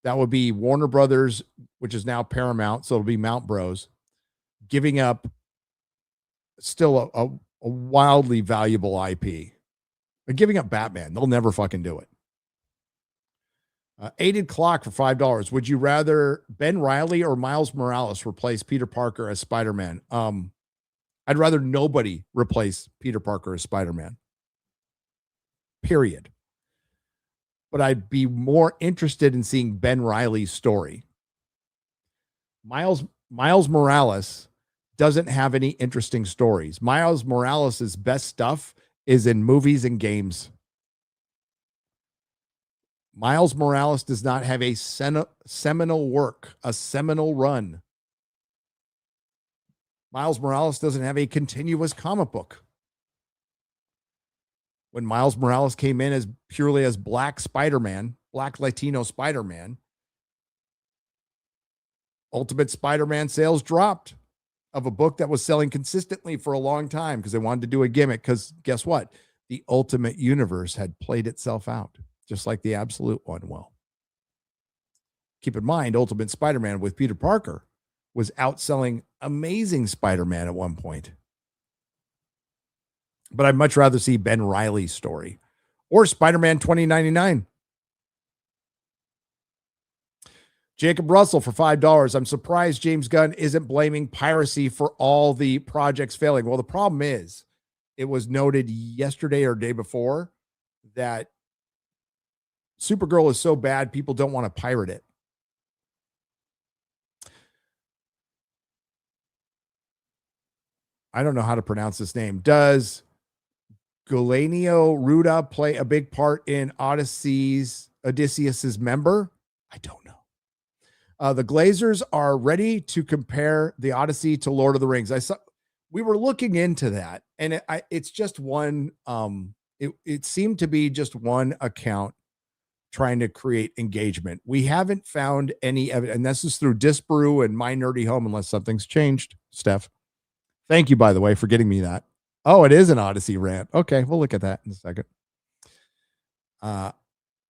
That would be Warner Brothers, which is now Paramount, so it'll be Mount Bros, giving up still a wildly valuable IP. But giving up Batman. They'll never fucking do it. Aided Clock for $5. Would you rather Ben Reilly or Miles Morales replace Peter Parker as Spider-Man? I'd rather nobody replace Peter Parker as Spider-Man. Period. But I'd be more interested in seeing Ben Reilly's story. Miles Morales doesn't have any interesting stories. Miles Morales' best stuff is in movies and games. Miles Morales does not have a seminal work, a seminal run. Miles Morales doesn't have a continuous comic book. When Miles Morales came in as purely as Black Spider-Man, Black Latino Spider-Man, Ultimate Spider-Man sales dropped of a book that was selling consistently for a long time because they wanted to do a gimmick. Because guess what? The Ultimate Universe had played itself out, just like the Absolute one will. Keep in mind, Ultimate Spider-Man with Peter Parker was outselling Amazing Spider-Man at one point. But I'd much rather see Ben Reilly's story or Spider-Man 2099. Jacob Russell for $5. I'm surprised James Gunn isn't blaming piracy for all the projects failing. Well, the problem is, it was noted yesterday or day before that Supergirl is so bad, people don't want to pirate it. I don't know how to pronounce this name. Does Galenio Ruda play a big part in Odysseus's member? I don't know. The Glazers are ready to compare the Odyssey to Lord of the Rings. We were looking into that, and it's just one. It seemed to be just one account trying to create engagement. We haven't found any evidence, and this is through Disparu and My Nerdy Home, unless something's changed. Steph, thank you, by the way, for getting me that. Oh, it is an Odyssey rant. Okay, we'll look at that in a second.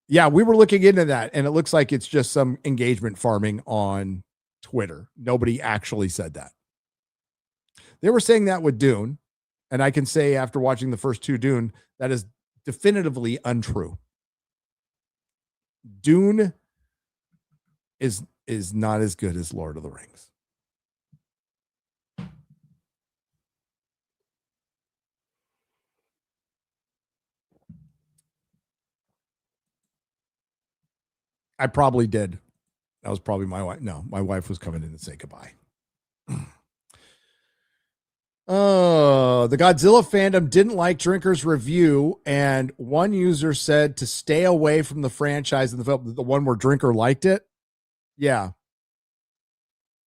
Yeah, we were looking into that, and it looks like it's just some engagement farming on Twitter. Nobody actually said that. They were saying that with Dune, and I can say after watching the first 2 Dune, that is definitively untrue. Dune is not as good as Lord of the Rings. I probably did. That was probably my wife. No, my wife was coming in to say goodbye. Oh, the Godzilla fandom didn't like Drinker's review, and one user said to stay away from the franchise in the film. The one where Drinker liked it. Yeah.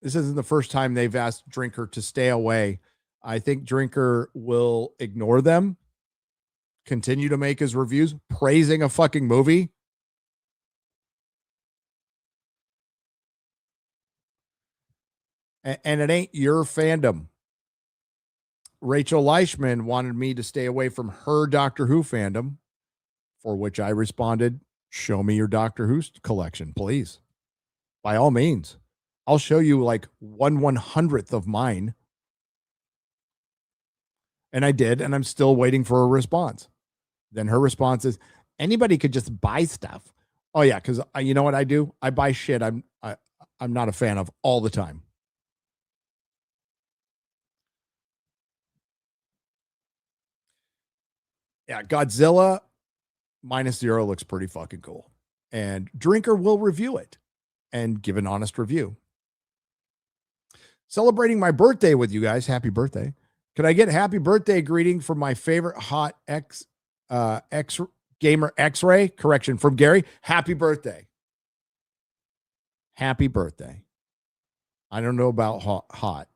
This isn't the first time they've asked Drinker to stay away. I think Drinker will ignore them, continue to make his reviews, praising a fucking movie. And it ain't your fandom. Rachel Leishman wanted me to stay away from her Doctor Who fandom, for which I responded, show me your Doctor Who collection, please. By all means. I'll show you like 1/100th of mine. And I did, and I'm still waiting for a response. Then her response is, anybody could just buy stuff. Oh yeah, because you know what I do? I buy shit I'm not a fan of all the time. Yeah, Godzilla -0 looks pretty fucking cool. And Drinker will review it and give an honest review. Celebrating my birthday with you guys. Happy birthday. Can I get happy birthday greeting from my favorite hot X gamer X-ray? Correction from Gary. Happy birthday. Happy birthday. I don't know about hot.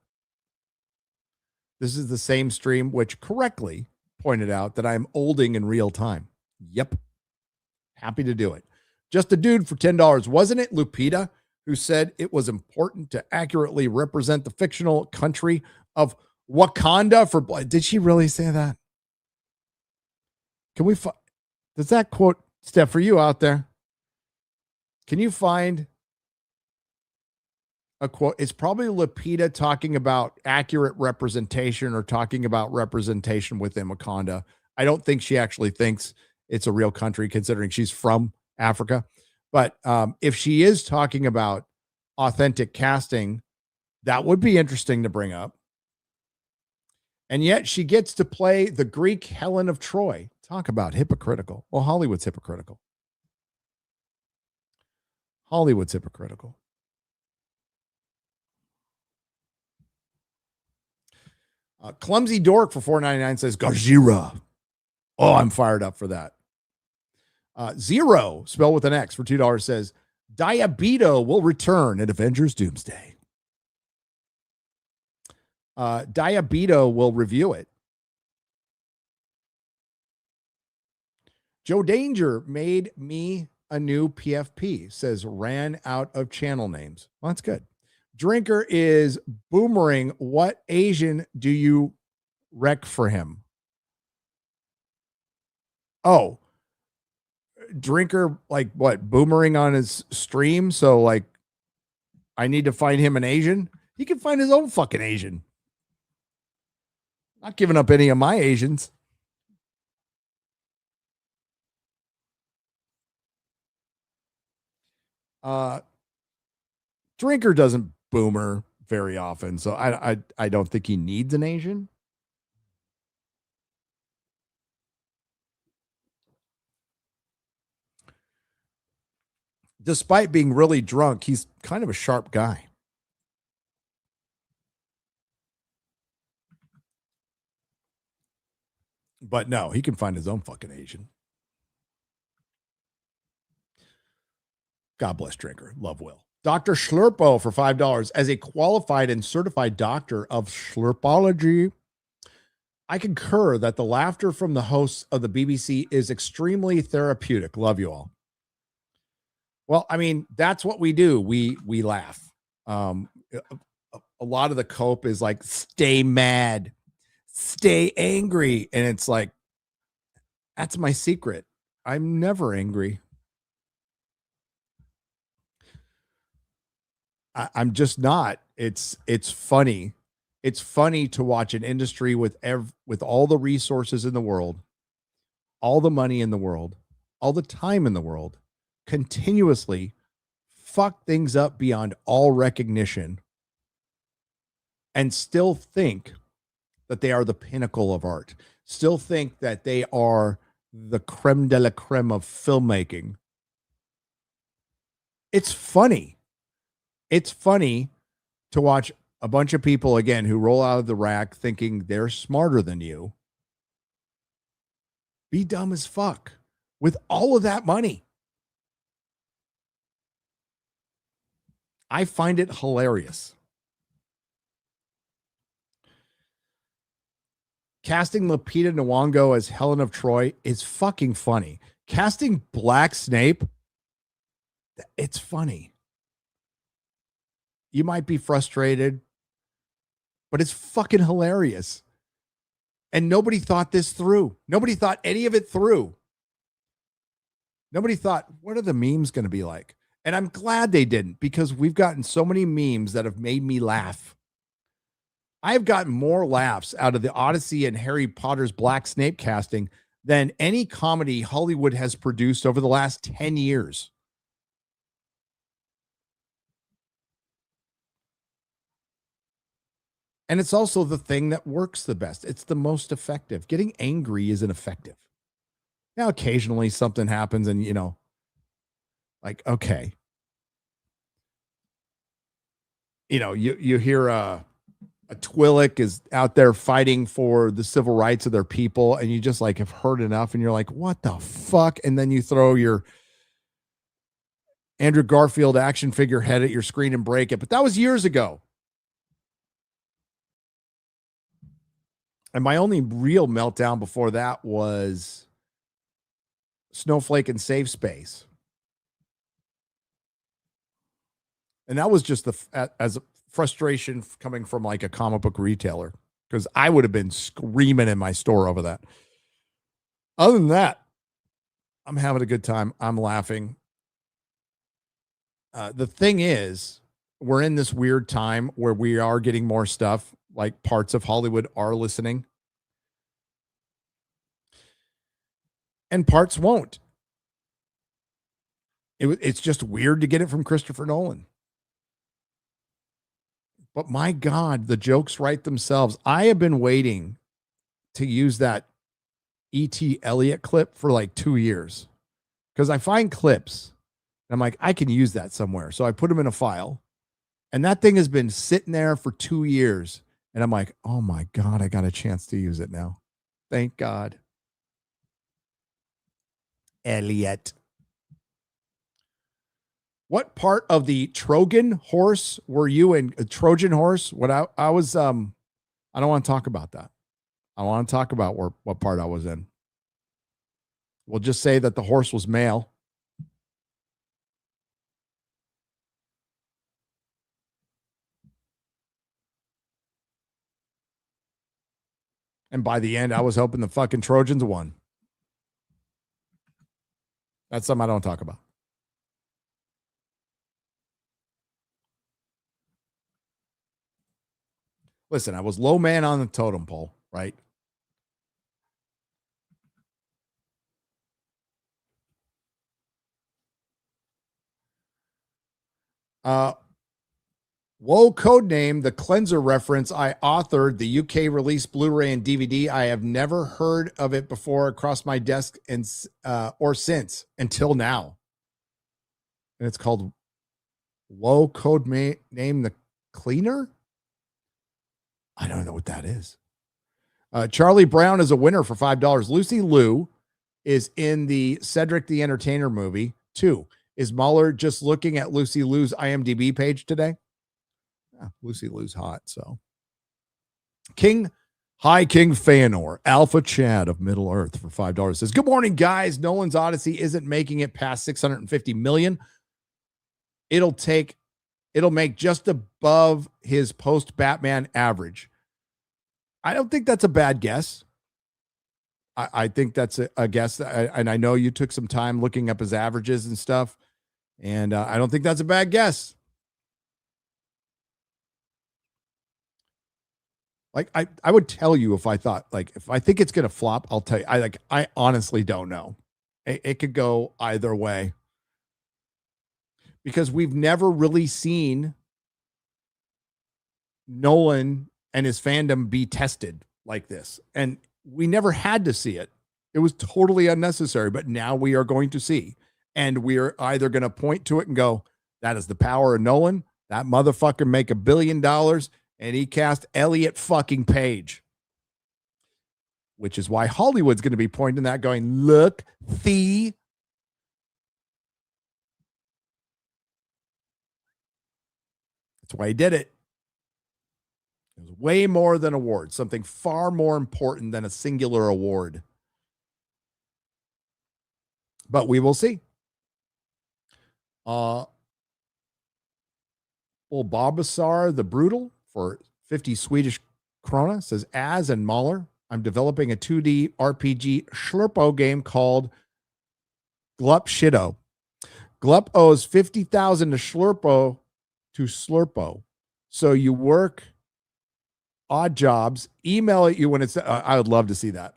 This is the same stream which correctly pointed out that I'm olding in real time. Yep. Happy to do it. Just a dude for $10. Wasn't it Lupita who said it was important to accurately represent the fictional country of Wakanda for blood? Did she really say that? Can we does that quote, Steph, for you out there? Can you find a quote? It's probably Lupita talking about accurate representation or talking about representation within Wakanda. I don't think she actually thinks it's a real country considering she's from Africa. But if she is talking about authentic casting, that would be interesting to bring up. And yet she gets to play the Greek Helen of Troy. Talk about hypocritical. Well, Hollywood's hypocritical. Hollywood's hypocritical. Clumsy Dork for $4.99 says Gajira. Oh, I'm fired up for that. Zero, spelled with an X, for $2 says Diabeto will return at Avengers Doomsday. Diabeto will review it. Joe Danger made me a new PFP, says ran out of channel names. Well, that's good. Drinker is Boomerang. What Asian do you wreck for him? Oh, Drinker, like what? Boomerang on his stream. So like, I need to find him an Asian. He can find his own fucking Asian. Not giving up any of my Asians. Drinker doesn't boomer very often, so I don't think he needs an Asian. Despite being really drunk, he's kind of a sharp guy. But no, he can find his own fucking Asian. God bless Drinker. Love Will. Dr. Schlurpo for $5. As a qualified and certified doctor of Schlurpology, I concur that the laughter from the hosts of the BBC is extremely therapeutic. Love you all. Well, I mean, that's what we do. We laugh. A lot of the cope is like, stay mad, stay angry. And it's like, that's my secret. I'm never angry. I'm just not. It's funny. It's funny to watch an industry with all the resources in the world, all the money in the world, all the time in the world, continuously fuck things up beyond all recognition and still think that they are the pinnacle of art, still think that they are the creme de la creme of filmmaking. It's funny. It's funny to watch a bunch of people, again, who roll out of the rack thinking they're smarter than you, be dumb as fuck with all of that money. I find it hilarious. Casting Lupita Nyong'o as Helen of Troy is fucking funny. Casting Black Snape, it's funny. You might be frustrated, but it's fucking hilarious. And nobody thought this through. Nobody thought any of it through. Nobody thought, what are the memes going to be like? And I'm glad they didn't, because we've gotten so many memes that have made me laugh. I've gotten more laughs out of the Odyssey and Harry Potter's Black Snape casting than any comedy Hollywood has produced over the last 10 years. And it's also the thing that works the best. It's the most effective. Getting angry isn't effective. Now, occasionally something happens and, like, okay. You hear a Twi'lek is out there fighting for the civil rights of their people, and you just like have heard enough, and you're like, what the fuck? And then you throw your Andrew Garfield action figure head at your screen and break it. But that was years ago. And my only real meltdown before that was Snowflake and Safe Space. And that was just as a frustration coming from like a comic book retailer, because I would have been screaming in my store over that. Other than that, I'm having a good time. I'm laughing. The thing is, we're in this weird time where we are getting more stuff, like parts of Hollywood are listening and parts won't. It's just weird to get it from Christopher Nolan. But my God, the jokes write themselves. I have been waiting to use that E.T. Elliott clip for like 2 years, because I find clips and I'm like, I can use that somewhere. So I put them in a file, and that thing has been sitting there for 2 years. And I'm like, oh my God, I got a chance to use it now. Thank God. Elliot. What part of the Trojan horse were you in? A Trojan horse? What I was, I don't want to talk about that. I want to talk about what part I was in. We'll just say that the horse was male. And by the end, I was hoping the fucking Trojans won. That's something I don't talk about. Listen, I was low man on the totem pole, right? Whoa, codename, the cleanser reference. I authored the UK release Blu-ray and DVD. I have never heard of it before across my desk and or since until now. And it's called Whoa, codename the cleaner. I don't know what that is. Charlie Brown is a winner for $5. Lucy Liu is in the Cedric the Entertainer movie. 2. Is Mahler just looking at Lucy Liu's IMDb page today? Yeah, Lucy Liu's hot. So King Feanor, Alpha Chad of Middle Earth for $5 says, good morning, guys. Nolan's Odyssey isn't making it past 650 million. It'll make just above his post-Batman average. I don't think that's a bad guess. I think that's a guess. And I know you took some time looking up his averages and stuff. And I don't think that's a bad guess. Like, I would tell you if I thought, like, if I think it's going to flop, I'll tell you. I honestly don't know. It could go either way. Because we've never really seen Nolan and his fandom be tested like this. And we never had to see it. It was totally unnecessary, but now we are going to see. And we are either going to point to it and go, that is the power of Nolan. That motherfucker make $1 billion and he cast Elliot fucking Page. Which is why Hollywood's going to be pointing that going, look, the That's why he did it. It was way more than awards, something far more important than a singular award. But we will see. Well, Barbasar the Brutal for 50 Swedish krona says, as and Mahler, I'm developing a 2D RPG Schlurpo game called Glup Shitto. Glup owes 50,000 to Schlurpo. So you work odd jobs, email it you when it's, I would love to see that.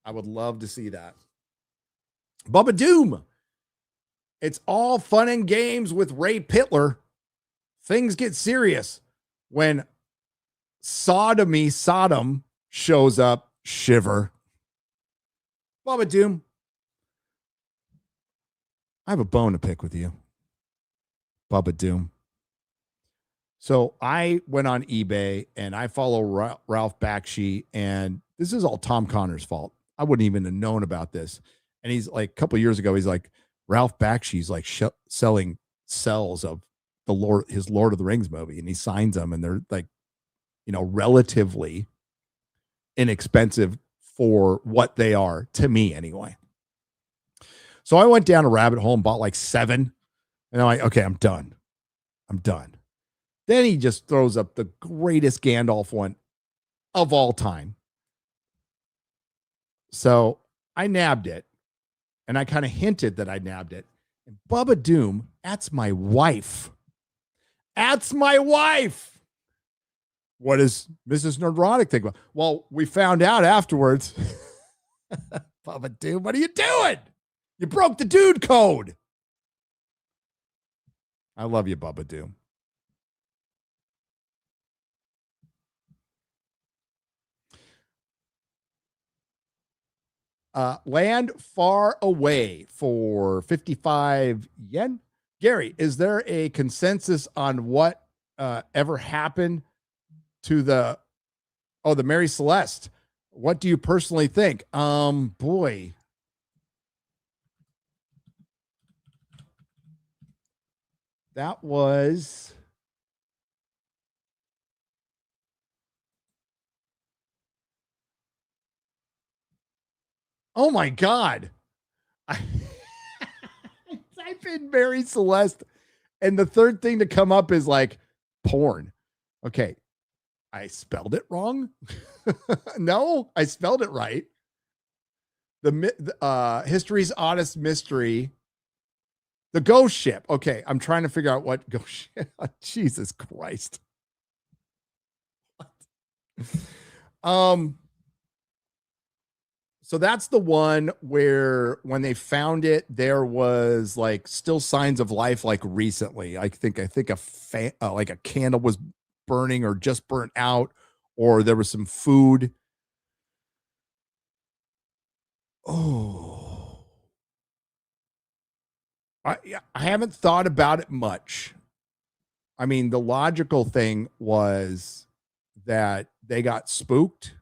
I would love to see that. Bubba Doom. It's all fun and games with Ray Pittler. Things get serious when Sodom shows up. Shiver. Bubba Doom. I have a bone to pick with you. Bubba Doom. So I went on eBay and I follow Ralph Bakshi, and this is all Tom Connor's fault. I wouldn't even have known about this. And he's like, a couple of years ago, he's like, Ralph Bakshi's like selling cells of his Lord of the Rings movie, and he signs them, and they're like, relatively inexpensive for what they are to me anyway. So I went down a rabbit hole and bought like 7, and I'm like, okay, I'm done. Then he just throws up the greatest Gandalf one of all time. So I nabbed it, and I kind of hinted that I nabbed it. And Bubba Doom, that's my wife. That's my wife. What does Mrs. Nerdrotic think about? Well, we found out afterwards. Bubba Doom, what are you doing? You broke the dude code. I love you, Bubba Doom. Land Far Away for 55 yen. Gary, is there a consensus on what ever happened to the Mary Celeste? What do you personally think? Boy. That was oh my God. I type in Mary Celeste, and the third thing to come up is like porn. Okay. I spelled it wrong. No, I spelled it right. The History's Oddest Mystery. The Ghost Ship. Okay. I'm trying to figure out what Ghost Ship. Jesus Christ. So that's the one where when they found it, there was like still signs of life, like recently. I think like a candle was burning or just burnt out, or there was some food. Oh, I haven't thought about it much. I mean, the logical thing was that they got spooked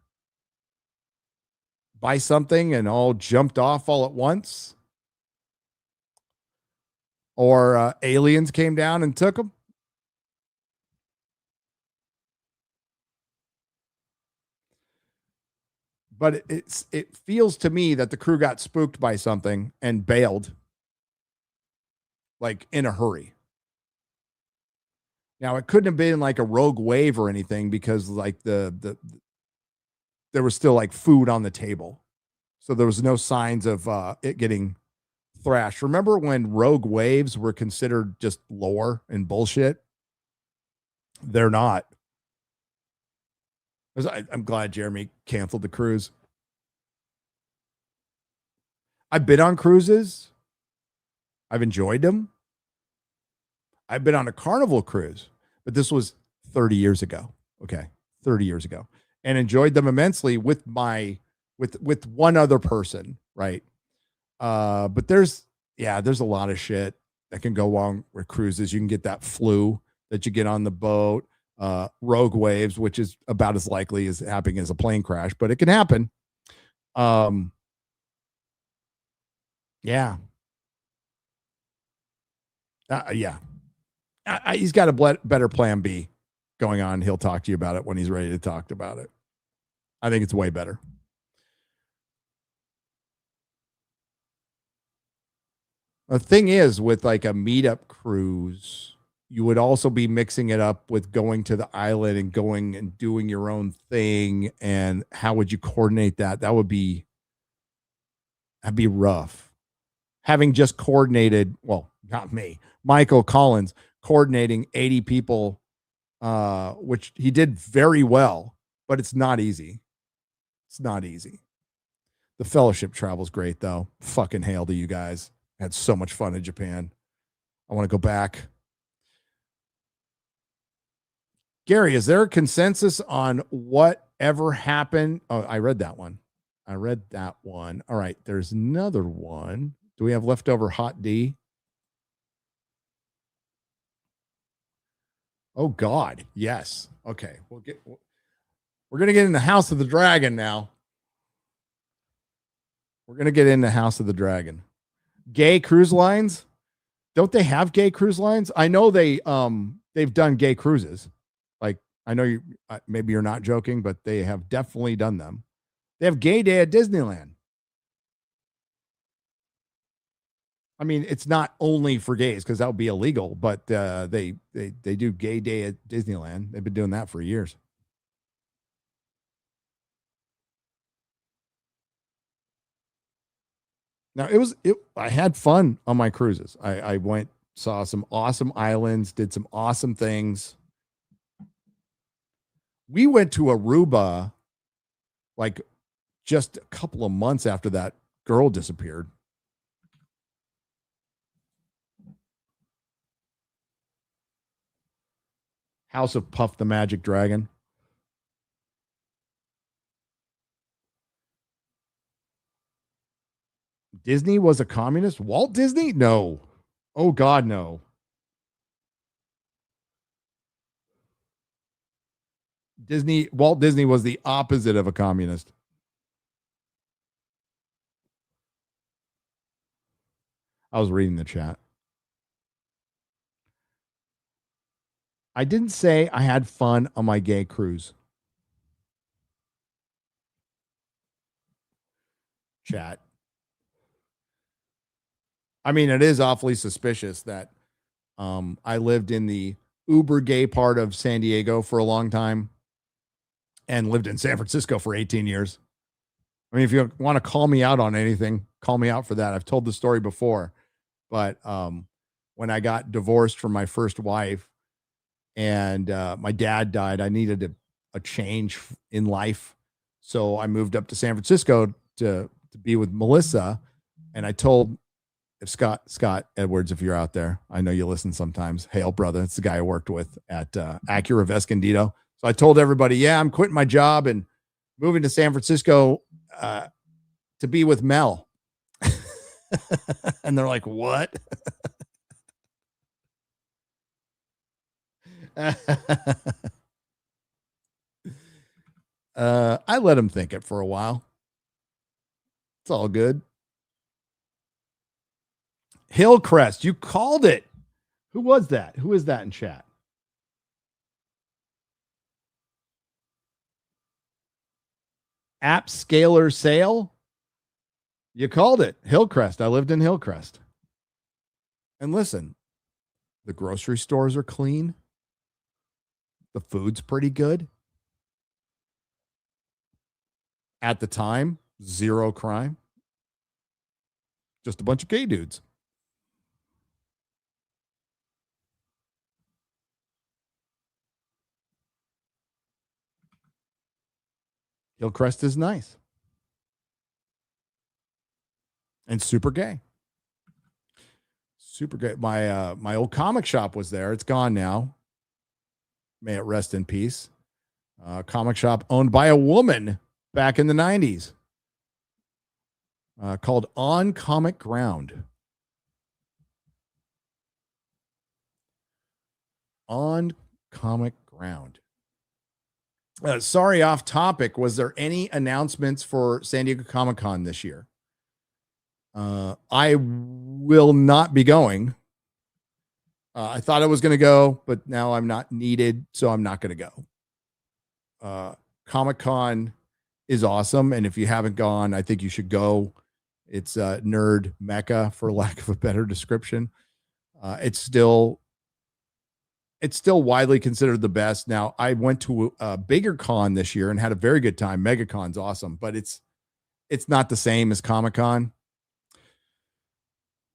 by something and all jumped off all at once, or aliens came down and took them. But it feels to me that the crew got spooked by something and bailed, like in a hurry. Now it couldn't have been like a rogue wave or anything, because like there was still like food on the table, so there was no signs of it getting thrashed. Remember when rogue waves were considered just lore and bullshit? They're not. I'm glad Jeremy canceled the cruise. I've been on cruises. I've enjoyed them. I've been on a Carnival cruise, but this was 30 years ago. Okay. 30 years ago, and enjoyed them immensely with one other person. Right. But there's a lot of shit that can go wrong with cruises. You can get that flu that you get on the boat, rogue waves, which is about as likely as happening as a plane crash, but it can happen. Yeah. He's got a better plan B going on. He'll talk to you about it when he's ready to talk about it. I think it's way better. The thing is, with like a meetup cruise, you would also be mixing it up with going to the island and going and doing your own thing. And how would you coordinate that? That'd be rough. Having just coordinated, well, not me, Michael Collins, coordinating 80 people, which he did very well, but it's not easy. It's not easy. The fellowship travel's great, though. Fucking hail to you guys. I had so much fun in Japan. I want to go back. Gary, is there a consensus on whatever happened? Oh, I read that one. All right. There's another one. Do we have leftover hot D? Oh God, yes. Okay, we're gonna get in the House of the Dragon now. We're gonna get into House of the Dragon. Gay cruise lines. Don't they have gay cruise lines? I know they've done gay cruises. Like I know you maybe you're not joking, but they have definitely done them. They have gay day at Disneyland. I mean, it's not only for gays because that would be illegal, but they do gay day at Disneyland. They've been doing that for years. Now I had fun on my cruises. I went, saw some awesome islands, did some awesome things. We went to Aruba like just a couple of months after that girl disappeared. House of Puff the Magic Dragon. Disney was a communist? Walt Disney? No. Oh, God, no. Walt Disney was the opposite of a communist. I was reading the chat. I didn't say I had fun on my gay cruise. Chat. I mean, it is awfully suspicious that I lived in the uber gay part of San Diego for a long time and lived in San Francisco for 18 years. I mean, if you want to call me out on anything, call me out for that. I've told the story before, but when I got divorced from my first wife and my dad died, I needed a change in life. So I moved up to San Francisco to be with Melissa. And I told, if Scott Edwards, if you're out there, I know you listen sometimes. Hail, brother. It's the guy I worked with at Acura of Escondido. So I told everybody, yeah, I'm quitting my job and moving to San Francisco to be with Mel. And they're like, what? I let him think it for a while. It's all good. Hillcrest, you called it. Who was that? Who is that in chat? App Scalar Sale? You called it. Hillcrest. I lived in Hillcrest. And listen, the grocery stores are clean. The food's pretty good. At the time, zero crime. Just a bunch of gay dudes. Hillcrest is nice. And super gay. Super gay. My old comic shop was there. It's gone now. May it rest in peace. Comic shop owned by a woman back in the 90s. Called On Comic Ground. On Comic Ground. Sorry, off topic. Was there any announcements for San Diego Comic-Con this year? I will not be going. I thought I was going to go, but now I'm not needed, so I'm not going to go. Comic-Con is awesome, and if you haven't gone, I think you should go. It's a nerd mecca, for lack of a better description. It's still widely considered the best. Now, I went to a bigger con this year and had a very good time. MegaCon's awesome, but it's not the same as Comic-Con.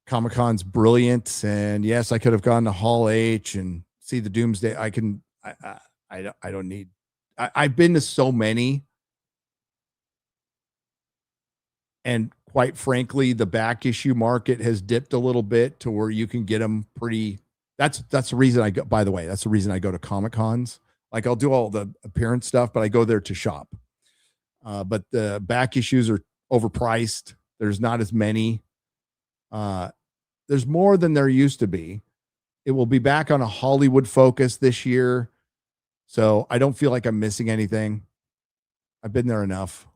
Comic-Con's brilliant, and yes, I could have gone to Hall H and see the Doomsday. I don't need. I've been to so many, and quite frankly, the back issue market has dipped a little bit to where you can get them pretty. That's the reason I go. By the way, that's the reason I go to Comic-Cons. Like I'll do all the appearance stuff, but I go there to shop. But the back issues are overpriced. There's not as many. There's more than there used to be. It will be back on a Hollywood focus this year. So I don't feel like I'm missing anything. I've been there enough.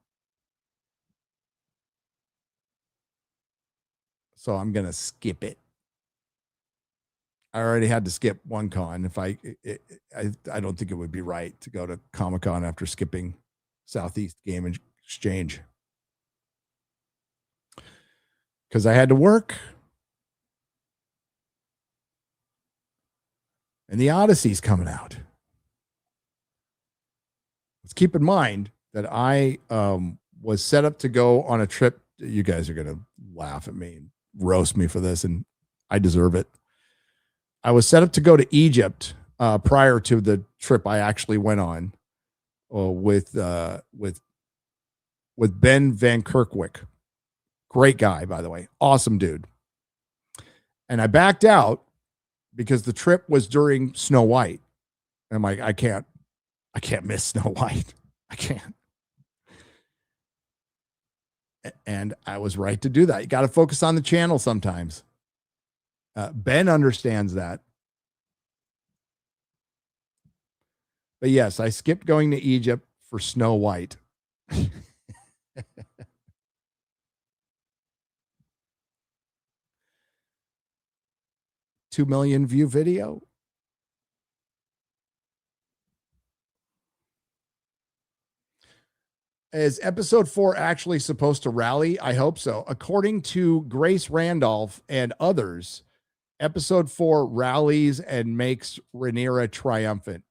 So I'm going to skip it. I already had to skip one con. I don't think it would be right to go to Comic-Con after skipping Southeast Game Exchange. Because I had to work. And the Odyssey's coming out. Let's keep in mind that I was set up to go on a trip. You guys are going to laugh at me and roast me for this, and I deserve it. I was set up to go to Egypt prior to the trip I actually went on with Ben Van Kerkwick. Great guy, by the way. Awesome dude. And I backed out because the trip was during Snow White. And I'm like, I can't miss Snow White. I can't. And I was right to do that. You got to focus on the channel sometimes. Ben understands that. But yes, I skipped going to Egypt for Snow White. 2 million view video. Is episode 4 actually supposed to rally? I hope so. According to Grace Randolph and others, episode 4 rallies and makes Rhaenyra triumphant.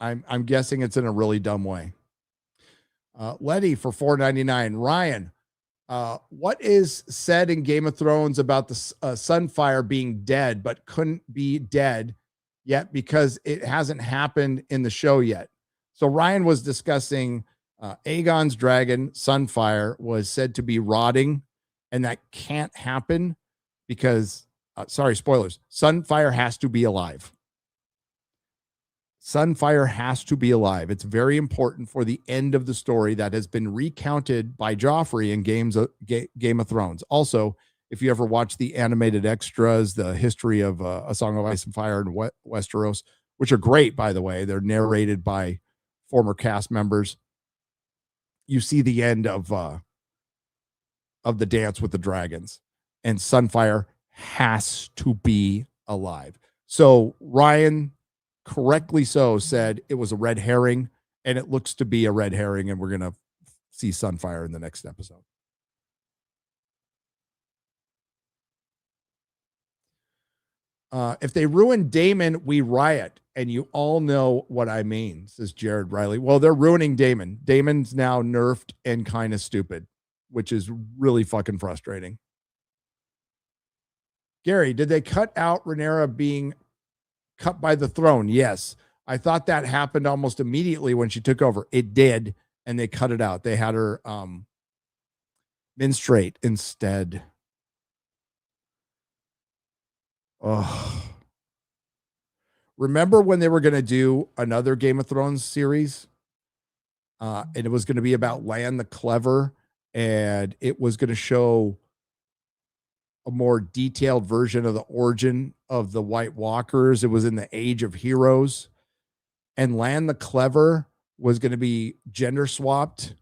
I'm guessing it's in a really dumb way. Letty for $4.99. Ryan, what is said in Game of Thrones about the Sunfire being dead, but couldn't be dead yet because it hasn't happened in the show yet? So Ryan was discussing Aegon's dragon, Sunfire, was said to be rotting, and that can't happen because, sorry, spoilers, Sunfire has to be alive. Sunfire has to be alive. It's very important for the end of the story that has been recounted by Joffrey in Game of Thrones. Also, if you ever watch the animated extras, the history of A Song of Ice and Fire and Westeros, which are great, by the way, they're narrated by former cast members. You see the end of the dance with the dragons, and Sunfire has to be alive. So Ryan, correctly so, said it was a red herring, and it looks to be a red herring, and we're going to see Sunfire in the next episode. If they ruin Daemon, we riot, and you all know what I mean, says Jared Riley. Well, they're ruining Daemon. Daemon's now nerfed and kind of stupid, which is really fucking frustrating. Gary, did they cut out Rhaenyra being cut by the throne? Yes. I thought that happened almost immediately when she took over. It did, and they cut it out. They had her menstruate instead. Oh. Remember when they were going to do another Game of Thrones series? And it was going to be about Lan the Clever, and it was going to show a more detailed version of the origin of the White Walkers. It was in the Age of Heroes. And Lan the Clever was going to be gender swapped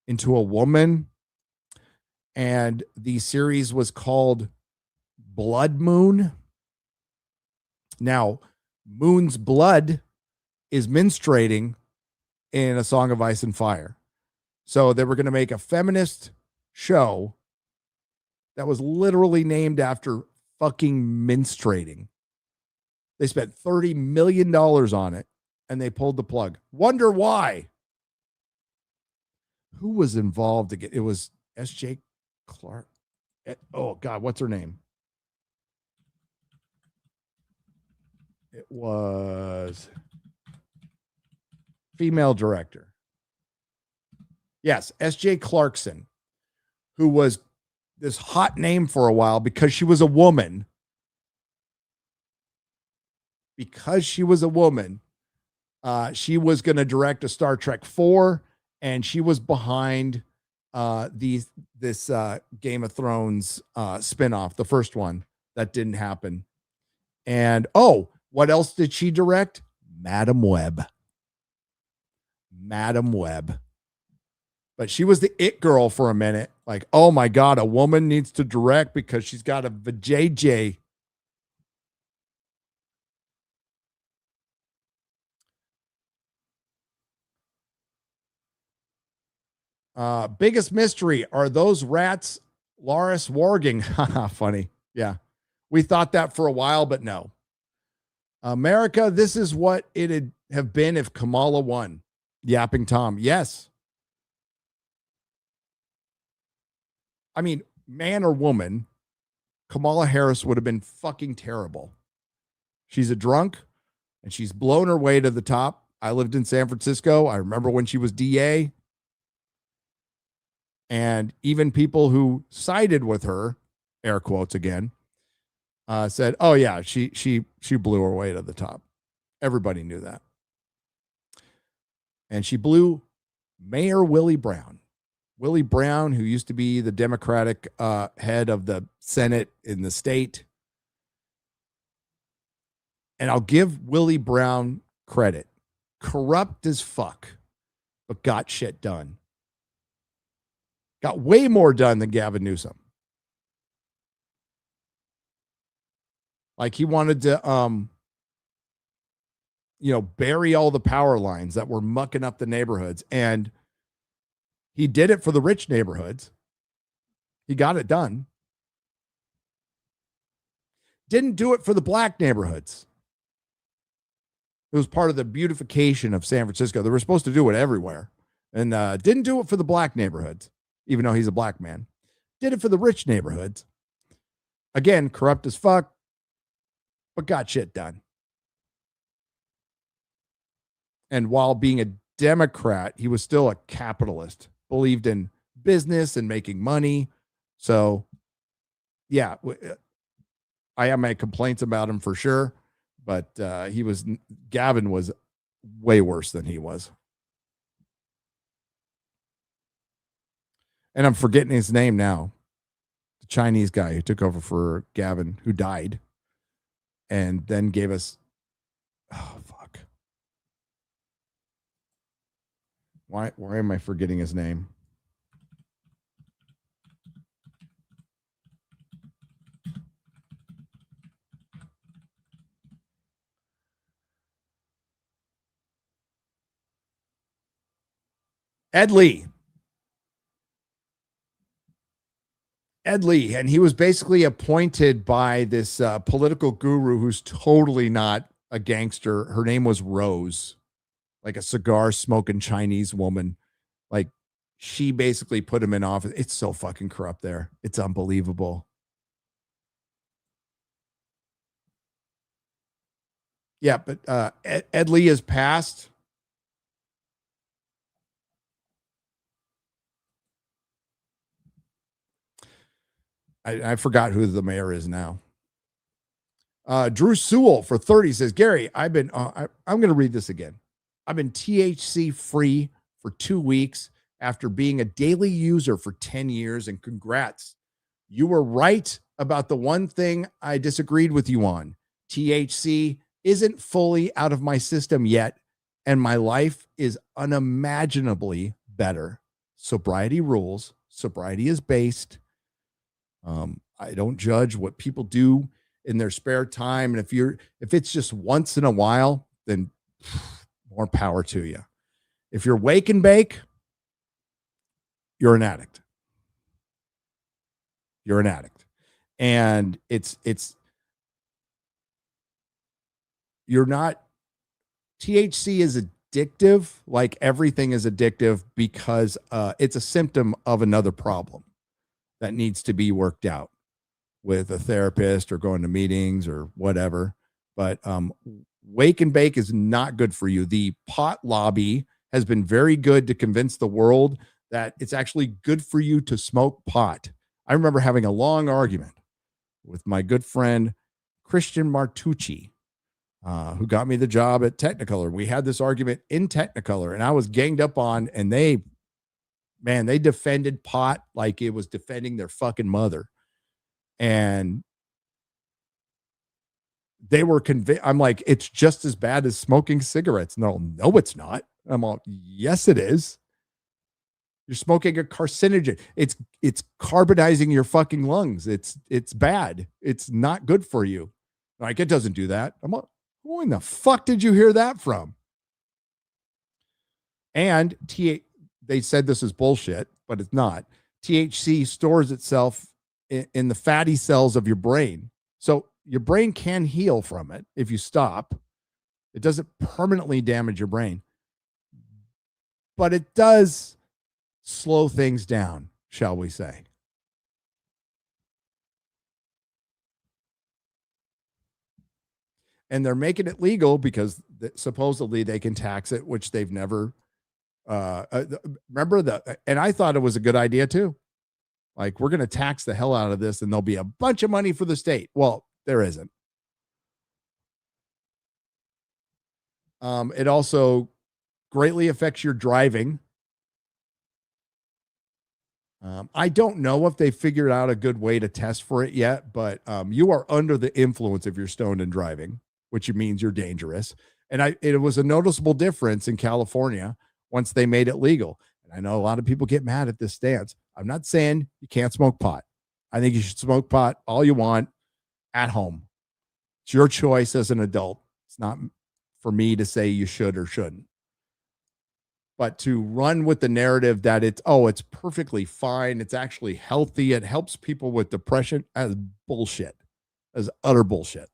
into a woman. And the series was called Blood Moon. Now, Moon's blood is menstruating in A Song of Ice and Fire. So they were going to make a feminist show that was literally named after fucking menstruating. They spent $30 million on it, and they pulled the plug. Wonder why? Who was involved again? It was S.J. Clark. Oh, God, what's her name? It was female director. Yes, S.J. Clarkson, who was this hot name for a while because she was a woman. Because she was a woman, she was going to direct a Star Trek 4, and she was behind this Game of Thrones spinoff, the first one, that didn't happen. And oh, what else did she direct? Madam Web. Madam Web. But she was the it girl for a minute. Like, oh my God, a woman needs to direct because she's got a vajayjay. Biggest mystery, are those rats Loris Warging? Funny. Yeah. We thought that for a while, but no. America, this is what it'd have been if Kamala won. Yapping Tom. Yes. I mean, man or woman, Kamala Harris would have been fucking terrible. She's a drunk and she's blown her way to the top. I lived in San Francisco. I remember when she was DA. And even people who sided with her, air quotes again, said, oh yeah, she blew her way to the top. Everybody knew that. And she blew Mayor Willie Brown. Willie Brown, who used to be the Democratic head of the Senate in the state. And I'll give Willie Brown credit. Corrupt as fuck, but got shit done. Got way more done than Gavin Newsom. Like he wanted to, bury all the power lines that were mucking up the neighborhoods. And he did it for the rich neighborhoods. He got it done. Didn't do it for the black neighborhoods. It was part of the beautification of San Francisco. They were supposed to do it everywhere. And didn't do it for the black neighborhoods, even though he's a black man. Did it for the rich neighborhoods. Again, corrupt as fuck, but got shit done. And while being a Democrat, he was still a capitalist, believed in business and making money. So, yeah, I have my complaints about him for sure, but Gavin was way worse than he was. And I'm forgetting his name now. The Chinese guy who took over for Gavin, who died and then gave us, oh, fuck. Why am I forgetting his name? Ed Lee. Ed Lee. And he was basically appointed by this political guru who's totally not a gangster. Her name was Rose, like a cigar smoking Chinese woman. Like she basically put him in office. It's so fucking corrupt there. It's unbelievable. Yeah, but Ed Lee has passed. I forgot who the mayor is now. Drew Sewell for 30 says, Gary, I'm going to read this again. I've been THC free for 2 weeks after being a daily user for 10 years, and congrats. You were right about the one thing I disagreed with you on. THC isn't fully out of my system yet, and my life is unimaginably better. Sobriety rules. Sobriety is based. I don't judge what people do in their spare time. And if it's just once in a while, then more power to you. If you're wake and bake, you're an addict. You're an addict. And you're not, THC is addictive, like everything is addictive, because it's a symptom of another problem that needs to be worked out with a therapist or going to meetings or whatever. But wake and bake is not good for you. The pot lobby has been very good to convince the world that it's actually good for you to smoke pot. I remember having a long argument with my good friend, Christian Martucci, who got me the job at Technicolor. We had this argument in Technicolor, and I was ganged up on, and they defended pot like it was defending their fucking mother. And they were convinced. I'm like, it's just as bad as smoking cigarettes. No, it's not. I'm all, yes, it is. You're smoking a carcinogen. It's carbonizing your fucking lungs. It's bad. It's not good for you. Like, it doesn't do that. I'm like, who in the fuck did you hear that from? And they said this is bullshit, but it's not. THC stores itself in the fatty cells of your brain. So your brain can heal from it if you stop. It doesn't permanently damage your brain, but it does slow things down, shall we say. And they're making it legal because supposedly they can tax it, which they've never remember and I thought it was a good idea too. Like, we're going to tax the hell out of this and there'll be a bunch of money for the state. Well, there isn't. It also greatly affects your driving. I don't know if they figured out a good way to test for it yet, but you are under the influence if you're stoned and driving, which means you're dangerous. And it was a noticeable difference in California once they made it legal. And I know a lot of people get mad at this stance. I'm not saying you can't smoke pot. I think you should smoke pot all you want at home. It's your choice as an adult. It's not for me to say you should or shouldn't. But to run with the narrative that it's perfectly fine, it's actually healthy, it helps people with depression, as bullshit. As utter bullshit.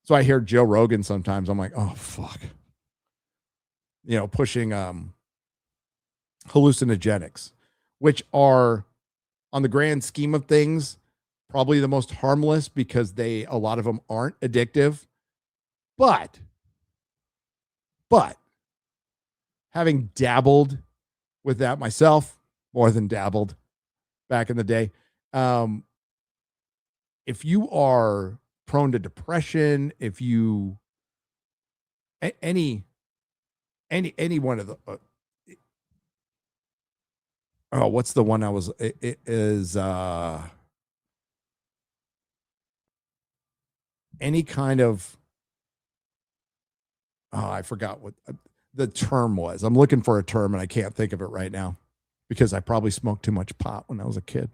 So I hear Joe Rogan sometimes. I'm like, oh, fuck. You know, pushing hallucinogenics, which are, on the grand scheme of things, probably the most harmless because a lot of them aren't addictive. But having dabbled with that myself, more than dabbled back in the day, if you are prone to depression, if you any one of the what's the one I was it is any kind of I forgot what the term was. I'm looking for a term and I can't think of it right now because I probably smoked too much pot when I was a kid.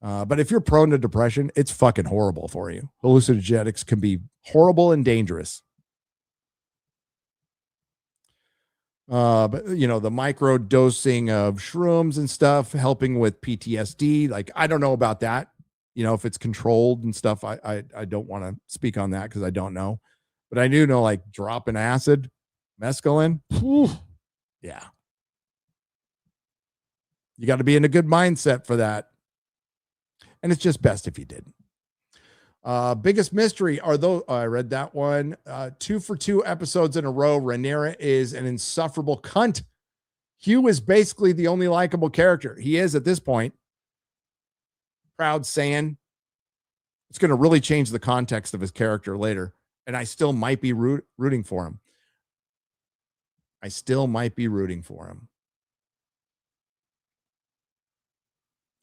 But if you're prone to depression, it's fucking horrible for you. Hallucinogenics can be horrible and dangerous. But you know, the micro dosing of shrooms and stuff, helping with PTSD. Like, I don't know about that. You know, if it's controlled and stuff, I don't want to speak on that because I don't know. But I do know, like, dropping acid, mescaline. Whew, yeah. You got to be in a good mindset for that. And it's just best if you didn't. Biggest mystery are those. I read that one. 2 for 2 episodes in a row. Rhaenyra is an insufferable cunt. Hugh is basically the only likable character. He is at this point. Proud saying it's going to really change the context of his character later. And I still might be rooting for him.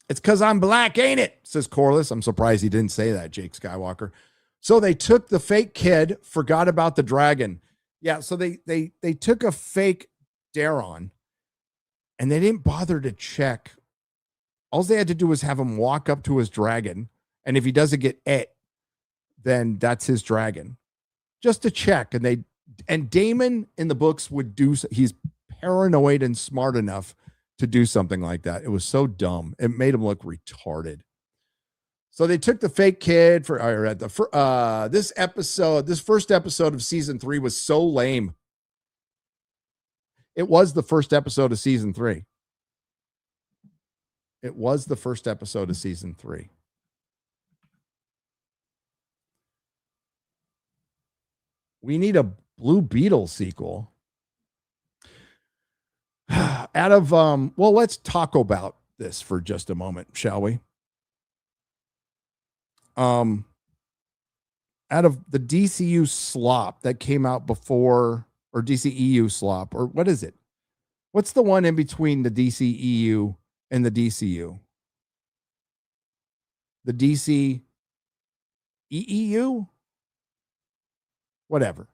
It's because I'm black, ain't it? Says Corliss. I'm surprised he didn't say that, Jake Skywalker. So they took the fake kid, forgot about the dragon. Yeah, so they took a fake Daron, and they didn't bother to check. All they had to do was have him walk up to his dragon, and if he doesn't get it, then that's his dragon. Just to check. And Damon in the books would do. He's paranoid and smart enough to do something like that. It was so dumb. It made him look retarded. So they took the fake kid for this episode. This first episode of season 3 was so lame. It was the first episode of season 3. We need a Blue Beetle sequel. Out of well, let's talk about this for just a moment, shall we? Out of the DCU slop that came out before, or DCEU slop, or what is it? What's the one in between the DCEU and the DCU? the DC EEU, whatever.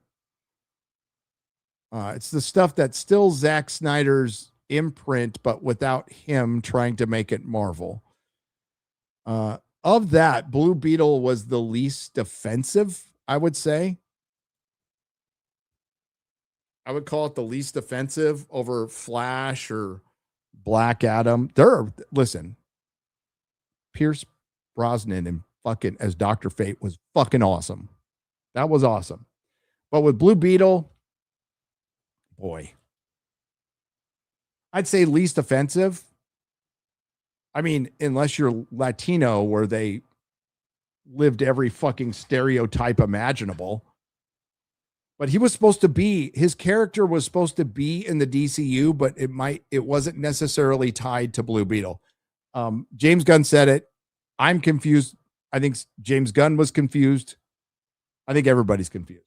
It's the stuff that's still Zack Snyder's imprint, but without him trying to make it Marvel. Of that, Blue Beetle was the least offensive, I would say. I would call it the least offensive over Flash or Black Adam. Listen, Pierce Brosnan and fucking as Dr. Fate was fucking awesome. That was awesome. But with Blue Beetle, boy, I'd say least offensive. I mean, unless you're Latino, where they lived every fucking stereotype imaginable. But he was supposed to be, his character was supposed to be in the DCU, but it wasn't necessarily tied to Blue Beetle. James Gunn said it. I'm confused. I think James Gunn was confused. I think everybody's confused.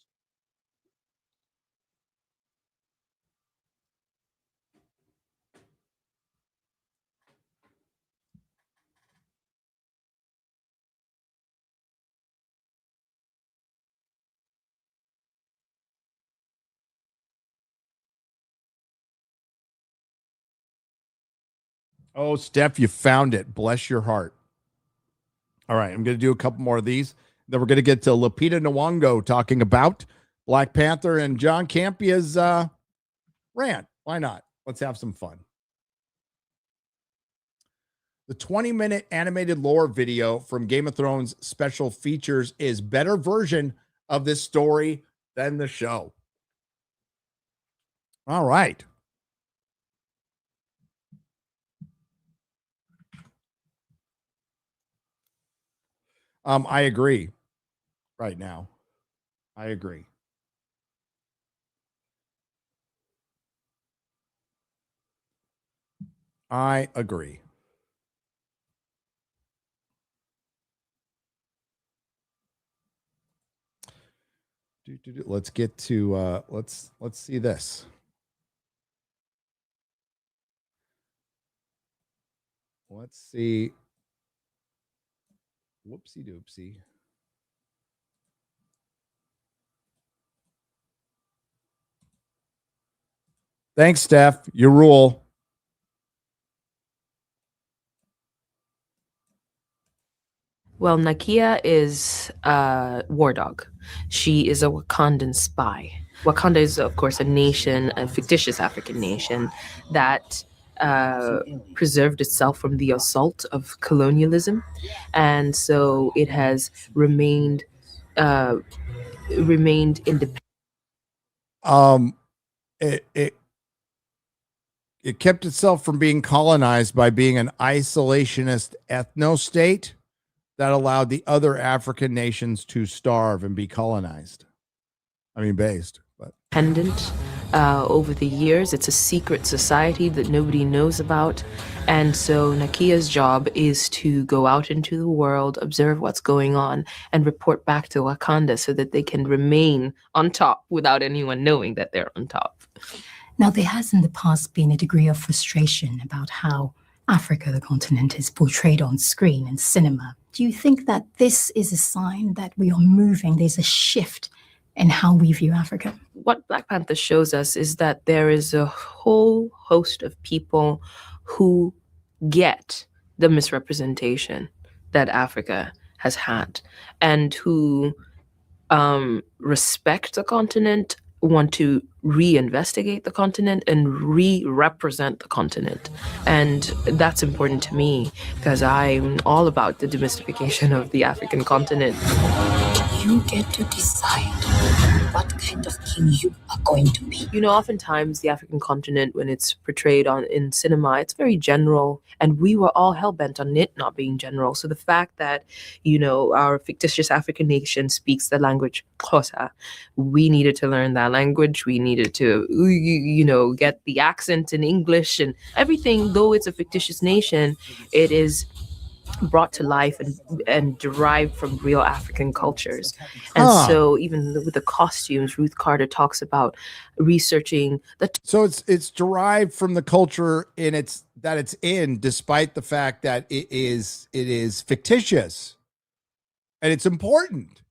Oh, Steph, you found it. Bless your heart. All right, I'm going to do a couple more of these. Then we're going to get to Lupita Nyong'o talking about Black Panther and John Campia's rant. Why not? Let's have some fun. The 20-minute animated lore video from Game of Thrones special features is better version of this story than the show. All right. I agree right now. I agree. I agree. Let's get to let's see this. Let's see. Whoopsie doopsie. Thanks, Steph. You rule. Well, Nakia is a war dog. She is a Wakandan spy. Wakanda is, of course, a nation, a fictitious African nation that preserved itself from the assault of colonialism, and so it has remained independent. It kept itself from being colonized by being an isolationist ethno-state that allowed the other African nations to starve and be colonized. I mean, based, but Independent over the years. It's a secret society that nobody knows about. And so Nakia's job is to go out into the world, observe what's going on, and report back to Wakanda so that they can remain on top without anyone knowing that they're on top. Now, there has in the past been a degree of frustration about how Africa, the continent, is portrayed on screen and cinema. Do you think that this is a sign that we are moving, there's a shift in how we view Africa? What Black Panther shows us is that there is a whole host of people who get the misrepresentation that Africa has had and who respect the continent, want to reinvestigate the continent and re-represent the continent. And that's important to me because I'm all about the demystification of the African continent. You get to decide what kind of king you are going to be. You know, oftentimes the African continent, when it's portrayed in cinema, it's very general, and we were all hell-bent on it not being general. So the fact that, you know, our fictitious African nation speaks the language Xhosa, we needed to learn that language. We needed to, you know, get the accent in English and everything. Though it's a fictitious nation, it is brought to life and derived from real African cultures. And Huh. so even with the costumes, Ruth Carter talks about researching the So it's derived from the culture in its in, despite the fact that it is fictitious and it's important.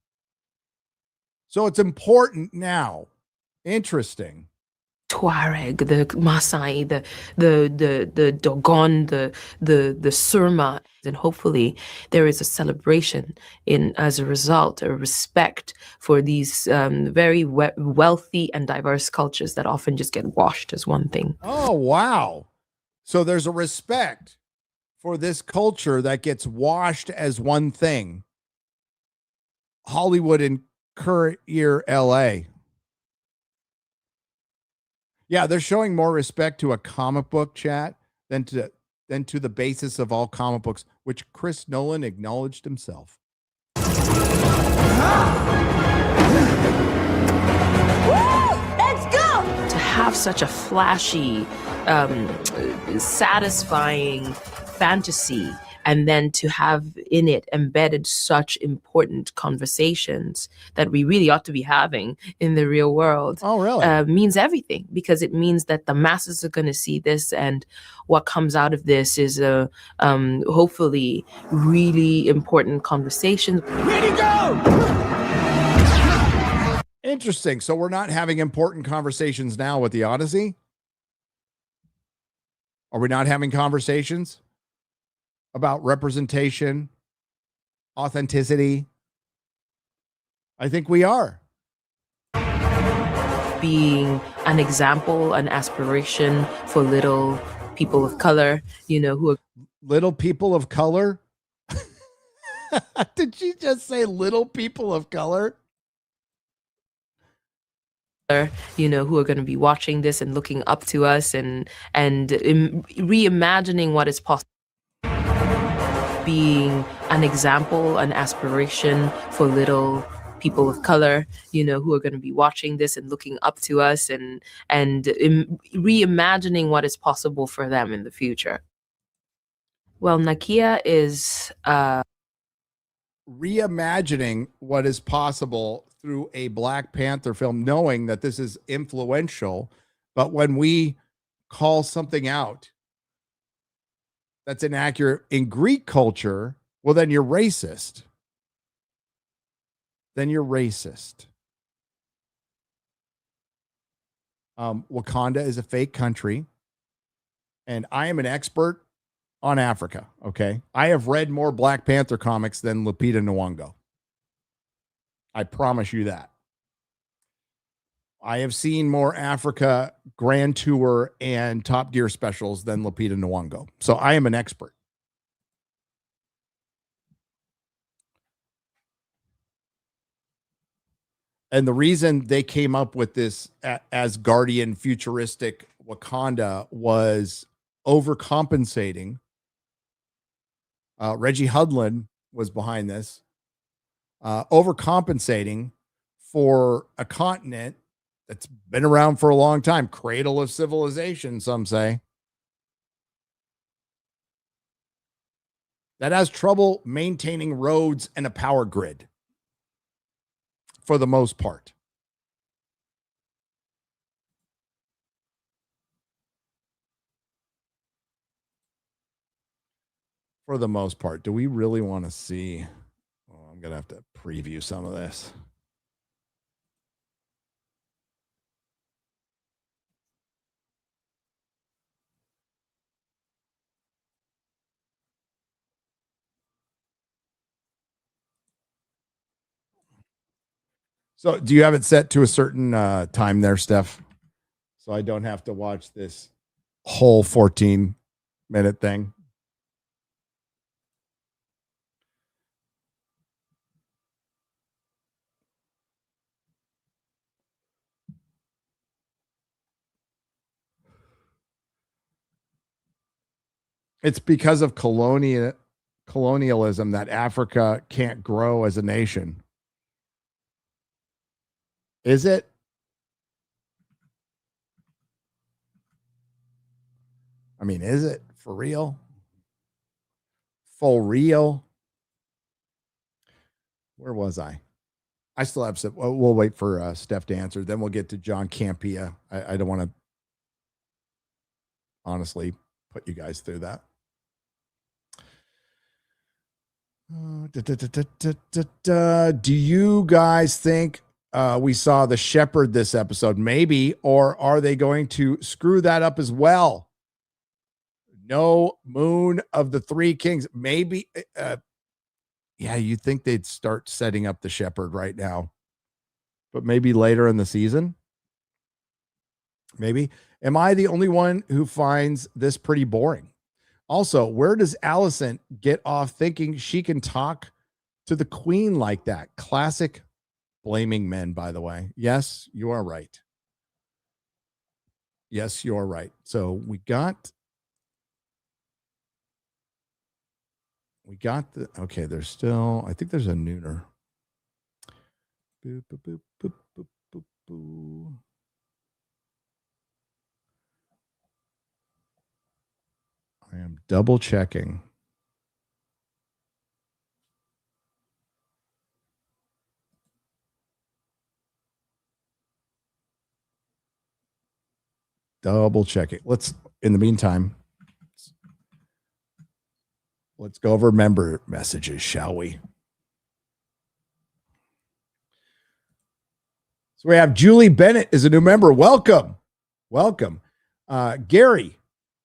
So it's important now. Interesting. Tuareg, the Maasai, the Dogon, the Surma, and hopefully there is a celebration in as a result, a respect for these very wealthy and diverse cultures that often just get washed as one thing. Oh, wow. So there's a respect for this culture that gets washed as one thing. Hollywood and current year LA. Yeah, they're showing more respect to a comic book, chat, than to the basis of all comic books, which Chris Nolan acknowledged himself. Let's go! To have such a flashy, satisfying fantasy, and then to have in it embedded such important conversations that we really ought to be having in the real world. Oh, really? Means everything, because it means that the masses are going to see this, and what comes out of this is a hopefully really important conversation. Ready to go! Interesting. So we're not having important conversations now with the Odyssey? Are we not having conversations about representation, authenticity? I think we are. Being an example, an aspiration for little people of color, who are little people of color. Did she just say little people of color? Who are going to be watching this and looking up to us and reimagining what is possible. Being an example, an aspiration for little people of color, who are going to be watching this and looking up to us and reimagining what is possible for them in the future. Well, Nakia is reimagining what is possible through a Black Panther film, knowing that this is influential. But when we call something out that's inaccurate in Greek culture, well, then you're racist. Wakanda is a fake country, and I am an expert on Africa. Okay. I have read more Black Panther comics than Lupita Nyong'o. I promise you that. I have seen more Africa Grand Tour and Top Gear specials than Lupita Nyong'o. So I am an expert. And the reason they came up with this Asgardian futuristic Wakanda was overcompensating. Reggie Hudlin was behind this, overcompensating for a continent that's been around for a long time, cradle of civilization, some say, that has trouble maintaining roads and a power grid for the most part. For the most part. Do we really want to see? Oh, I'm going to have to preview some of this. So do you have it set to a certain time there, Steph? So I don't have to watch this whole 14-minute thing. It's because of colonialism that Africa can't grow as a nation. Is it? I mean, is it for real? For real. Where was I? I still have some. We'll wait for Steph to answer. Then we'll get to John Campia. I don't want to honestly put you guys through that. Do you guys think we saw the shepherd this episode? Maybe. Or are they going to screw that up as well? No moon of the three kings. Maybe. Yeah, you'd think they'd start setting up the shepherd right now. But maybe later in the season? Maybe. Am I the only one who finds this pretty boring? Also, where does Allison get off thinking she can talk to the queen like that? Classic blaming men, by the way. Yes, you are right. Yes, you're right. So we got the, okay, there's still, I think there's a nooner. Boop, boop, boop, boop, boop, boop, boop. I am double checking. Double checking. Let's, in the meantime, let's go over member messages, shall we? So we have Julie Bennett is a new member. Welcome. Welcome. Gary,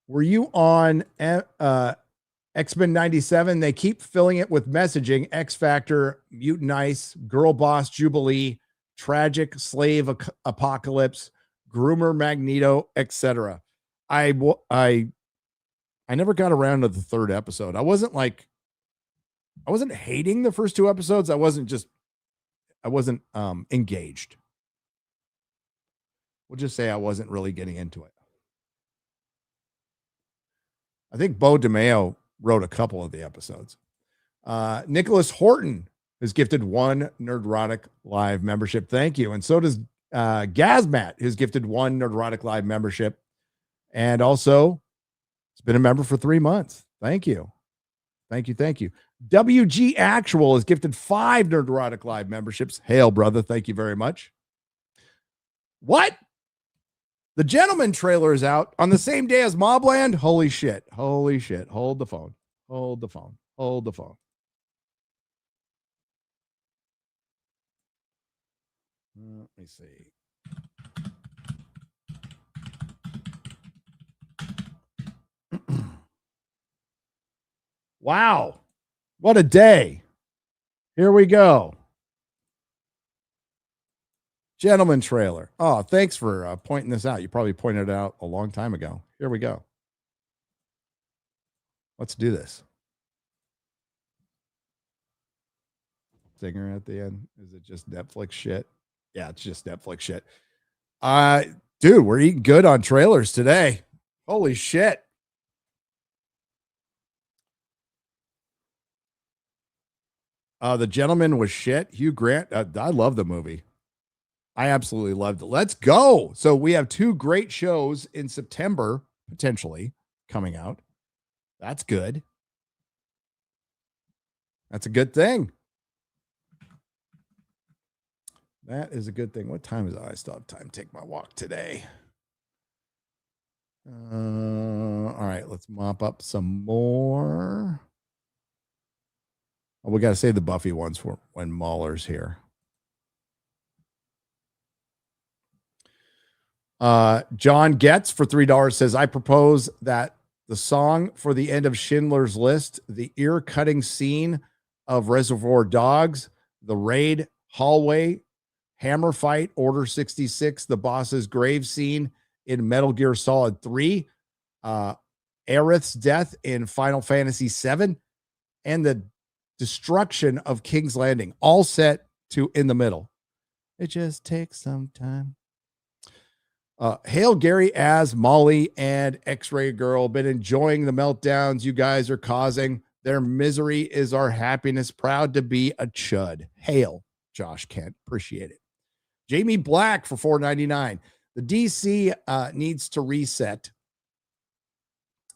were you on X-Men 97? They keep filling it with messaging. X Factor, Mutant Ice, Girl Boss Jubilee, Tragic Slave Apocalypse, Groomer Magneto, etc. I never got around to the third episode. I wasn't hating the first two episodes. I wasn't engaged. We'll just say I wasn't really getting into it. I think Bo DeMeo wrote a couple of the episodes. Nicholas Horton has gifted one Nerdrotic Live membership. Thank you. And so does Gazmat, who's gifted one Nerdrotic Live membership. And also, it's been a member for 3 months. Thank you. Thank you. Thank you. WG Actual has gifted 5 Nerdrotic Live memberships. Hail, brother. Thank you very much. What? The Gentleman trailer is out on the same day as Mobland. Holy shit. Holy shit. Hold the phone. Hold the phone. Hold the phone. Let me see. Wow. What a day. Here we go. Gentleman trailer. Oh, thanks for pointing this out. You probably pointed it out a long time ago. Here we go. Let's do this. Singer at the end. Is it just Netflix shit? Yeah, it's just Netflix shit. Dude, we're eating good on trailers today. Holy shit. The Gentleman was shit. Hugh Grant. I love the movie. I absolutely loved it. Let's go. So we have 2 great shows in September, potentially coming out. That's good. That's a good thing. That is a good thing. What time is it? I still have time to take my walk today. All right, let's mop up some more. Oh, we got to save the Buffy ones for when Mahler's here. John Getz for $3 says, I propose that the song for the end of Schindler's List, the ear-cutting scene of Reservoir Dogs, the raid hallway, hammer fight, Order 66, the boss's grave scene in Metal Gear Solid 3, Aerith's death in Final Fantasy 7, and the destruction of King's Landing, all set to In the Middle. It just takes some time. Hail Gary as Molly and X-Ray Girl. Been enjoying the meltdowns you guys are causing. Their misery is our happiness. Proud to be a chud. Hail, Josh Kent. Appreciate it. Jamie Black for $4.99. The DC needs to reset.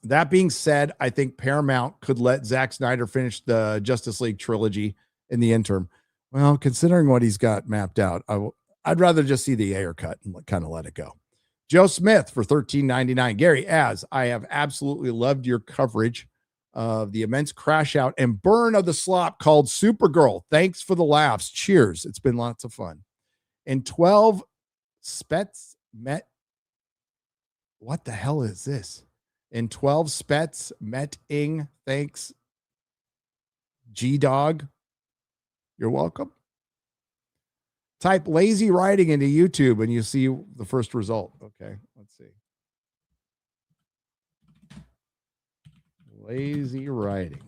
That being said, I think Paramount could let Zack Snyder finish the Justice League trilogy in the interim. Well, considering what he's got mapped out, I'd rather just see the Ayer cut and kind of let it go. Joe Smith for $13.99. Gary, as I have absolutely loved your coverage of the immense crash out and burn of the slop called Supergirl. Thanks for the laughs. Cheers. It's been lots of fun. And 12 Spets met. What the hell is this? In 12 Spets met ing. Thanks. G-Dog. You're welcome. Type lazy writing into YouTube and you see the first result. Okay, let's see. Lazy writing.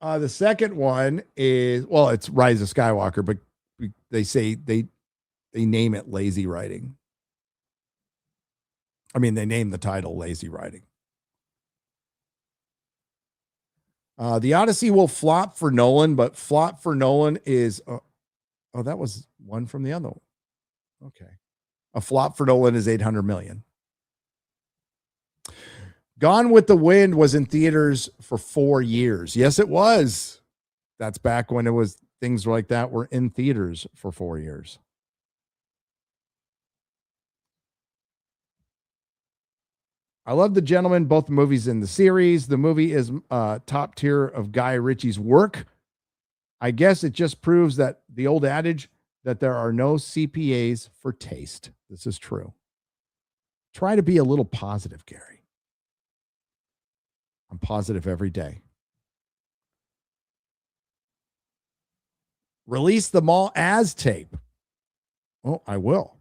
The second one is, well, it's Rise of Skywalker, but they say they name it lazy writing. I mean, they name the title lazy writing. The Odyssey will flop for Nolan, but flop for Nolan is, oh, that was one from the other one. Okay. A flop for Nolan is 800 million. Gone with the Wind was in theaters for 4 years. Yes, it was. That's back when it was things like that were in theaters for 4 years. I love The Gentleman, both the movies in the series. The movie is top tier of Guy Ritchie's work. I guess it just proves that the old adage that there are no CPAs for taste. This is true. Try to be a little positive, Gary. I'm positive every day. Release the Mall as tape. Oh, I will.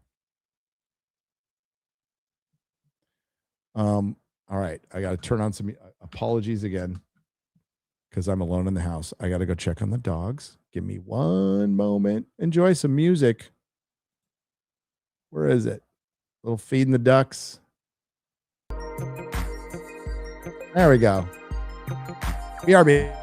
All right. I got to turn on some apologies again because I'm alone in the house. I got to go check on the dogs. Give me one moment. Enjoy some music. Where is it? Little feeding the ducks. There we go. BRB.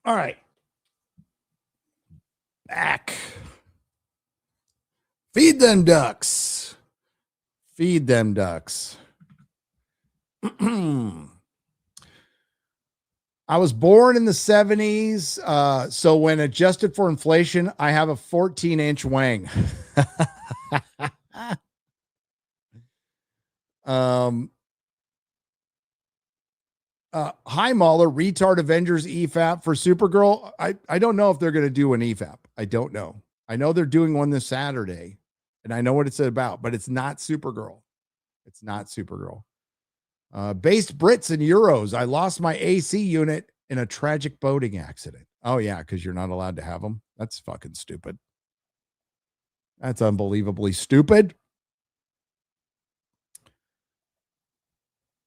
All right. Back. Feed them ducks. Feed them ducks. I was born in the 70s. So when adjusted for inflation, I have a 14-inch wang. Hi Mahler, retard Avengers EFAP for Supergirl. I don't know if they're going to do an EFAP. I don't know. I know they're doing one this Saturday and I know what it's about, but it's not Supergirl. It's not Supergirl. Based Brits and Euros. I lost my AC unit in a tragic boating accident. Oh yeah. Cause you're not allowed to have them. That's fucking stupid. That's unbelievably stupid.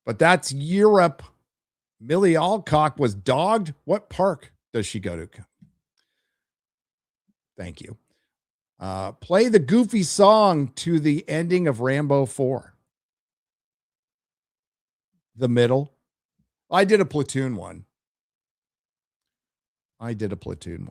But that's Europe. Millie Alcock was dogged. What park does she go to? Thank you. Play the goofy song to the ending of Rambo 4. The middle. I did a Platoon one. I did a Platoon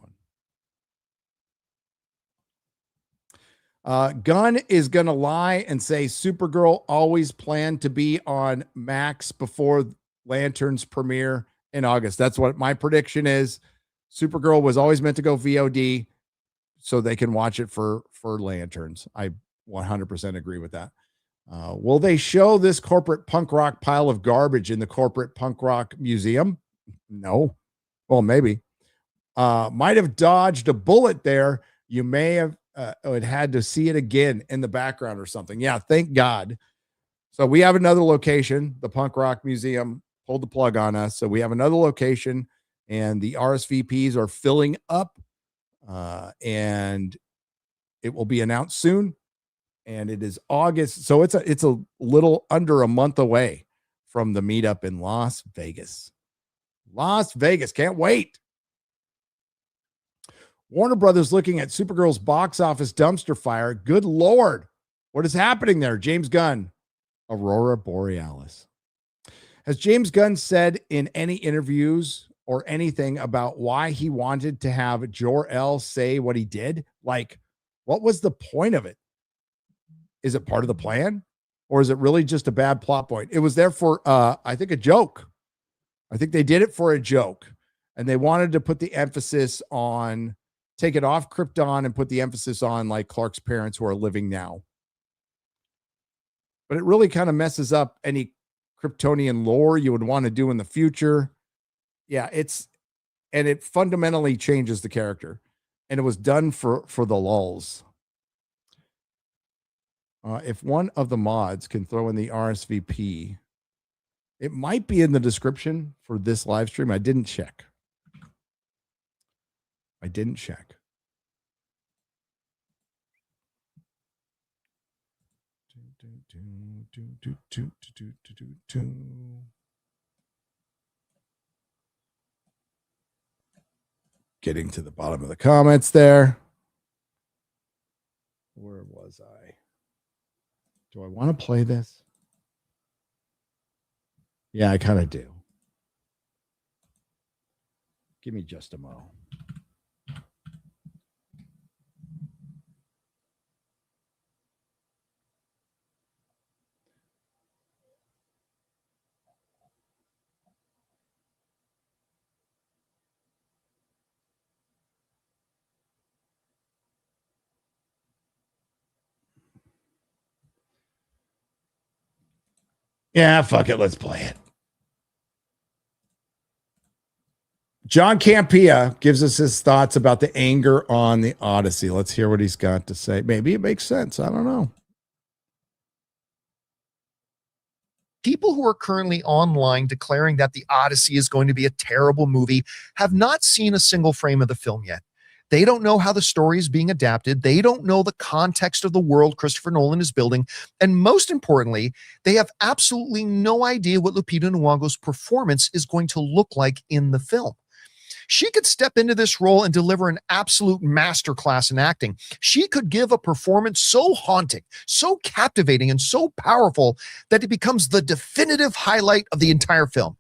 one. Gunn is going to lie and say Supergirl always planned to be on Max before Lanterns premiere in August. That's what my prediction is. Supergirl was always meant to go VOD so they can watch it for Lanterns. I 100% agree with that. Will they show this corporate punk rock pile of garbage in the corporate punk rock museum? No. Well, maybe. Might have dodged a bullet there. You may have had to see it again in the background or something. Yeah, thank God. So we have another location. The Punk Rock Museum pulled the plug on us. So we have another location, and the RSVPs are filling up, and it will be announced soon. And it is August. So it's a little under a month away from the meetup in Las Vegas. Las Vegas. Can't wait. Warner Brothers looking at Supergirl's box office dumpster fire. Good Lord. What is happening there? James Gunn, Aurora Borealis. Has James Gunn said in any interviews or anything about why he wanted to have Jor-El say what he did? Like, what was the point of it? Is it part of the plan? Or is it really just a bad plot point? It was there for, I think, a joke. I think they did it for a joke. And they wanted to put the emphasis on, take it off Krypton and put the emphasis on like Clark's parents who are living now. But it really kind of messes up any Kryptonian lore you would want to do in the future. Yeah, it fundamentally changes the character. And it was done for the lulz. If one of the mods can throw in the RSVP, it might be in the description for this live stream. I didn't check. Getting to the bottom of the comments there. Where was I? Do I want to play this? Yeah, I kind of do. Give me just a mo. Yeah, fuck it. Let's play it. John Campea gives us his thoughts about the anger on the Odyssey. Let's hear what he's got to say. Maybe it makes sense. I don't know. People who are currently online declaring that the Odyssey is going to be a terrible movie have not seen a single frame of the film yet. They don't know how the story is being adapted. They don't know the context of the world Christopher Nolan is building. And most importantly, they have absolutely no idea what Lupita Nyong'o's performance is going to look like in the film. She could step into this role and deliver an absolute masterclass in acting. She could give a performance so haunting, so captivating, and so powerful that it becomes the definitive highlight of the entire film.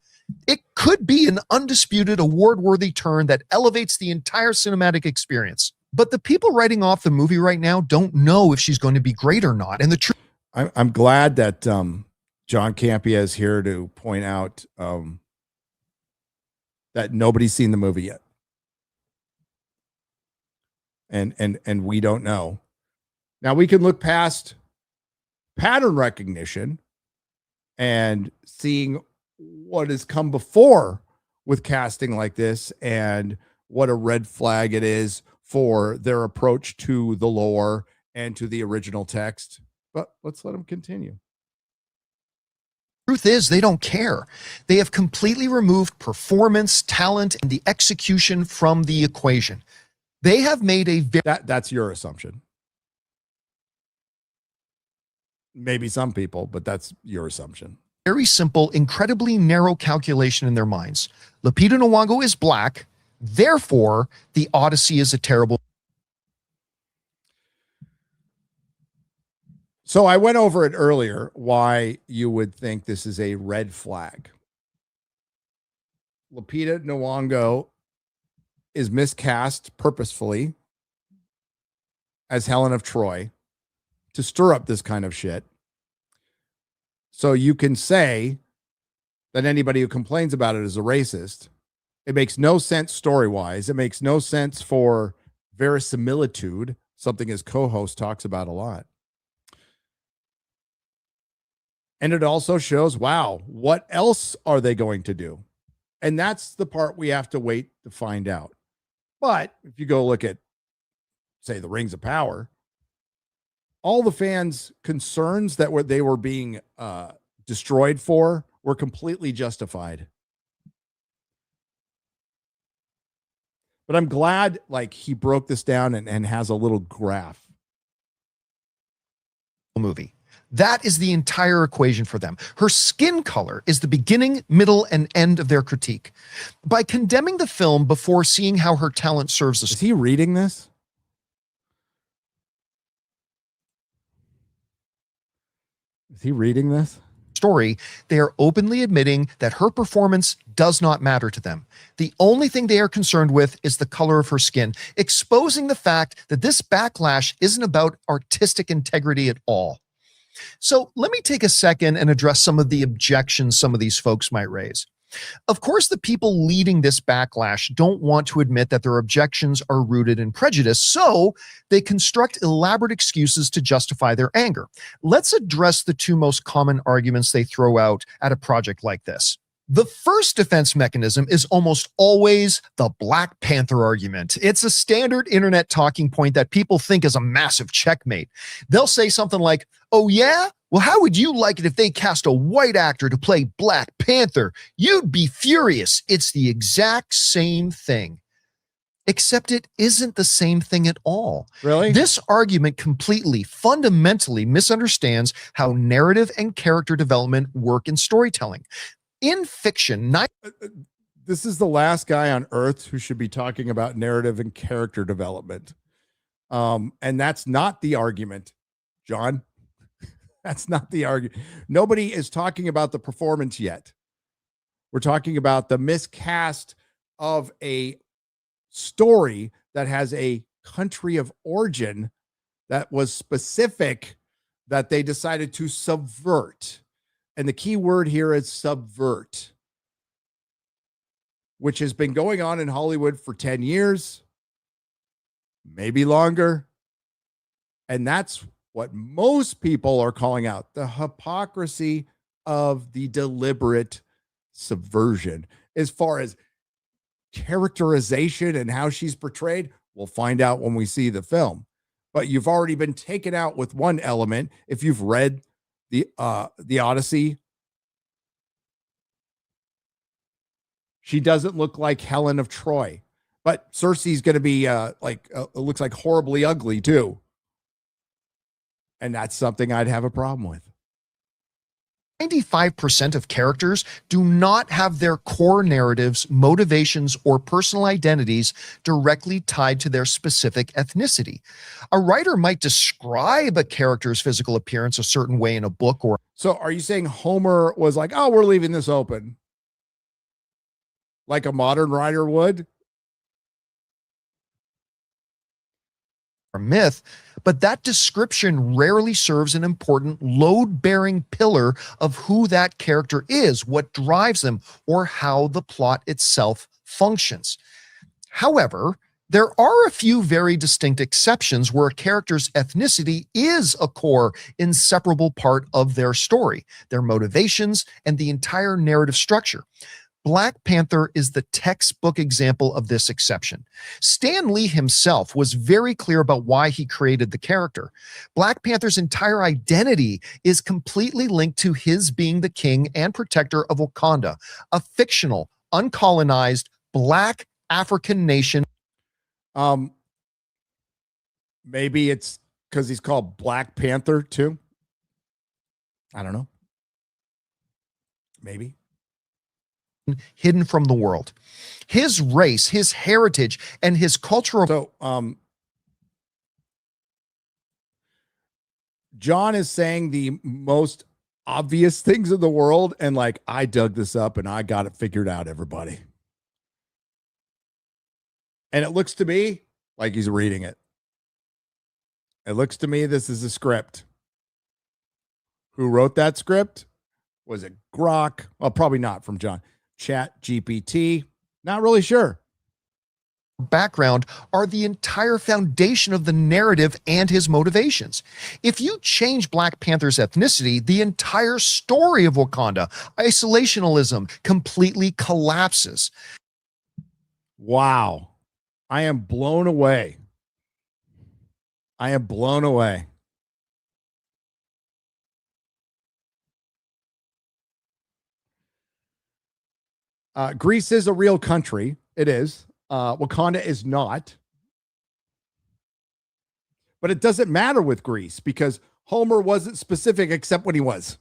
It could be an undisputed award-worthy turn that elevates the entire cinematic experience. But the people writing off the movie right now don't know if she's going to be great or not. And the truth, I'm glad that John Campea is here to point out that nobody's seen the movie yet, and we don't know. Now we can look past pattern recognition and seeing what has come before with casting like this and what a red flag it is for their approach to the lore and to the original text. But let's let them continue. truth is, they don't care. They have completely removed performance, talent, and the execution from the equation. They have made a that's your assumption. Maybe some people, but that's your assumption. Very simple, incredibly narrow calculation in their minds. Lupita Nyong'o is black, therefore the Odyssey is a terrible. So I went over it earlier, why you would think this is a red flag. Lupita Nyong'o is miscast purposefully as Helen of Troy to stir up this kind of shit. So you can say that anybody who complains about it is a racist. It makes no sense story-wise. It makes no sense for verisimilitude, something his co-host talks about a lot. And it also shows, wow, what else are they going to do? And that's the part we have to wait to find out. But if you go look at, say, the Rings of Power, all the fans' concerns that they were being destroyed for were completely justified. But I'm glad like he broke this down and has a little graph. Movie. That is the entire equation for them. Her skin color is the beginning, middle, and end of their critique. By condemning the film before seeing how her talent serves us. Is he reading this? Is he reading this? Story, they are openly admitting that her performance does not matter to them. The only thing they are concerned with is the color of her skin, exposing the fact that this backlash isn't about artistic integrity at all. So let me take a second and address some of the objections some of these folks might raise. Of course, the people leading this backlash don't want to admit that their objections are rooted in prejudice, so they construct elaborate excuses to justify their anger. Let's address the two most common arguments they throw out at a project like this. The first defense mechanism is almost always the Black Panther argument. It's a standard internet talking point that people think is a massive checkmate. They'll say something like, "Oh yeah? Well, how would you like it if they cast a white actor to play Black Panther? You'd be furious." It's the exact same thing. Except it isn't the same thing at all. Really? This argument completely, fundamentally misunderstands how narrative and character development work in storytelling. In fiction, this is the last guy on earth who should be talking about narrative and character development. And that's not the argument, John. That's not the argument. Nobody is talking about the performance yet. We're talking about the miscast of a story that has a country of origin that was specific that they decided to subvert. And the key word here is subvert, which has been going on in Hollywood for 10 years, maybe longer. And that's what most people are calling out, the hypocrisy of the deliberate subversion. As far as characterization and how she's portrayed, we'll find out when we see the film. But you've already been taken out with one element. If you've read the Odyssey, she doesn't look like Helen of Troy, but Cersei's going to be it looks like horribly ugly too. And that's something I'd have a problem with. 95% of characters do not have their core narratives, motivations, or personal identities directly tied to their specific ethnicity. A writer might describe a character's physical appearance a certain way in a book or... So are you saying Homer was like, oh, we're leaving this open? Like a modern writer would? Or myth, but that description rarely serves an important load-bearing pillar of who that character is, what drives them, or how the plot itself functions. However, there are a few very distinct exceptions where a character's ethnicity is a core, inseparable part of their story, their motivations, and the entire narrative structure. Black Panther is the textbook example of this exception. Stan Lee himself was very clear about why he created the character. Black Panther's entire identity is completely linked to his being the king and protector of Wakanda, a fictional, uncolonized, Black African nation. Maybe it's because he's called Black Panther too. I don't know. Maybe. Hidden from the world. His race, his heritage, and his cultural... So, John is saying the most obvious things in the world, and like, I dug this up and I got it figured out, everybody. And it looks to me like he's reading it. It looks to me this is a script. Who wrote that script? Was it Grok? Well, probably not from John. Chat GPT. Not really sure. Background are the entire foundation of the narrative and his motivations. If you change Black Panther's ethnicity, the entire story of Wakanda, isolationism, completely collapses. Wow. I am blown away. I am blown away. Greece is a real country. It is. Wakanda is not. But it doesn't matter with Greece because Homer wasn't specific except when he was.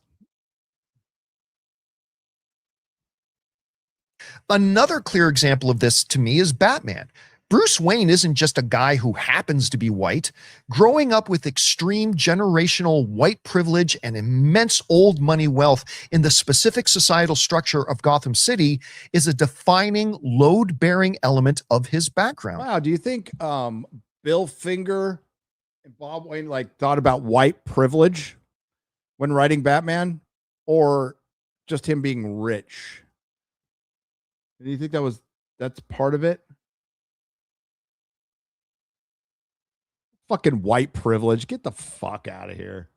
Another clear example of this to me is Batman. Bruce Wayne isn't just a guy who happens to be white. Growing up with extreme generational white privilege and immense old money wealth in the specific societal structure of Gotham City is a defining load-bearing element of his background. Wow, do you think Bill Finger and Bob Wayne thought about white privilege when writing Batman, or just him being rich? Do you think that's part of it? Fucking white privilege. Get the fuck out of here.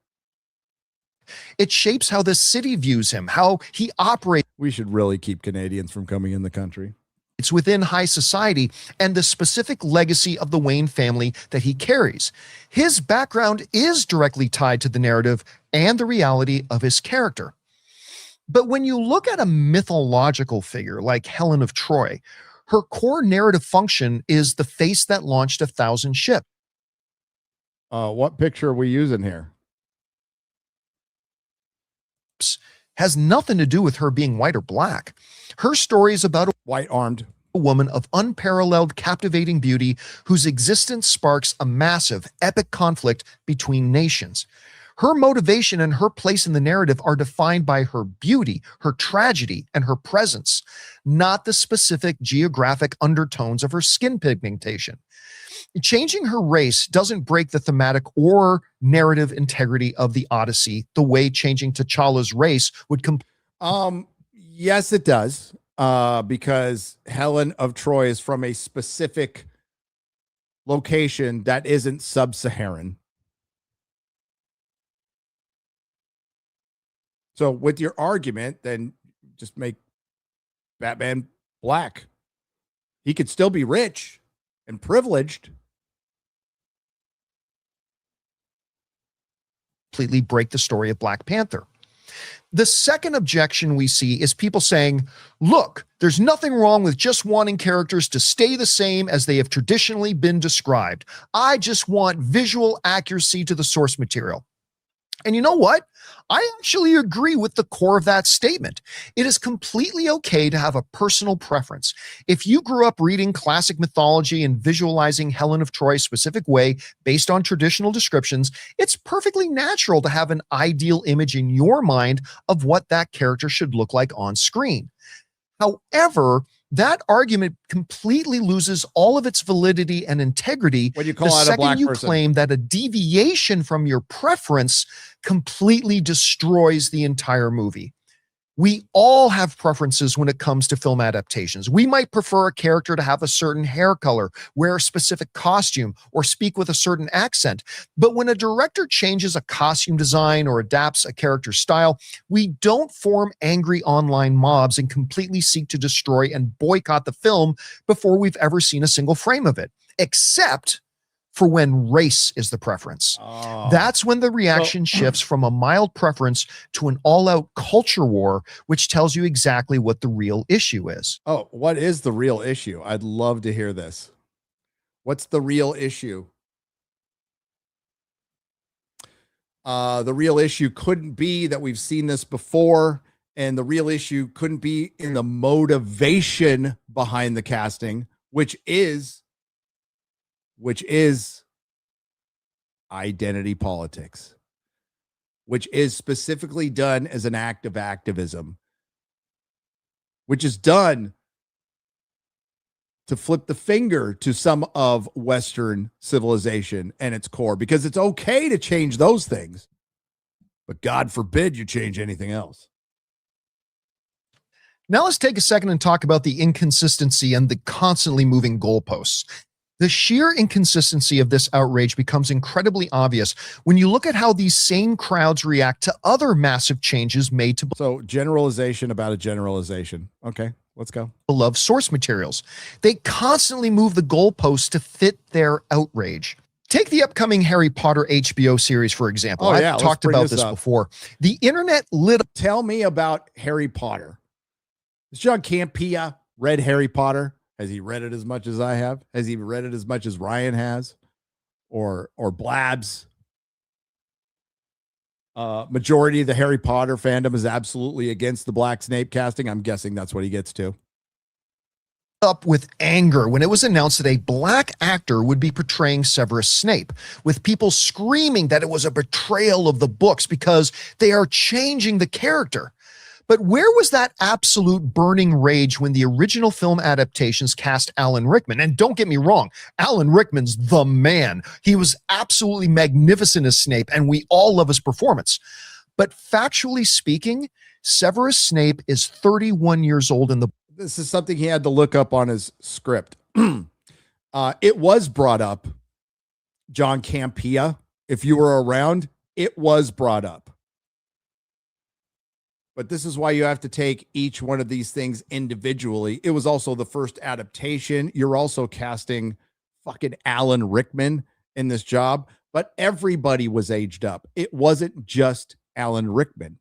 It shapes how the city views him, how he operates. We should really keep Canadians from coming in the country. It's within high society and the specific legacy of the Wayne family that he carries. His background is directly tied to the narrative and the reality of his character. But when you look at a mythological figure like Helen of Troy, her core narrative function is the face that launched 1,000 ships. What picture are we using here? Has nothing to do with her being white or black. Her story is about a white-armed woman of unparalleled, captivating beauty whose existence sparks a massive, epic conflict between nations. Her motivation and her place in the narrative are defined by her beauty, her tragedy, and her presence, not the specific geographic undertones of her skin pigmentation. Changing her race doesn't break the thematic or narrative integrity of the Odyssey the way changing T'Challa's race would yes, it does. Because Helen of Troy is from a specific location that isn't sub-Saharan. So with your argument, then just make Batman black. He could still be rich and privileged. Completely break the story of Black Panther. The second objection we see is people saying, look, there's nothing wrong with just wanting characters to stay the same as they have traditionally been described. I just want visual accuracy to the source material. And you know what? I actually agree with the core of that statement. It is completely okay to have a personal preference. If you grew up reading classic mythology and visualizing Helen of Troy a specific way based on traditional descriptions, it's perfectly natural to have an ideal image in your mind of what that character should look like on screen. However, that argument completely loses all of its validity and integrity when you call out a black person. Claim that a deviation from your preference completely destroys the entire movie. We all have preferences when it comes to film adaptations. We might prefer a character to have a certain hair color, wear a specific costume, or speak with a certain accent. But when a director changes a costume design or adapts a character's style, we don't form angry online mobs and completely seek to destroy and boycott the film before we've ever seen a single frame of it, except for when race is the preference. That's when the reaction shifts from a mild preference to an all-out culture war, which tells you exactly what the real issue is. Oh, what is the real issue? I'd love to hear this. What's the real issue? The real issue couldn't be that we've seen this before, and the real issue couldn't be in the motivation behind the casting, which is identity politics, which is specifically done as an act of activism, which is done to flip the finger to some of Western civilization and its core, because it's okay to change those things, but God forbid you change anything else. Now let's take a second and talk about the inconsistency and the constantly moving goalposts. The sheer inconsistency of this outrage becomes incredibly obvious when you look at how these same crowds react to other massive changes made to So generalization about a generalization. Okay, let's go. beloved source materials. They constantly move the goalposts to fit their outrage. Take the upcoming Harry Potter HBO series, for example. Oh, yeah, I've let's talked bring about this this up. before. The internet lit up. Tell me about Harry Potter. Has John Campea read Harry Potter? Has he read it as much as I have? Has he read it as much as Ryan has? Or Blabs? Majority of the Harry Potter fandom is absolutely against the Black Snape casting. I'm guessing that's what he gets to. Up with anger when it was announced that a black actor would be portraying Severus Snape, with people screaming that it was a betrayal of the books because they are changing the character. But where was that absolute burning rage when the original film adaptations cast Alan Rickman? And don't get me wrong, Alan Rickman's the man. He was absolutely magnificent as Snape, and we all love his performance. But factually speaking, Severus Snape is 31 years old in the This is something he had to look up on his script. It was brought up, John Campea. If you were around, it was brought up. But this is why you have to take each one of these things individually. It was also the first adaptation. You're also casting fucking Alan Rickman in this job, but everybody was aged up. It wasn't just Alan Rickman.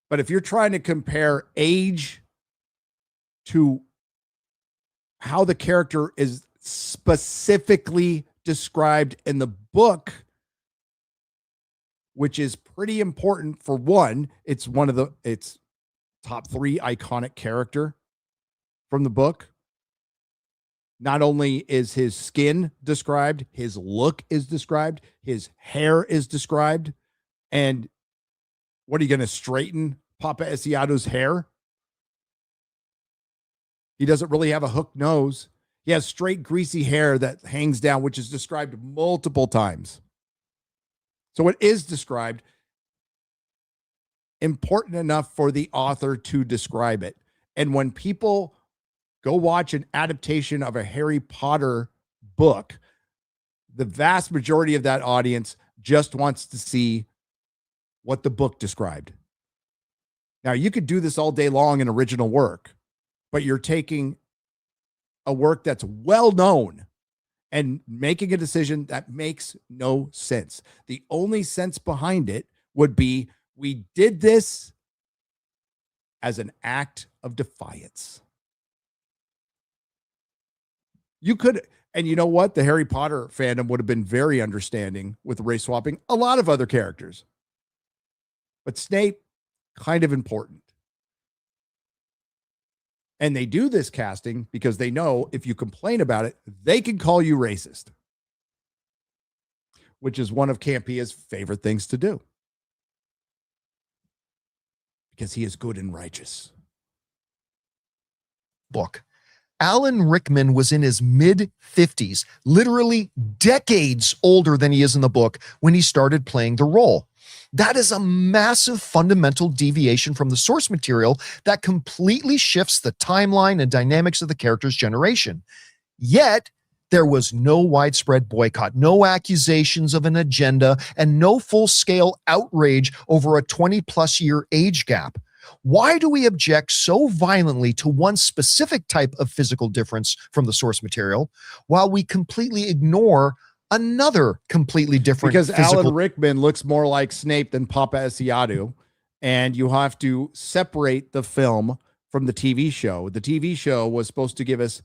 But if you're trying to compare age to how the character is specifically described in the book, which is pretty important for one, it's top 3 iconic character from the book. Not only is his skin described, his look is described, his hair is described, and what are you going to straighten Papa Esiato's hair? He doesn't really have a hook nose. He has straight, greasy hair that hangs down, which is described multiple times. So it is described, important enough for the author to describe it. And when people go watch an adaptation of a Harry Potter book, the vast majority of that audience just wants to see what the book described. Now, you could do this all day long in original work, but you're taking a work that's well known and making a decision that makes no sense. The only sense behind it would be, we did this as an act of defiance. You could, and you know what? The Harry Potter fandom would have been very understanding with race swapping a lot of other characters. But Snape, kind of important. And they do this casting because they know if you complain about it, they can call you racist, which is one of Campea's favorite things to do because he is good and righteous. book. Alan Rickman was in his mid-50s, literally decades older than he is in the book when he started playing the role. That is a massive fundamental deviation from the source material that completely shifts the timeline and dynamics of the character's generation. Yet, there was no widespread boycott, no accusations of an agenda, and no full-scale outrage over a 20-plus year age gap. Why do we object so violently to one specific type of physical difference from the source material while we completely ignore another completely different because physical? Alan Rickman looks more like Snape than Papa Esiatu, and you have to separate the film from the TV show. The TV show was supposed to give us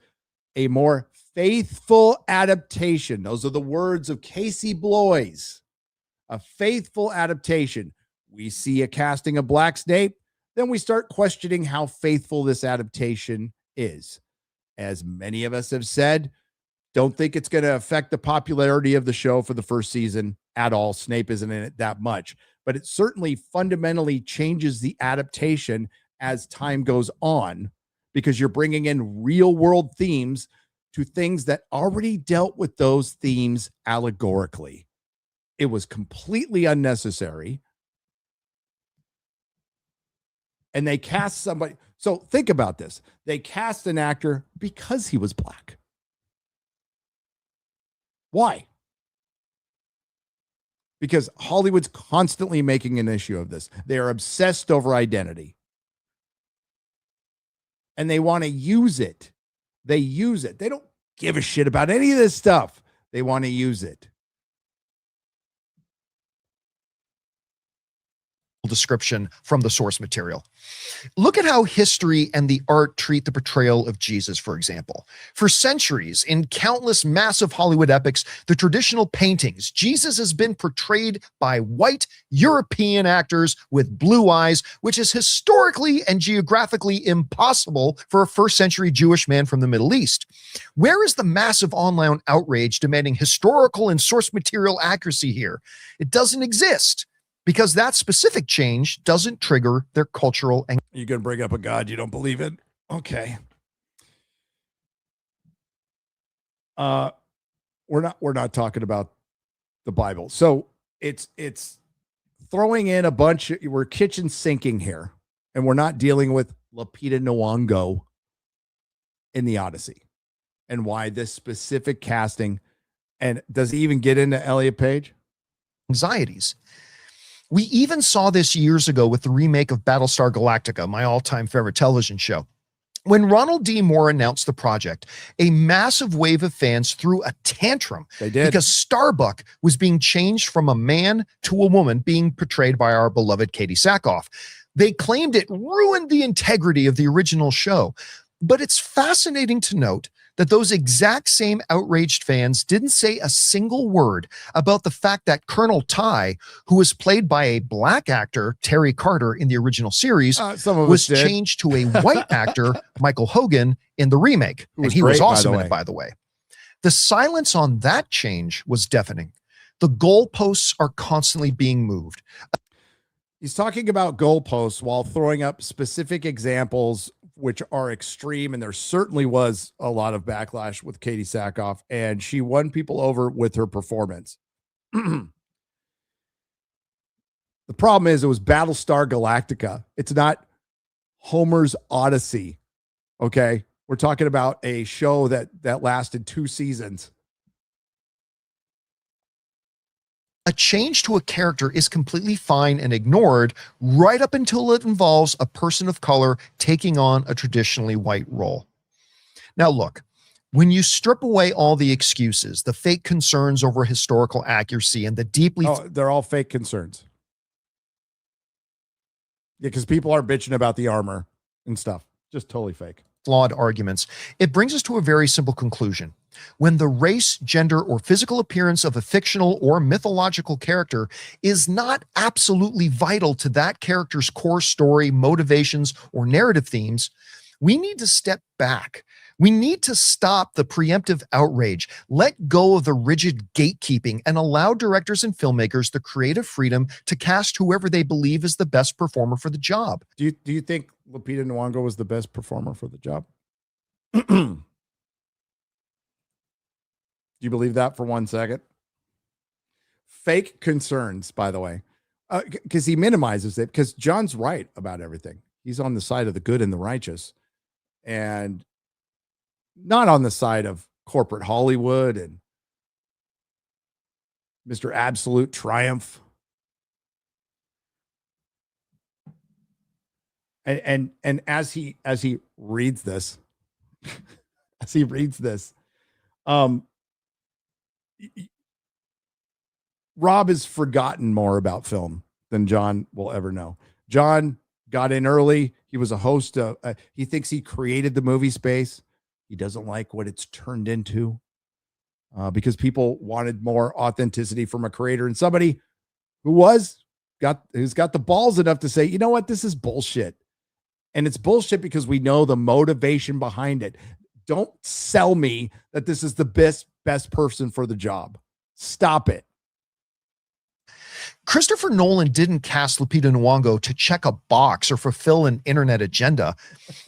a more faithful adaptation. Those are the words of Casey Bloys. A faithful adaptation. We see a casting of Black Snape, then we start questioning how faithful this adaptation is. As many of us have said, don't think it's going to affect the popularity of the show for the first season at all. Snape isn't in it that much, but it certainly fundamentally changes the adaptation as time goes on, because you're bringing in real world themes to things that already dealt with those themes allegorically. It was completely unnecessary. And they cast somebody. So think about this. They cast an actor because he was black. Why? Because Hollywood's constantly making an issue of this. They are obsessed over identity. And they want to use it. They use it. They don't give a shit about any of this stuff. They want to use it. Description from the source material. Look at how history and the art treat the portrayal of Jesus, for example. For centuries, in countless massive Hollywood epics, the traditional paintings, Jesus has been portrayed by white European actors with blue eyes, which is historically and geographically impossible for a first century Jewish man from the Middle East. Where is the massive online outrage demanding historical and source material accuracy here? It doesn't exist. Because that specific change doesn't trigger their cultural. You're going to bring up a God you don't believe in? Okay. We're not talking about the Bible. So it's throwing in a bunch. We're kitchen sinking here, and we're not dealing with Lupita Nyong'o in the Odyssey and why this specific casting. And does he even get into Elliot Page? Anxieties. We even saw this years ago with the remake of Battlestar Galactica, my all-time favorite television show. When Ronald D. Moore announced the project, a massive wave of fans threw a tantrum. They did. Because Starbuck was being changed from a man to a woman, being portrayed by our beloved Katie Sackhoff. They claimed it ruined the integrity of the original show. But it's fascinating to note that those exact same outraged fans didn't say a single word about the fact that Colonel Ty, who was played by a black actor, Terry Carter, in the original series, was changed to a white actor, Michael Hogan, in the remake. And he was awesome in it, by the way. The silence on that change was deafening. The goalposts are constantly being moved. He's talking about goalposts while throwing up specific examples which are extreme, and there certainly was a lot of backlash with Katie Sackhoff, and she won people over with her performance. The problem is it was Battlestar Galactica. It's not Homer's Odyssey. Okay, we're talking about a show that lasted 2 seasons. A change to a character is completely fine and ignored right up until it involves a person of color taking on a traditionally white role. Now, look, when you strip away all the excuses, the fake concerns over historical accuracy, and the deeply... they're all fake concerns. Yeah, because people are bitching about the armor and stuff. Just totally fake. Flawed arguments, it brings us to a very simple conclusion. When the race, gender, or physical appearance of a fictional or mythological character is not absolutely vital to that character's core story, motivations, or narrative themes, we need to step back. We need to stop the preemptive outrage, let go of the rigid gatekeeping, and allow directors and filmmakers the creative freedom to cast whoever they believe is the best performer for the job. Do you think Lupita Nyong'o was the best performer for the job? Do you believe that for 1 second? Fake concerns, by the way, because he minimizes it, because John's right about everything. He's on the side of the good and the righteous, and not on the side of corporate Hollywood and Mr. Absolute Triumph. And as he reads this, Rob has forgotten more about film than John will ever know. John got in early. He was a host. He thinks he created the movie space. He doesn't like what it's turned into because people wanted more authenticity from a creator and somebody who's got the balls enough to say, you know what, this is bullshit. And it's bullshit because we know the motivation behind it. Don't sell me that this is the best person for the job. Stop it. Christopher Nolan didn't cast Lupita Nyong'o to check a box or fulfill an internet agenda.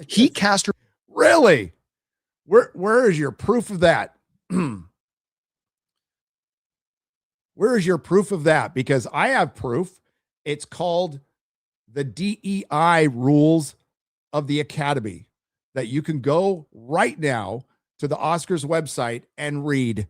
He cast her. Really? Where is your proof of that? Where is your proof of that? Because I have proof. It's called the DEI rules of the Academy that you can go right now to the Oscars website and read.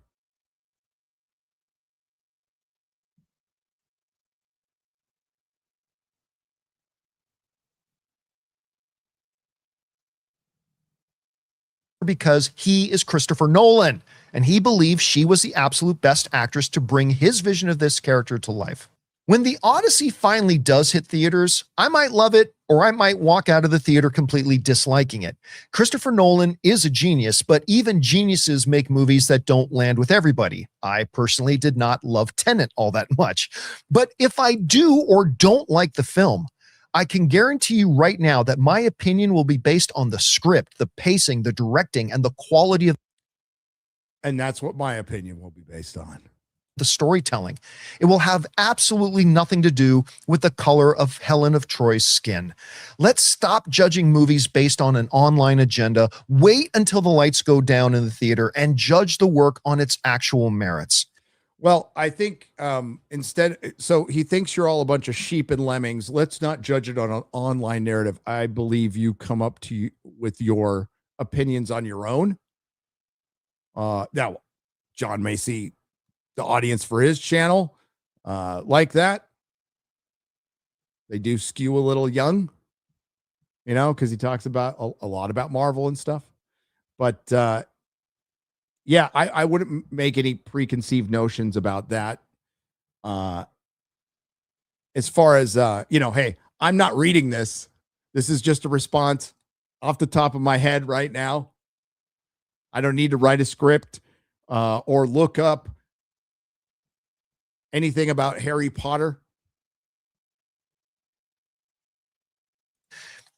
Because he is Christopher Nolan, and he believes she was the absolute best actress to bring his vision of this character to life. When the Odyssey finally does hit theaters, I might love it, or I might walk out of the theater completely disliking it. Christopher Nolan is a genius, but even geniuses make movies that don't land with everybody. I personally did not love Tenet all that much. But if I do or don't like the film, I can guarantee you right now that my opinion will be based on the script, the pacing, the directing, and the quality of. And that's what my opinion will be based on. The storytelling. It will have absolutely nothing to do with the color of Helen of Troy's skin. Let's stop judging movies based on an online agenda. Wait until the lights go down in the theater and judge the work on its actual merits. Well, I think instead, so he thinks you're all a bunch of sheep and lemmings. Let's not judge it on an online narrative. I believe you come up to you with your opinions on your own. Now, John may see the audience for his channel like that. They do skew a little young, you know, because he talks about a lot about Marvel and stuff. But yeah, I wouldn't make any preconceived notions about that. As far as, hey, I'm not reading this. This is just a response off the top of my head right now. I don't need to write a script or look up anything about Harry Potter.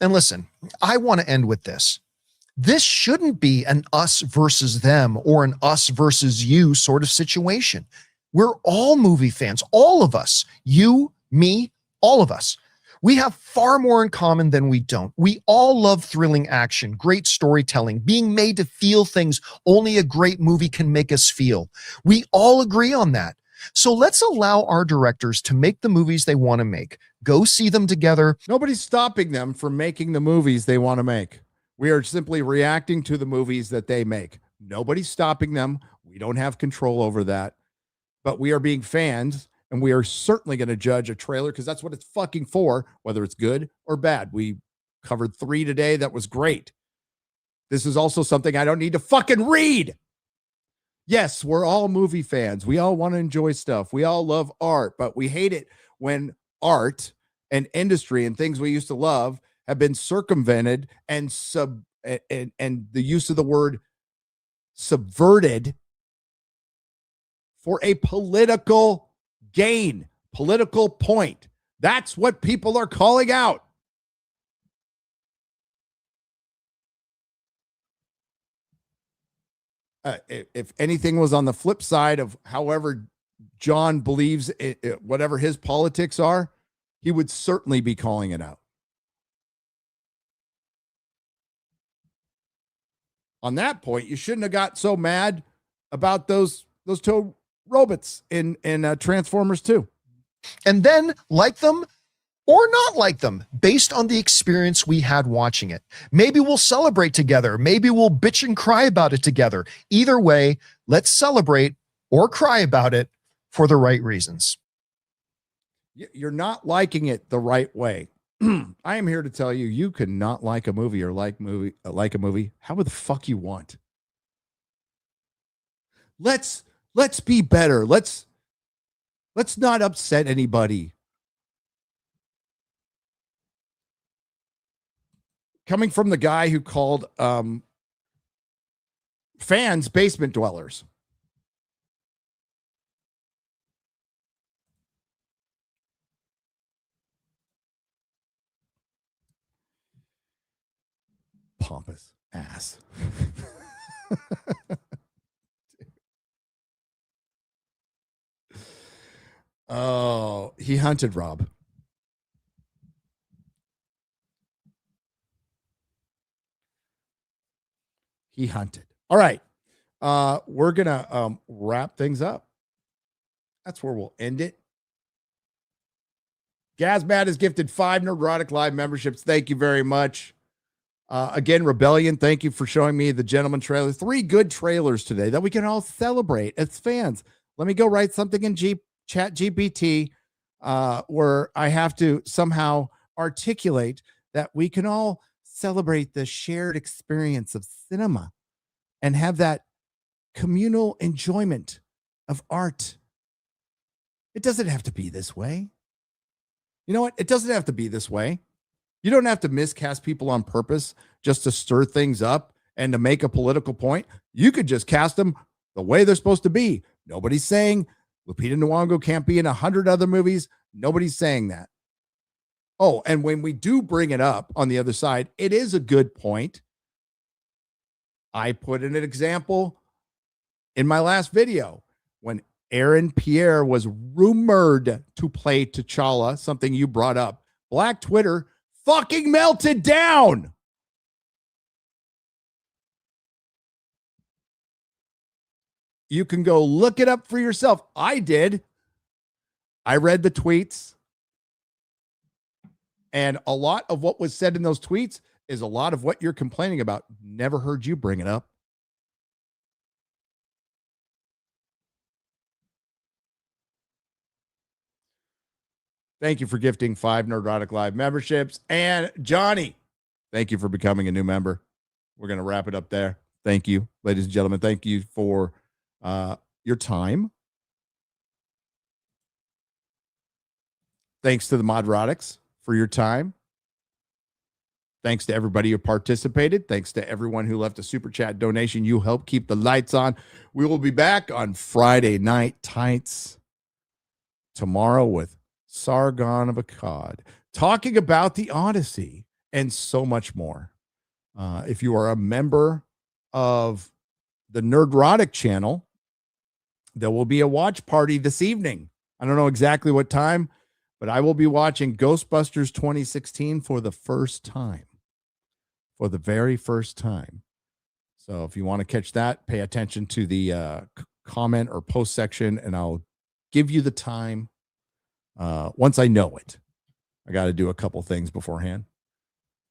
And listen, I want to end with this. This shouldn't be an us versus them or an us versus you sort of situation. We're all movie fans, all of us, you, me, all of us. We have far more in common than we don't. We all love thrilling action, great storytelling, being made to feel things only a great movie can make us feel. We all agree on that. So let's allow our directors to make the movies they want to make. Go see them together. Nobody's stopping them from making the movies they want to make. We are simply reacting to the movies that they make. Nobody's stopping them. We don't have control over that. But we are being fans, and we are certainly going to judge a trailer because that's what it's fucking for, whether it's good or bad. We covered 3 today. That was great. This is also something I don't need to fucking read. Yes, we're all movie fans. We all want to enjoy stuff. We all love art, but we hate it when art and industry and things we used to love have been circumvented and the use of the word subverted for a political gain, political point. That's what people are calling out. If anything was on the flip side of however John believes whatever his politics are, he would certainly be calling it out. On that point, you shouldn't have got so mad about those two robots in Transformers 2. And then like them or not like them based on the experience we had watching it. Maybe we'll celebrate together. Maybe we'll bitch and cry about it together. Either way, let's celebrate or cry about it for the right reasons. You're not liking it the right way. I am here to tell you, you cannot like a movie or like a movie however the fuck you want. Let's be better. Let's not upset anybody. Coming from the guy who called fans basement dwellers. Pompous ass. Oh, He hunted, Rob. He hunted. All right. We're gonna wrap things up. That's where we'll end it. Gazmat has gifted 5 Nerdrotic Live memberships. Thank you very much. Again, Rebellion, thank you for showing me the Gentleman trailer. 3 good trailers today that we can all celebrate as fans. Let me go write something in Chat GPT where I have to somehow articulate that we can all celebrate the shared experience of cinema and have that communal enjoyment of art. It doesn't have to be this way. You know what? It doesn't have to be this way. You don't have to miscast people on purpose just to stir things up and to make a political point. You could just cast them the way they're supposed to be. Nobody's saying Lupita Nyong'o can't be in 100 other movies. Nobody's saying that. Oh, and when we do bring it up on the other side, it is a good point. I put in an example in my last video when Aaron Pierre was rumored to play T'Challa, something you brought up. Black Twitter fucking melted down. You can go look it up for yourself. I did. I read the tweets. And a lot of what was said in those tweets is a lot of what you're complaining about. Never heard you bring it up. Thank you for gifting 5 Nerdrotic Live memberships. And Johnny, thank you for becoming a new member. We're going to wrap it up there. Thank you, ladies and gentlemen. Thank you for your time. Thanks to the Modrotics for your time. Thanks to everybody who participated. Thanks to everyone who left a super chat donation. You help keep the lights on. We will be back on Friday Night Tights tomorrow with Sargon of Akkad, talking about the Odyssey and so much more. If you are a member of the Nerdrotic channel, there will be a watch party this evening. I don't know exactly what time, but I will be watching Ghostbusters 2016 for the first time. For the very first time. So if you want to catch that, pay attention to the comment or post section, and I'll give you the time. Once I know it, I got to do a couple things beforehand,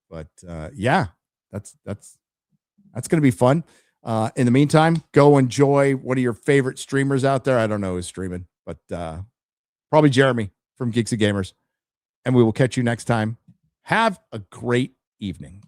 but yeah, that's going to be fun. In the meantime, go enjoy one of your favorite streamers out there. I don't know who's streaming, but probably Jeremy from Geeks and Gamers, and we will catch you next time. Have a great evening.